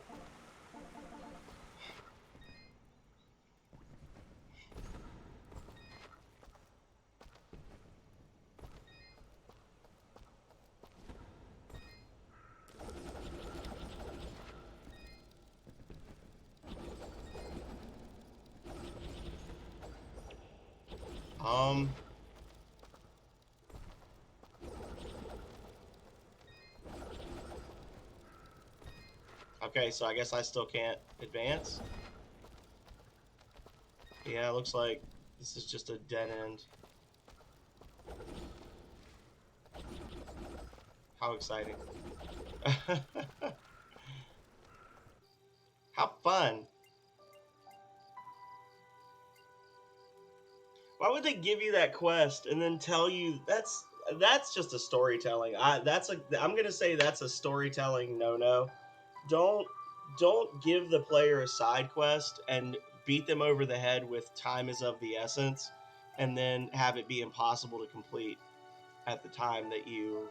S1: Okay, so I guess I still can't advance. Yeah, looks like This is just a dead end. How exciting. How fun. Why would they give you that quest and then tell you that's just a storytelling. I'm gonna say that's a storytelling no. Don't give the player a side quest and beat them over the head with time is of the essence, and then have it be impossible to complete at the time that you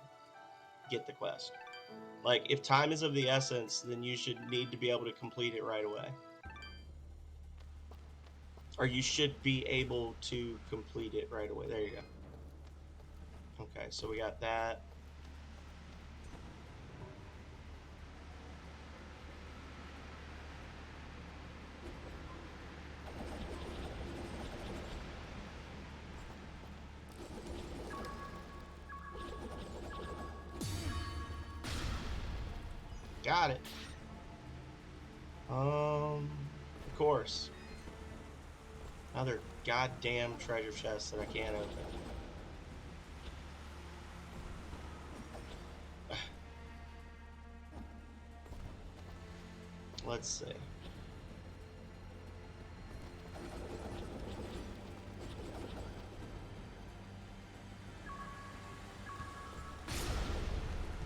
S1: get the quest. Like, if time is of the essence, then you should need to be able to complete it right away. Or you should be able to complete it right away. There you go. Okay, so we got that. Got it. Of course. Another goddamn treasure chest that I can't open. Let's see.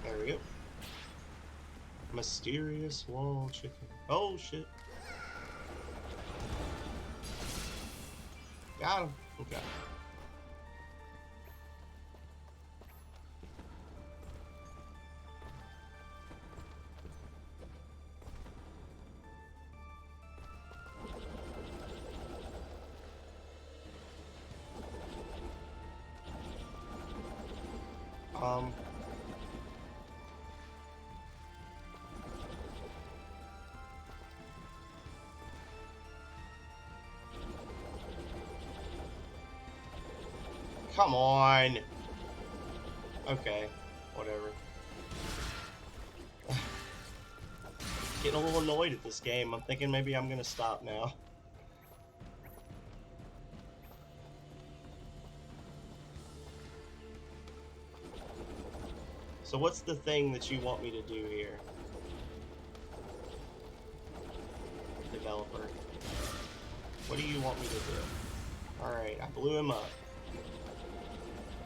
S1: There we go. Mysterious wall chicken. Oh shit. Got him. Okay. Come on. Okay, whatever. Getting a little annoyed at this game. I'm thinking maybe I'm gonna stop now. So what's the thing that you want me to do here? Developer. What do you want me to do? Alright, I blew him up.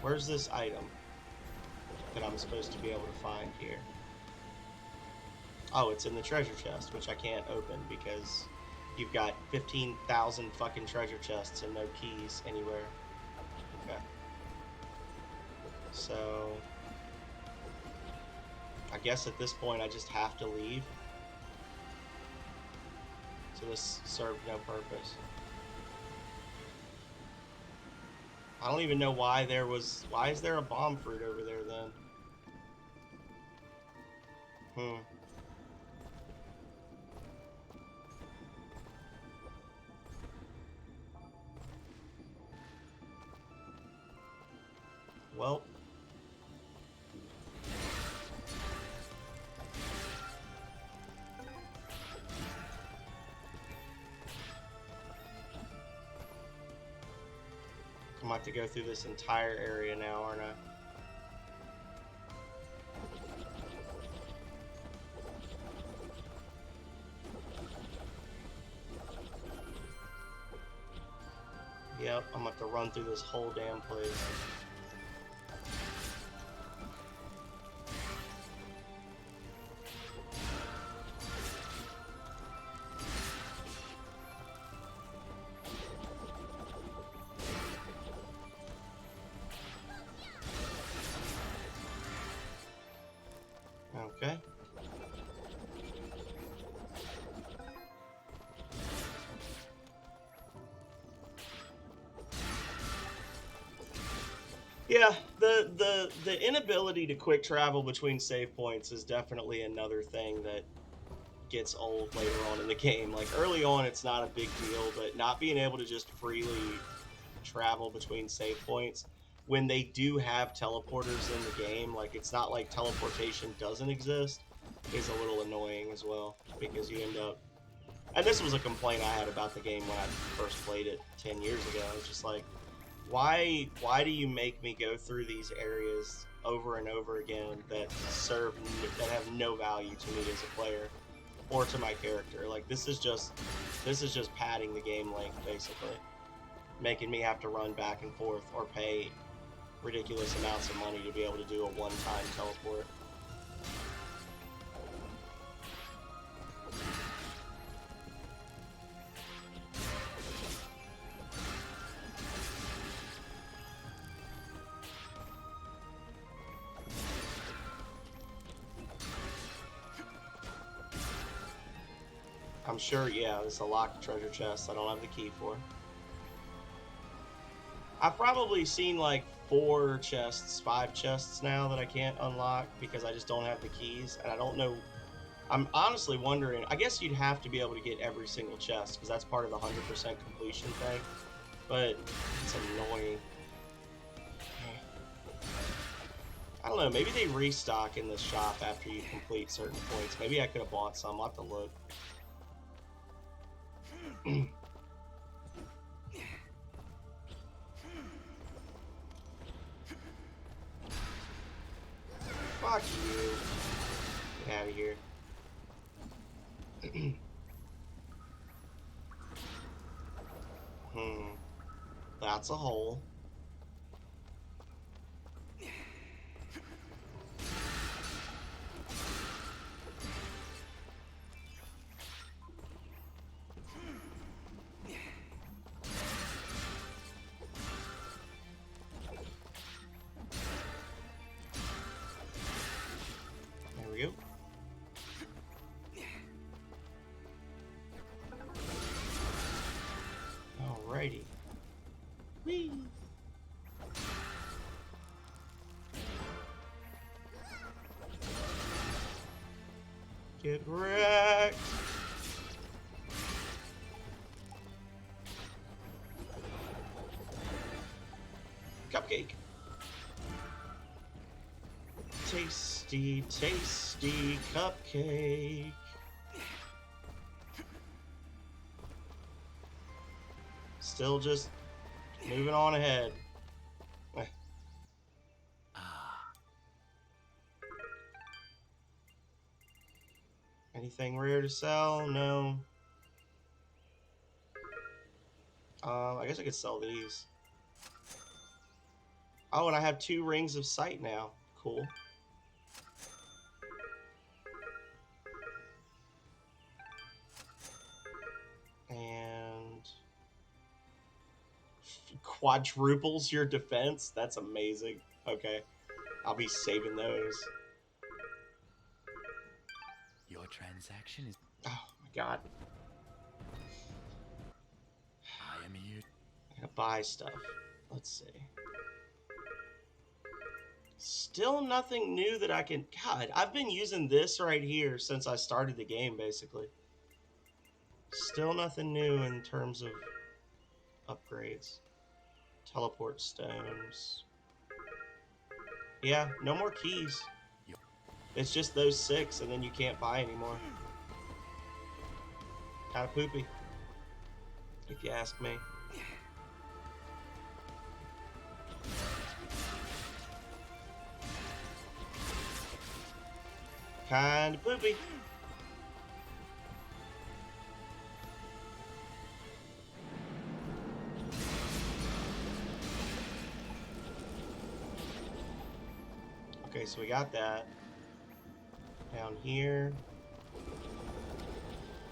S1: Where's this item that I'm supposed to be able to find here? Oh, it's in the treasure chest, which I can't open because you've got 15,000 fucking treasure chests and no keys anywhere. Okay. So I guess at this point I just have to leave. So this served no purpose. I don't even know why is there a bomb fruit over there then? Well. I'm about to go through this entire area now, aren't I? Yep, I'm about to run through this whole damn place. Okay. Yeah, the inability to quick travel between save points is definitely another thing that gets old later on in the game. Like, early on it's not a big deal, but not being able to just freely travel between save points when they do have teleporters in the game, like, it's not like teleportation doesn't exist, is a little annoying as well, because you end up And this was a complaint I had about the game when I first played it 10 years ago. It's just like, why do you make me go through these areas over and over again that have no value to me as a player or to my character? Like, this is just padding the game length, basically, making me have to run back and forth or pay ridiculous amounts of money to be able to do a one-time teleport. I'm sure, yeah, it's a locked treasure chest I don't have the key for. I've probably seen like 4 chests, 5 chests now that I can't unlock because I just don't have the keys, and I don't know. I'm honestly wondering, I guess you'd have to be able to get every single chest because that's part of the 100% completion thing, but it's annoying. I don't know, maybe they restock in this shop after you complete certain points. Maybe I could have bought some, I'll have to look. Fuck you. Get out of here. That's a hole. There we go. Alrighty. Whee! Get wrecked! Cupcake! Tasty, tasty cupcake! Still just moving on ahead. Anything rare to sell? No. I guess I could sell these. Oh, and I have 2 rings of sight now. Cool. And quadruples your defense? That's amazing. Okay. I'll be saving those.
S5: Your transaction is...
S1: Oh my god.
S5: I am here.
S1: I gotta buy stuff. Let's see. Still nothing new that I can... God, I've been using this right here since I started the game, basically. Still nothing new in terms of upgrades. Teleport stones. Yeah, no more keys. It's just those 6, and then you can't buy anymore. Kinda poopy, if you ask me. Kinda poopy. Okay, so we got that. Down here.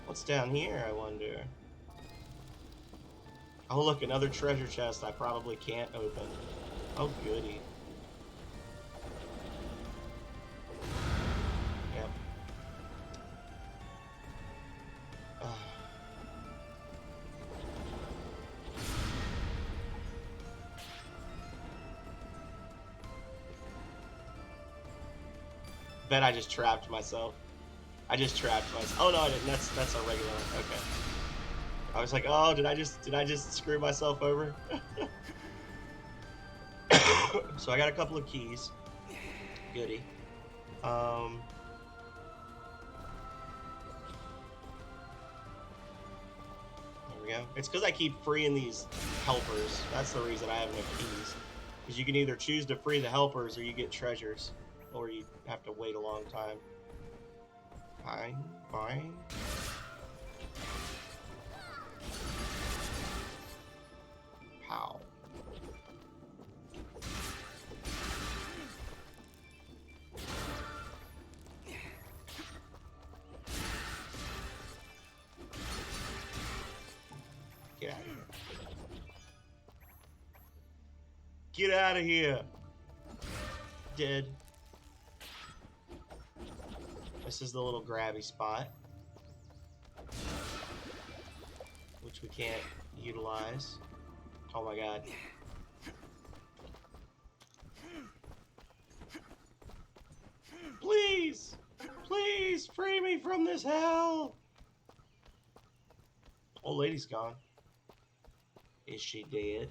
S1: What's down here, I wonder? Oh, look, another treasure chest I probably can't open. Oh, goody. Yep. Bet I just trapped myself. I just trapped myself. Oh no, I didn't. That's a regular one. Okay. I was like, oh, did I just screw myself over? So I got a couple of keys. Goody. go. It's because I keep freeing these helpers. That's the reason I have no keys. Because you can either choose to free the helpers or you get treasures. Or you have to wait a long time. Fine, fine. Pow. Get out of here. Get out of here. Dead. This is the little grabby spot, which we can't utilize. Oh my god. Please! Please free me from this hell! Old lady's gone. Is she dead?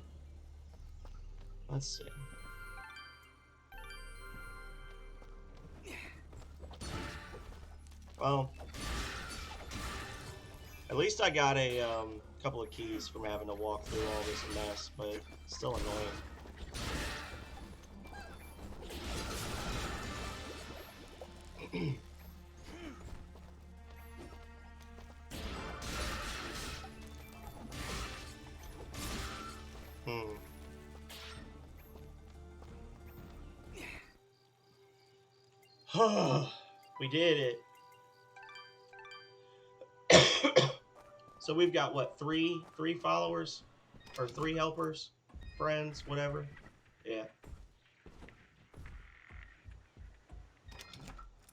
S1: Let's see. Well, at least I got a couple of keys from having to walk through all this mess, but still annoying. We did it. So we've got what, three followers or 3 helpers, friends, whatever. Yeah.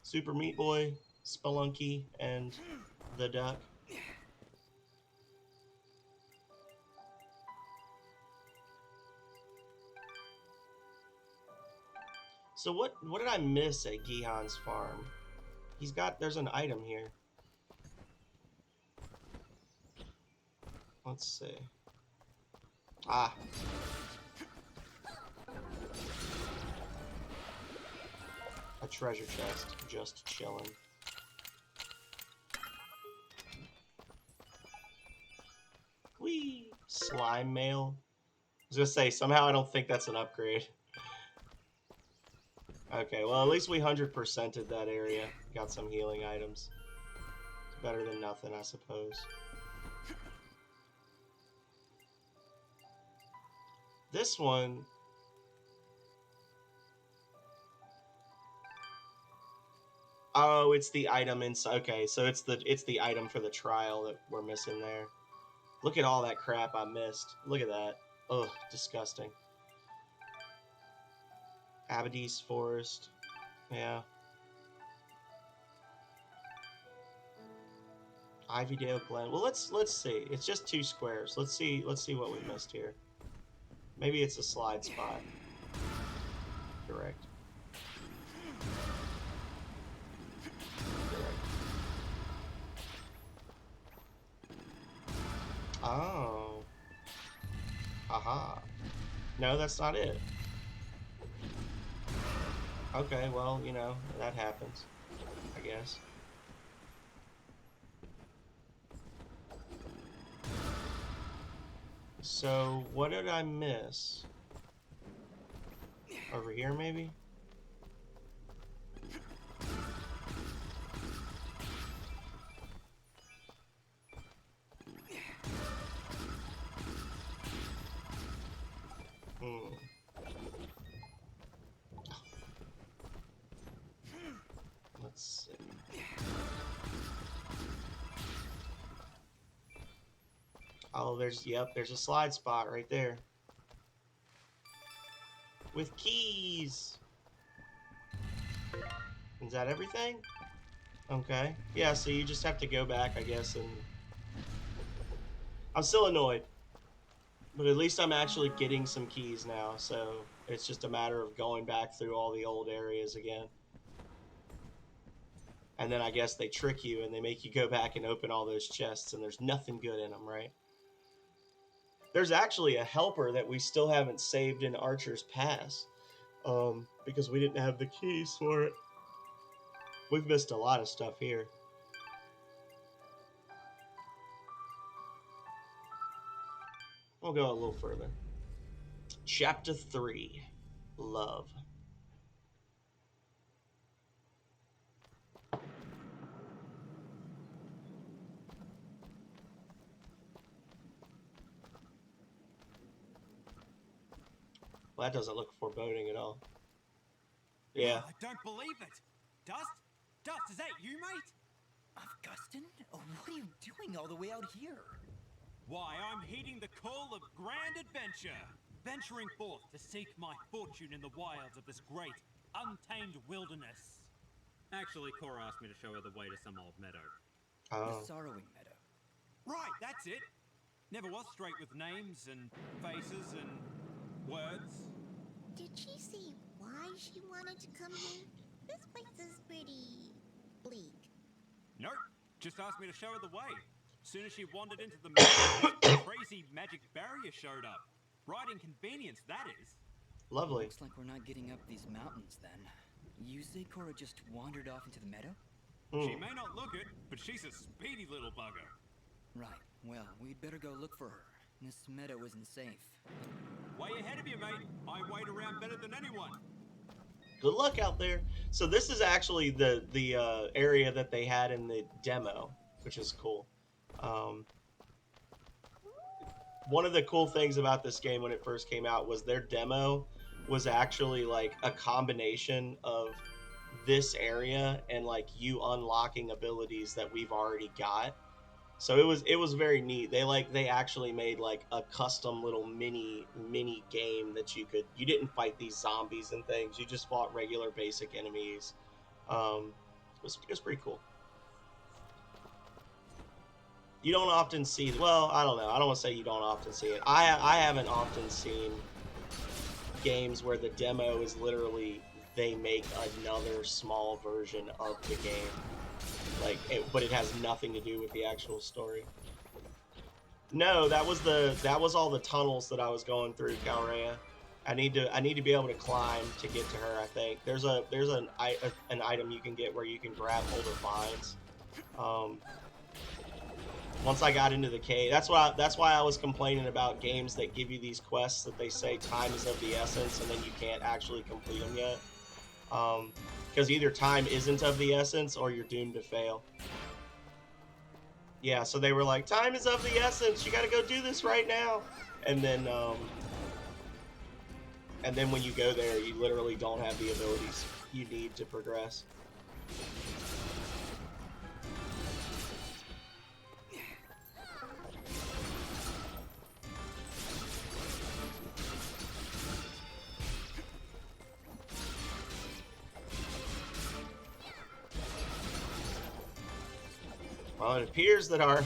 S1: Super Meat Boy, Spelunky, and the Duck. So what did I miss at Gihan's farm? There's an item here. Let's see. Ah. A treasure chest, just chilling. Whee! Slime mail. I was gonna say, somehow I don't think that's an upgrade. Okay, well, at least we 100%ed that area. Got some healing items. It's better than nothing, I suppose. This one... Oh, it's the item inside. Okay, so it's the item for the trial that we're missing there. Look at all that crap I missed. Look at that. Ugh, disgusting. Abadis Forest. Yeah. Ivydale Glen. Well, let's see. It's just 2 squares. Let's see what we missed here. Maybe it's a slide spot. Correct. Oh. Aha. No, that's not it. Okay, well, you know, that happens, I guess. So, what did I miss? Over here, maybe? Let's see. Oh, there's a slide spot right there. With keys. Is that everything? Okay. Yeah, so you just have to go back, I guess, and... I'm still annoyed. But at least I'm actually getting some keys now, so it's just a matter of going back through all the old areas again. And then I guess they trick you and they make you go back and open all those chests, and there's nothing good in them, right? There's actually a helper that we still haven't saved in Archer's Pass, because we didn't have the keys for it. We've missed a lot of stuff here. We'll go a little further. Chapter 3, Love. Well, that doesn't look foreboding at all. Yeah.
S17: I don't believe it. Dust? Dust, is that you, mate?
S2: Augustin? Oh, what are you doing all the way out here?
S17: Why, I'm heeding the call of grand adventure. Venturing forth to seek my fortune in the wilds of this great, untamed wilderness. Actually, Cora asked me to show her the way to some old meadow.
S2: The Sorrowing Meadow.
S17: Right, that's it. Never was straight with names and faces and words.
S3: Did she say why she wanted to come here? This place is pretty bleak.
S17: Nope, just asked me to show her the way. Soon as she wandered into the meadow, this crazy magic barrier showed up. Right inconvenience, that is.
S1: Lovely.
S2: Looks like we're not getting up these mountains then. You say Cora just wandered off into the meadow?
S17: She may not look it, but she's a speedy little bugger.
S2: Right. Well, we'd better go look for her. This meadow isn't safe.
S17: Way ahead of you, mate. I wait around better than anyone.
S1: Good luck out there. So this is actually the area that they had in the demo, which is cool. One of the cool things about this game when it first came out was their demo was actually like a combination of this area and like you unlocking abilities that we've already got. So it was very neat. They actually made like a custom little mini game that you didn't fight these zombies and things. You just fought regular basic enemies. It was pretty cool. You don't often see, well, I don't know. I don't want to say you don't often see it. I haven't often seen games where the demo is literally they make another small version of the game. But it has nothing to do with the actual story. No, that was all the tunnels that I was going through, Calrea. I need to be able to climb to get to her. I think there's an item you can get where you can grab hold of vines. Once I got into the cave, that's why I was complaining about games that give you these quests that they say time is of the essence, and then you can't actually complete them yet. Because either time isn't of the essence or you're doomed to fail. Yeah, so they were like, time is of the essence, you gotta go do this right now. And then when you go there, you literally don't have the abilities you need to progress. Well, it appears that our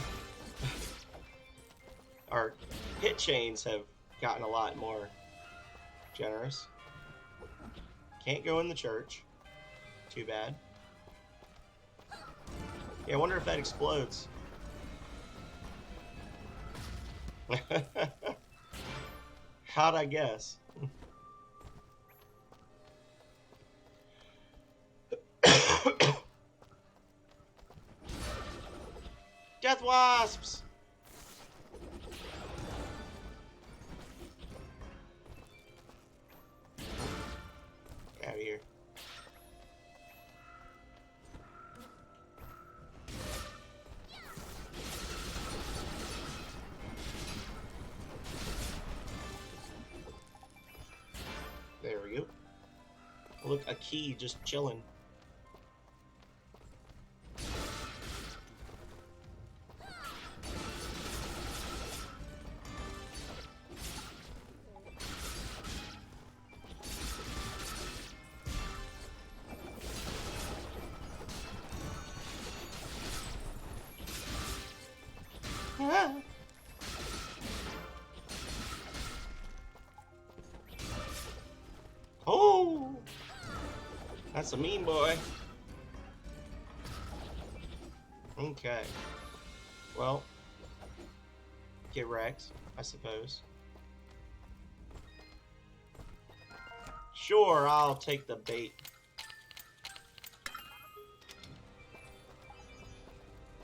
S1: hit chains have gotten a lot more generous. Can't go in the church. Too bad. Yeah, I wonder if that explodes. How'd I guess? Death wasps! Get out of here. There we go. Look, a key just chilling. Oh, that's a mean boy. Okay. Well, get wrecked, I suppose. Sure, I'll take the bait.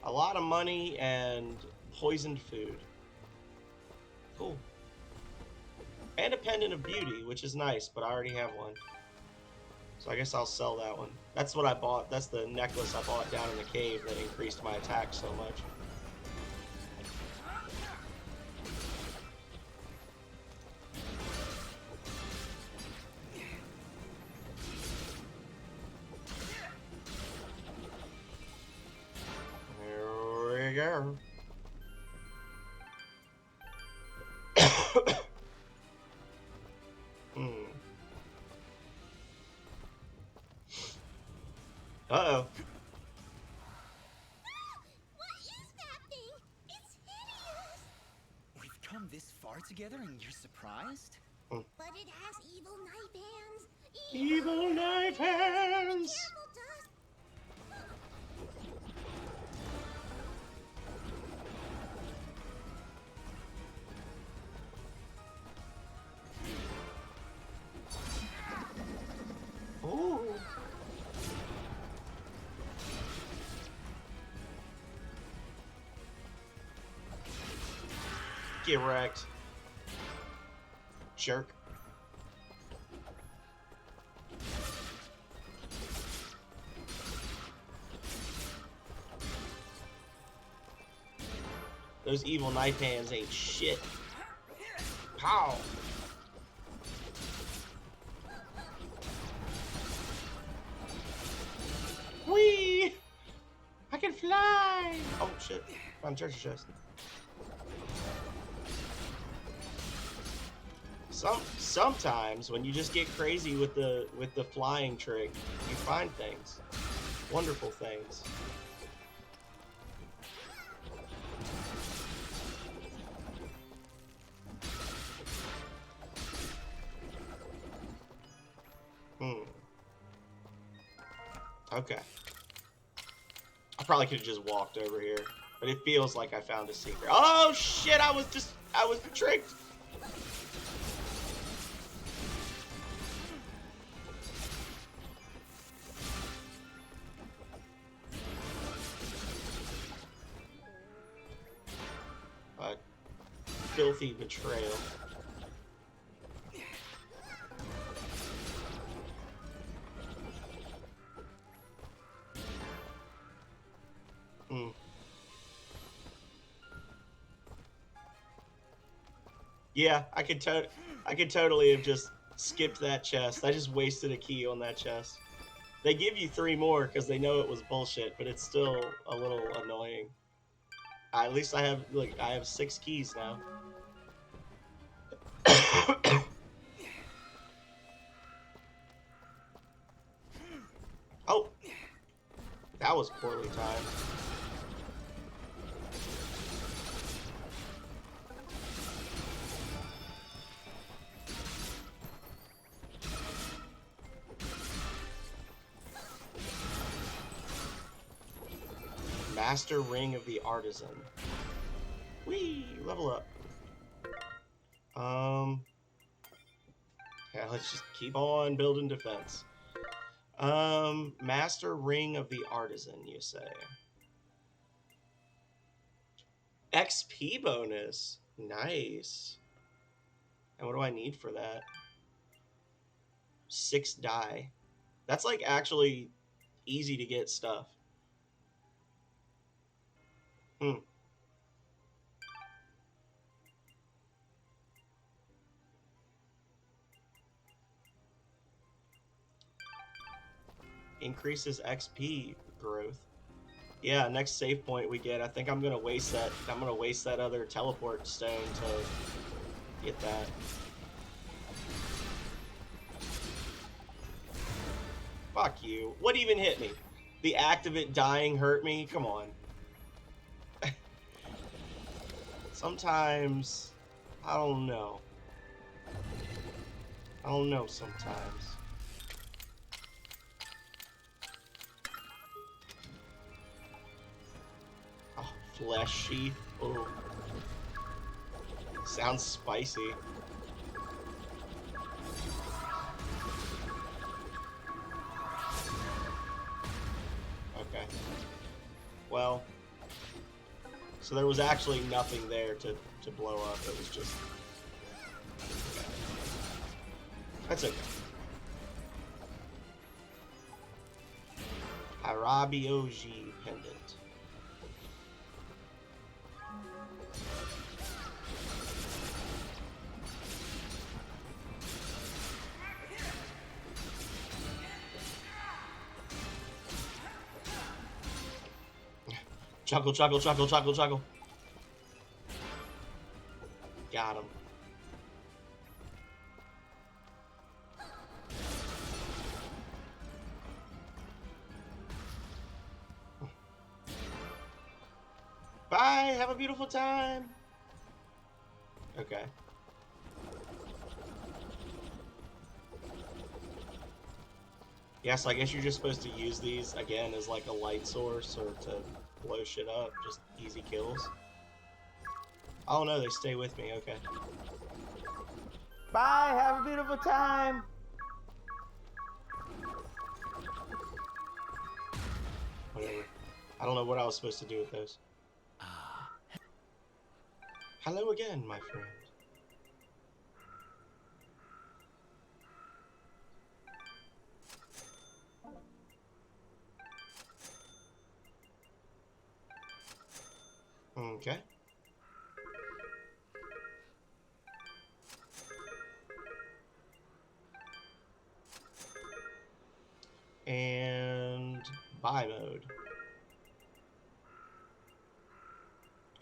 S1: A lot of money and poisoned food. Cool. And a Pendant of Beauty, which is nice, but I already have one. So I guess I'll sell that one. That's what I bought. That's the necklace I bought down in the cave that increased my attack so much. There we go. Uh-oh.
S3: What is that thing? It's hideous!
S2: We've come this far together and you're surprised?
S3: But it has evil knife hands.
S1: Evil knife hands! Ooh. Get wrecked. Jerk. Those evil knife hands ain't shit. Pow! Whee! I can fly! Oh shit. Found treasure chest. Sometimes when you just get crazy with the flying trick, you find things. Wonderful things. Okay. I probably could have just walked over here, but it feels like I found a secret. Oh shit, I was tricked. A filthy betrayal. Yeah, I could totally have just skipped that chest. I just wasted a key on that chest. They give you 3 more because they know it was bullshit, but it's still a little annoying. At least I have 6 keys now. Oh, that was poorly timed. Master Ring of the Artisan. Whee! Level up. Yeah, let's just keep on building defense. Master Ring of the Artisan, you say? XP bonus. Nice. And what do I need for that? 6 die. That's like actually easy to get stuff. Increases XP growth. Yeah, next save point we get. I think I'm gonna waste that. I'm gonna waste that other teleport stone to get that. Fuck you. What even hit me? The act of it dying hurt me? Come on. Sometimes, I don't know. I don't know sometimes. Oh, fleshy. Oh. Sounds spicy. Okay. Well, so there was actually nothing there to blow up. It was just... Okay. That's okay. Harabioji pendant. Chuckle, chuckle, chuckle, chuckle, chuckle. Got him. Bye. Have a beautiful time. Okay. Yes, I guess you're just supposed to use these again as like a light source or to blow shit up. Just easy kills. Oh no, they stay with me. Okay. Bye. Have a beautiful time. Whatever. I don't know what I was supposed to do with those. Hello again, my friend. Okay. And buy mode.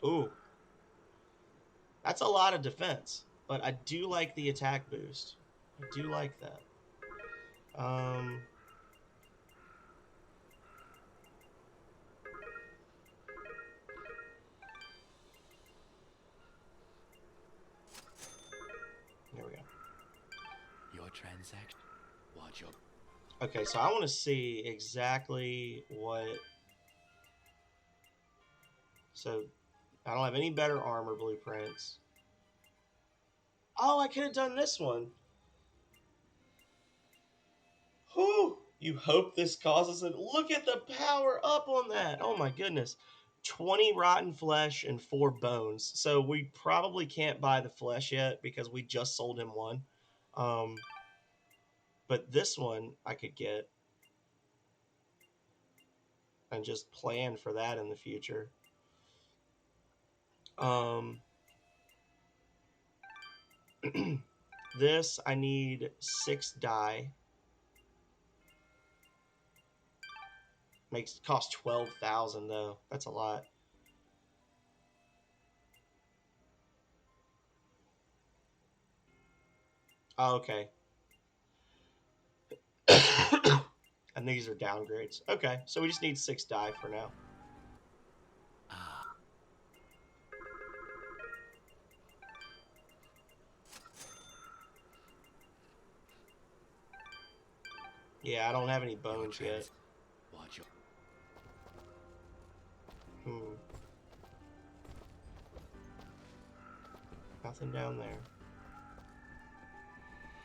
S1: Ooh. That's a lot of defense, but I do like the attack boost. I do like that. There we go.
S5: Your transaction. Watch your.
S1: Okay, so I want to see exactly what. So I don't have any better armor blueprints. Oh, I could have done this one. Whew! You hope this causes it. Look at the power up on that. Oh my goodness. 20 rotten flesh and 4 bones. So we probably can't buy the flesh yet because we just sold him one. But this one I could get and just plan for that in the future. This I need 6 dye. Makes cost 12,000 though. That's a lot. Oh, okay. And these are downgrades. Okay, so we just need 6 dye for now. Yeah, I don't have any bones yet.
S5: Watch your.
S1: Nothing down there.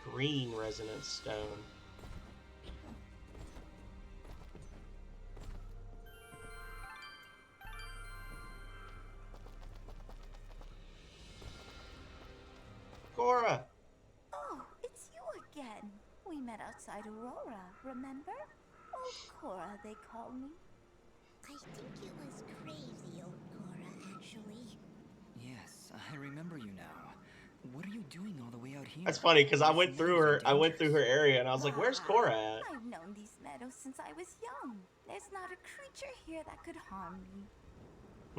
S1: Green resonance stone. Cora!
S18: Oh, it's you again. We met outside Aurora, remember? Old Cora, they call me.
S3: I think it was crazy, old Cora, actually.
S2: Yes, I remember you now. What are you doing all the way out here?
S1: That's funny because I
S2: This
S1: went through
S2: meadows
S1: her.
S2: are
S1: I went through her area and I was like, "Where's Cora at?"
S18: I've known these meadows since I was young. There's not a creature here that could harm me.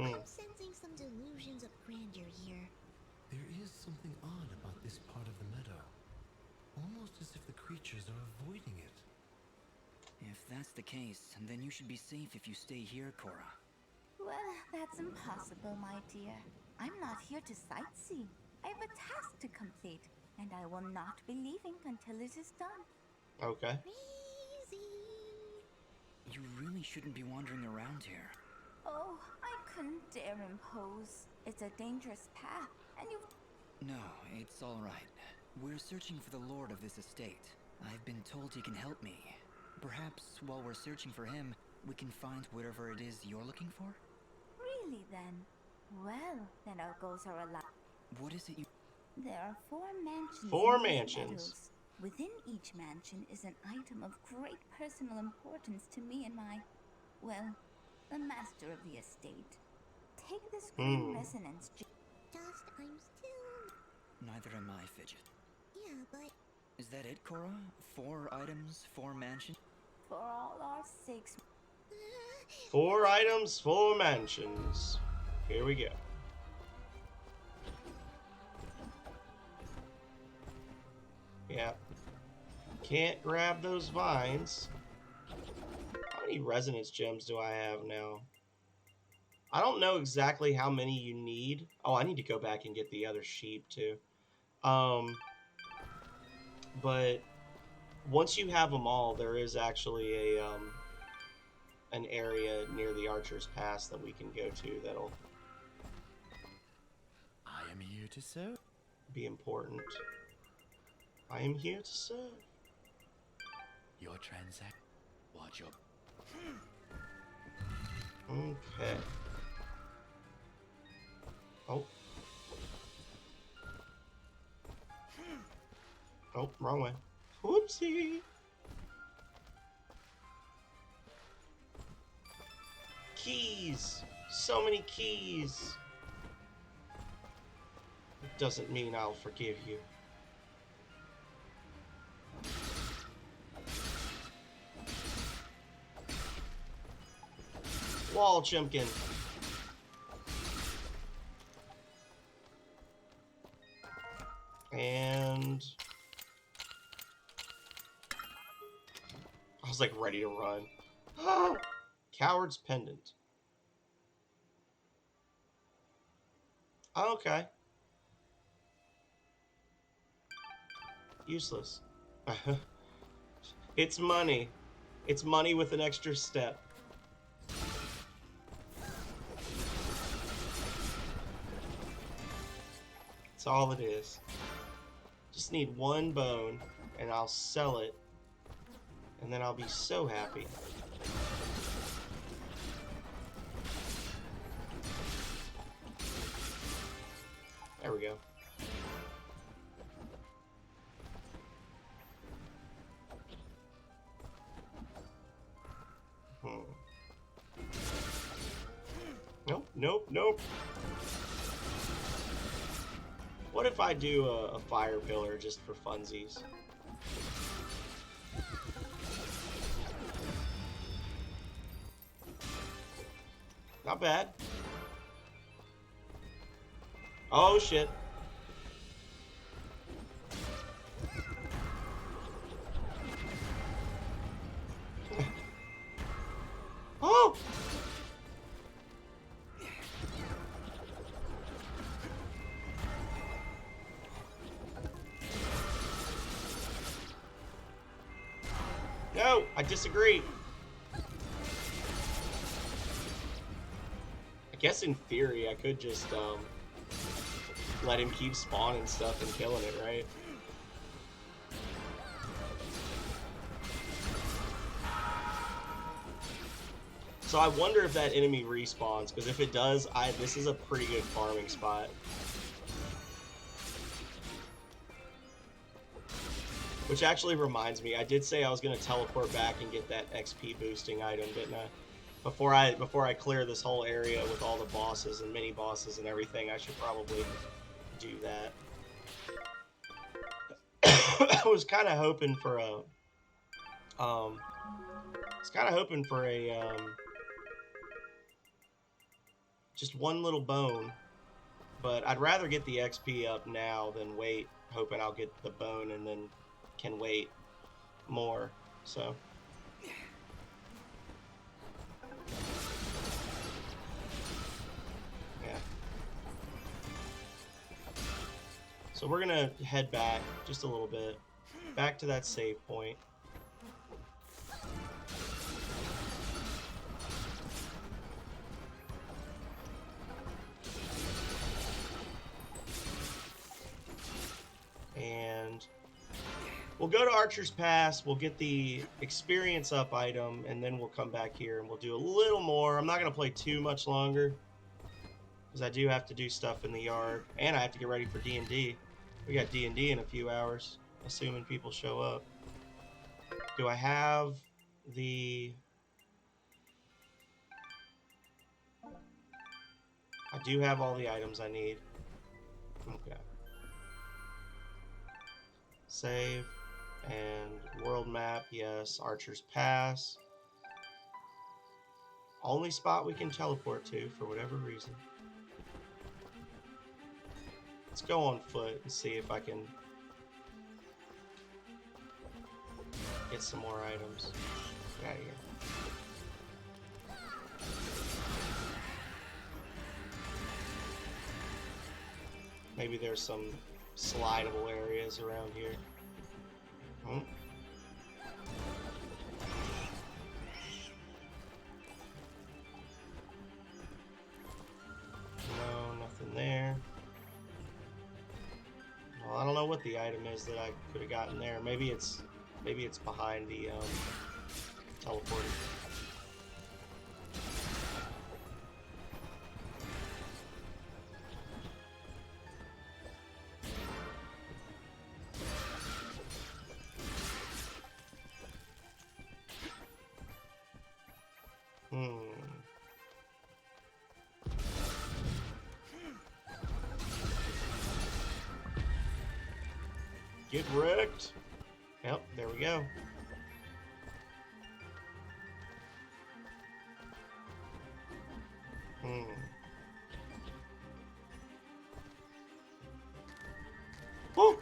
S3: I'm sensing some delusions of grandeur here.
S4: There is something odd about this part of the meadow. Almost as if the creatures are avoiding it.
S2: If that's the case, then you should be safe if you stay here, Cora.
S18: Well, that's impossible, my dear. I'm not here to sightsee. I have a task to complete, and I will not be leaving until it is done.
S1: Okay.
S2: You really shouldn't be wandering around here.
S18: Oh, I couldn't dare impose. It's a dangerous path, and you...
S2: No, it's all right. We're searching for the lord of this estate. I've been told he can help me. Perhaps while we're searching for him, we can find whatever it is you're looking for?
S18: Really, then? Well, then our goals are aligned.
S2: What is it you...
S18: There are 4 mansions.
S1: 4
S18: in these
S1: mansions.
S18: meadows. Within each mansion is an item of great personal importance to me and well, the master of the estate. Take this green resonance.
S3: Dust, I'm still...
S2: Neither am I, Fidget.
S3: Yeah, but...
S2: Is that it, Cora? 4 items, 4 mansions?
S18: For all our sakes.
S1: 4 items, 4 mansions. Here we go. Yeah. Can't grab those vines. How many resonance gems do I have now? I don't know exactly how many you need. Oh, I need to go back and get the other sheep too. But once you have them all, there is actually a an area near the Archer's Pass that we can go to that'll
S5: I am here to serve.
S1: be important. I am here to serve.
S5: Your transaction. Watch your.
S1: Okay. Oh. Oh, wrong way. Whoopsie. Keys. So many keys. It doesn't mean I'll forgive you. Wall Chimkin. And I was like ready to run. Coward's Pendant. Okay. Useless. It's money. It's money with an extra step. That's all it is. Just need 1 bone, and I'll sell it, and then I'll be so happy. There we go. Nope, nope, nope. What if I do a fire pillar just for funsies? Not bad. Oh shit. Oh! No, I disagree. I guess in theory I could just let him keep spawning stuff and killing it, right? So I wonder if that enemy respawns, because if it does, this is a pretty good farming spot. Which actually reminds me, I did say I was going to teleport back and get that XP boosting item, didn't I? Before I clear this whole area with all the bosses and mini bosses and everything, I should probably do that. I was kind of hoping for a just 1 little bone, but I'd rather get the XP up now than wait, hoping I'll get the bone and then can wait more, so. Yeah. So we're gonna head back just a little bit, back to that save point. And we'll go to Archer's Pass, we'll get the experience up item, and then we'll come back here and we'll do a little more. I'm not going to play too much longer, because I do have to do stuff in the yard, and I have to get ready for D&D. We got D&D in a few hours. assuming people show up. Do I have the... I do have all the items I need. Okay. Save. And world map, yes. Archer's Pass. Only spot we can teleport to for whatever reason. Let's go on foot and see if I can get some more items. Get out of here. Maybe there's some slidable areas around here. Hmm? No, nothing there. Well, I don't know what the item is that I could have gotten there. Maybe it's behind the teleporter. Get wrecked. Yep, there we go. Woo!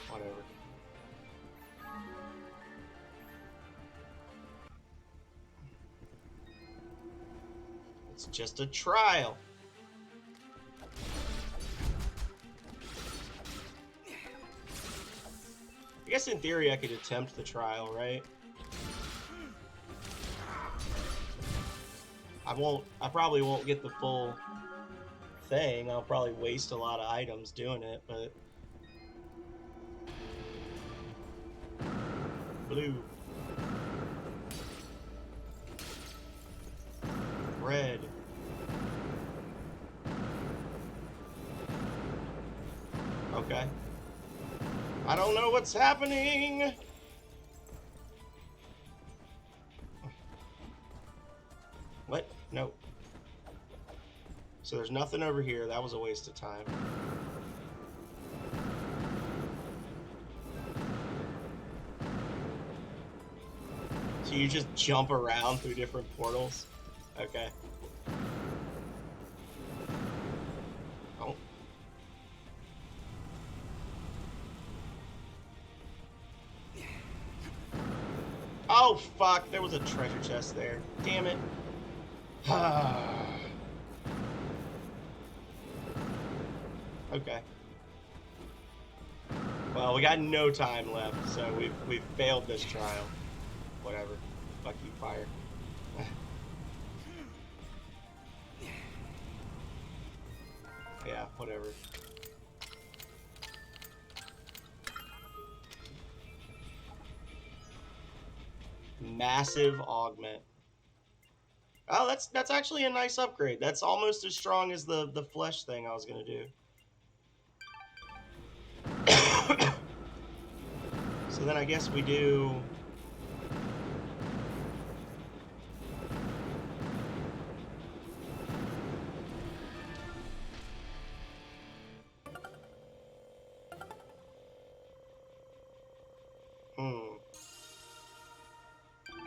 S1: Whatever. It's just a trial. I guess in theory I could attempt the trial, right? I probably won't get the full thing. I'll probably waste a lot of items doing it, but... Blue. Red. Okay. I don't know what's happening! What? No. So there's nothing over here. That was a waste of time. So you just jump around through different portals? Okay. Oh. Oh, fuck. There was a treasure chest there. Damn it. Okay. Well, we got no time left, so we've failed this trial. Whatever. Fuck you, fire. Yeah, whatever. Massive augment. Oh, that's actually a nice upgrade. That's almost as strong as the flesh thing I was gonna do. So then I guess we do...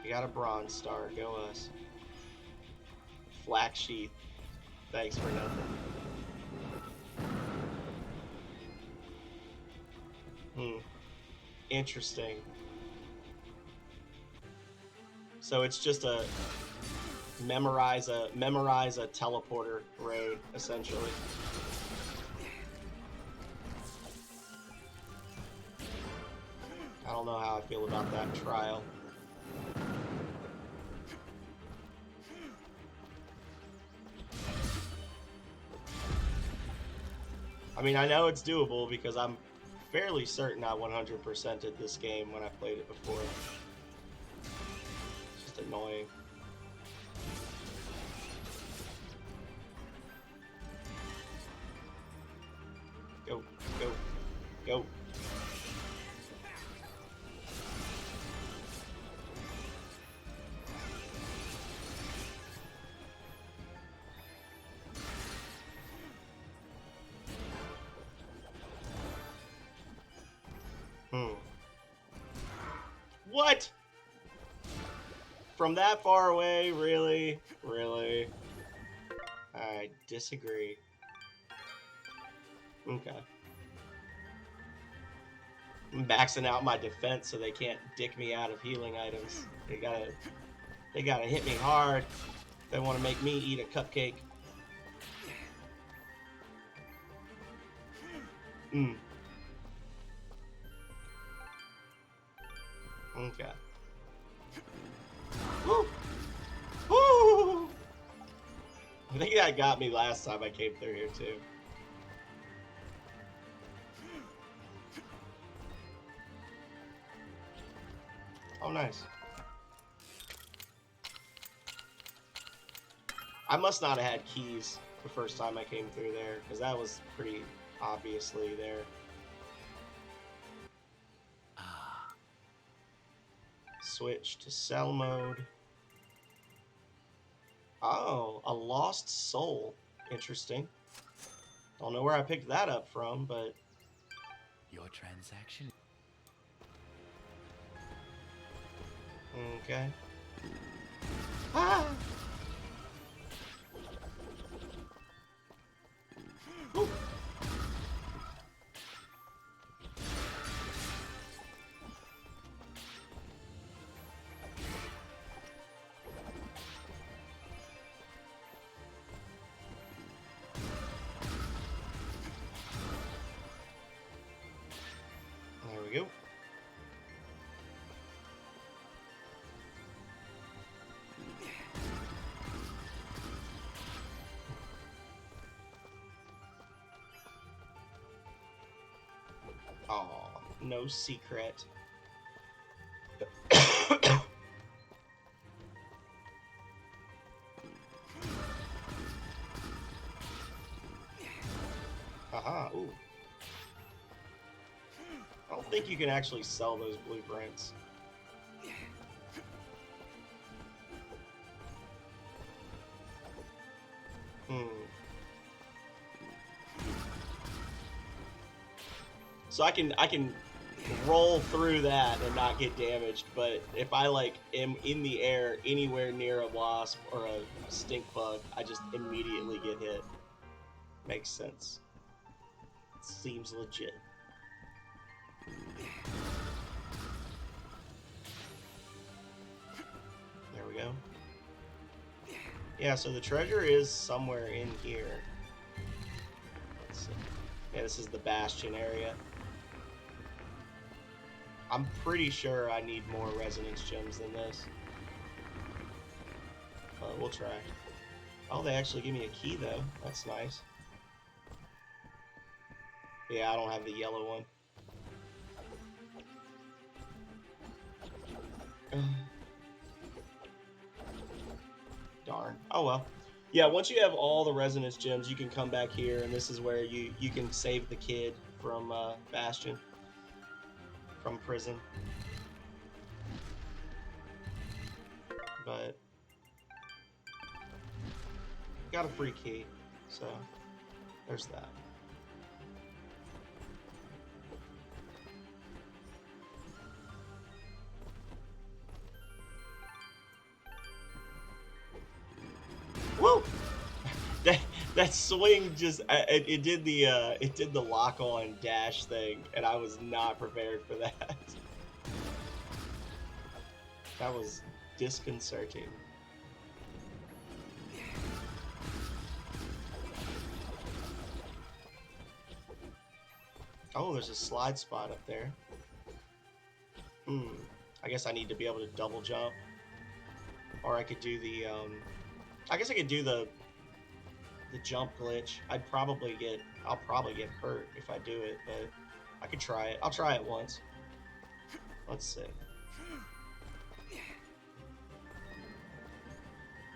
S1: You got a bronze star. Go us. Flax sheath. Thanks for nothing. Interesting. So it's just a memorize a teleporter raid, essentially. I don't know how I feel about that trial. I mean, I know it's doable because I'm fairly certain I 100%ed this game when I played it before. It's just annoying. What? From that far away? Really? Really? I disagree. Okay. I'm maxing out my defense so they can't dick me out of healing items. They gotta hit me hard. They want to make me eat a cupcake. Okay. Woo! Woo! I think that got me last time I came through here too. Oh, nice. I must not have had keys the first time I came through there, because that was pretty obviously there. Switch to cell mode. Oh, a lost soul. Interesting. Don't know where I picked that up from, but...
S5: Your transaction...
S1: Okay. Ah! Ooh. There we go. Oh, no secret. Haha, ooh. I don't think you can actually sell those blueprints. So I can roll through that and not get damaged, but if I like am in the air anywhere near a wasp or a stink bug, I just immediately get hit. Makes sense. Seems legit. There we go. Yeah, so the treasure is somewhere in here. Let's see. Yeah, this is the Bastion area. I'm pretty sure I need more resonance gems than this. We'll try. Oh, they actually give me a key, though. That's nice. Yeah, I don't have the yellow one. Darn. Oh, well. Yeah, once you have all the resonance gems, you can come back here, and this is where you can save the kid from Bastion. From prison. But got a free key, so there's that. Woo! That swing just it did the lock on dash thing, and I was not prepared for that. That was disconcerting. Oh, there's a slide spot up there. I guess I need to be able to double jump. Or I could do the, I guess I could do the jump glitch. I'll probably get hurt if I do it, but I could try it. I'll try it once. Let's see.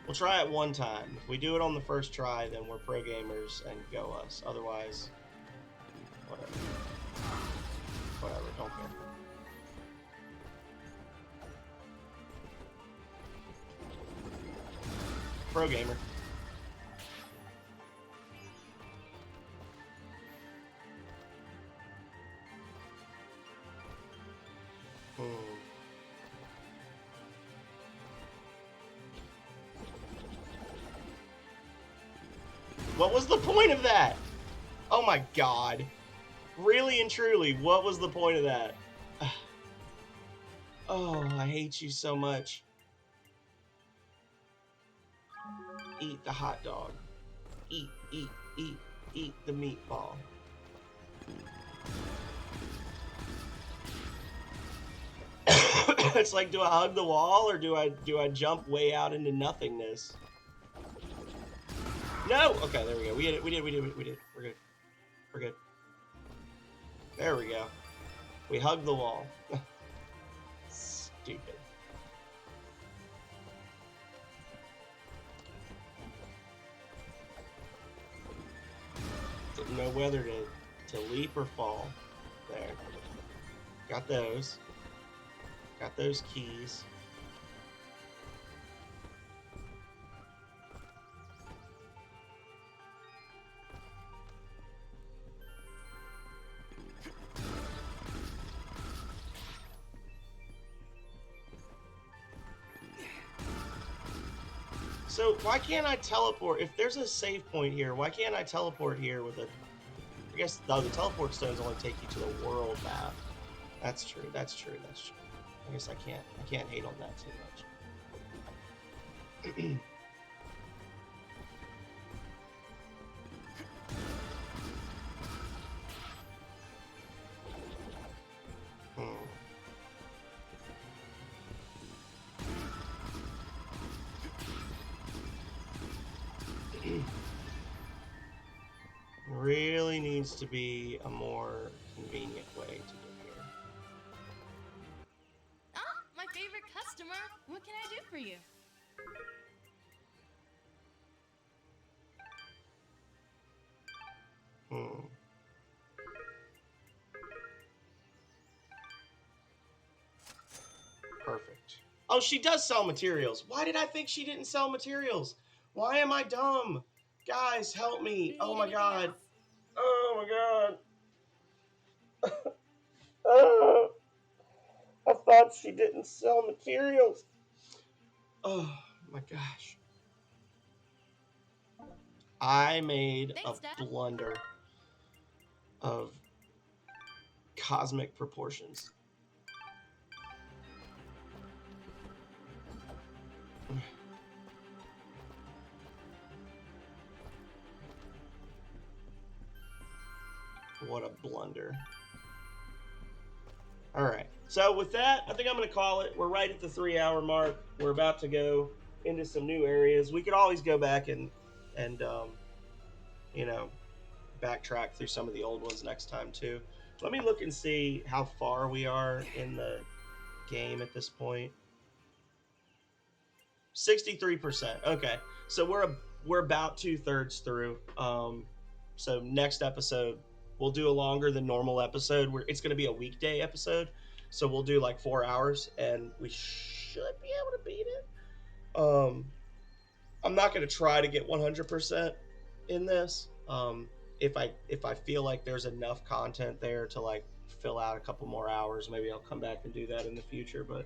S1: We'll try it one time. If we do it on the first try, then we're pro gamers and go us. Otherwise, whatever. Whatever, don't care. Pro gamer. What was the point of that? Oh my god. Really and truly, what was the point of that? Oh, I hate you so much. Eat the hot dog. Eat, eat, eat, eat the meatball. It's like, do I hug the wall or do I jump way out into nothingness? No! Okay, there we go. We did it. We did. We're good. We're good. There we go. We hugged the wall. Stupid. Didn't know whether to leap or fall. There. Got those. Got those keys. So why can't I teleport? If there's a save point here, why can't I teleport here with a... I guess the teleport stones only take you to the world map. That's true. That's true. That's true. I guess I can't hate on that too much. Really needs to be a more convenient way to get here.
S14: Oh, my favorite customer. What can I do for you?
S1: Perfect. Oh, she does sell materials. Why did I think she didn't sell materials? Why am I dumb? Guys, help me. Oh my god. Oh my god. Oh, I thought she didn't sell materials. Oh my gosh. I made a blunder of cosmic proportions. What a blunder. All right. So with that, I think I'm going to call it. We're right at the 3-hour mark. We're about to go into some new areas. We could always go back and you know, backtrack through some of the old ones next time too. Let me look and see how far we are in the game at this point. 63%. Okay, so we're about 2/3 through. So next episode we'll do a longer than normal episode. It's going to be a weekday episode, so we'll do like 4 hours, and we should be able to beat it. I'm not going to try to get 100% in this. If I feel like there's enough content there to like fill out a couple more hours, maybe I'll come back and do that in the future. But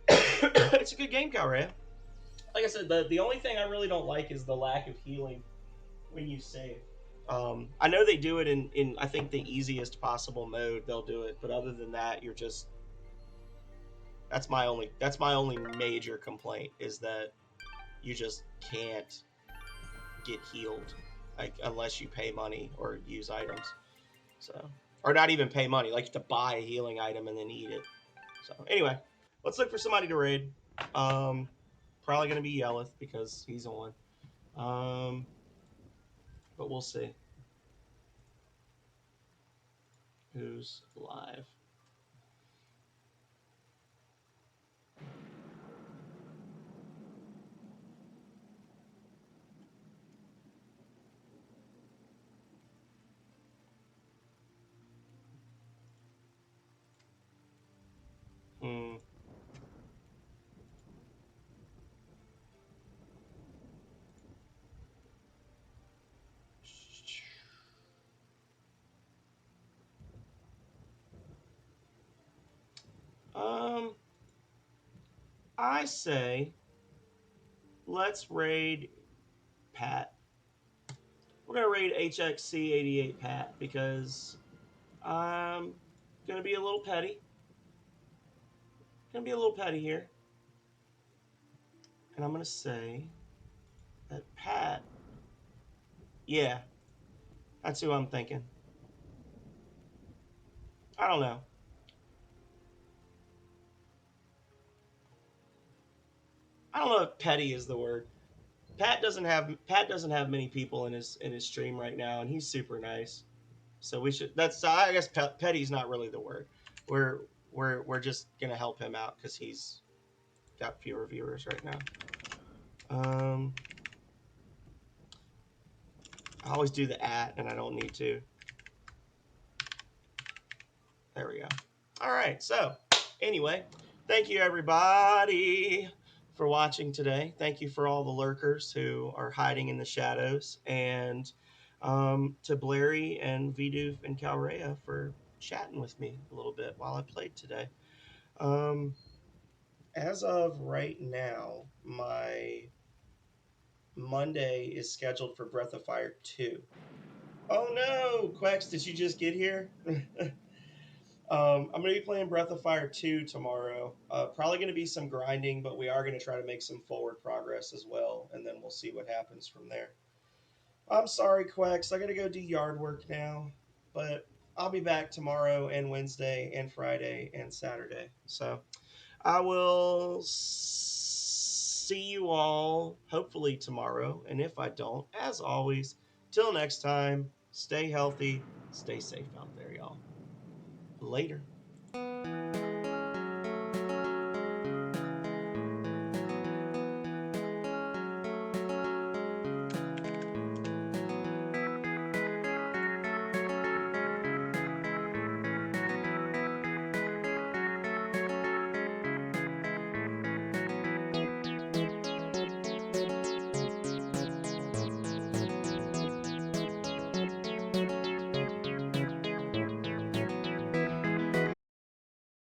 S1: it's a good game, Calrea. Like I said, the only thing I really don't like is the lack of healing when you save. I know they do it in I think the easiest possible mode. They'll do it, but other than that, you're just that's my only major complaint is that you just can't get healed like unless you pay money or use items. So or not even pay money, like you have to buy a healing item and then eat it. So anyway, let's look for somebody to raid. Probably gonna be Yelleth because he's on. But we'll see who's live. I say let's raid Pat. we're gonna raid HXC88 Pat because I'm gonna be a little petty. Gonna be a little petty here, and I'm gonna say that Pat. Yeah, that's who I'm thinking. I don't know. I don't know if petty is the word. Pat doesn't have many people in his stream right now, and he's super nice. So we should. That's I guess petty's not really the word. We're we're just gonna help him out because he's got fewer viewers right now. I always do the at, and I don't need to. There we go. All right. So anyway, thank you everybody for watching today. Thank you for all the lurkers who are hiding in the shadows, and to Blairy and Vidoof and Calrea for chatting with me a little bit while I played today. As of right now, my Monday is scheduled for Breath of Fire 2. Oh no, Quex, did you just get here? I'm going to be playing Breath of Fire 2 tomorrow. Probably going to be some grinding, but we are going to try to make some forward progress as well, and then we'll see what happens from there. I'm sorry, Quex. I got to go do yard work now, but I'll be back tomorrow and Wednesday and Friday and Saturday. So I will see you all hopefully tomorrow, and if I don't, as always, till next time, stay healthy, stay safe out there, y'all. Later.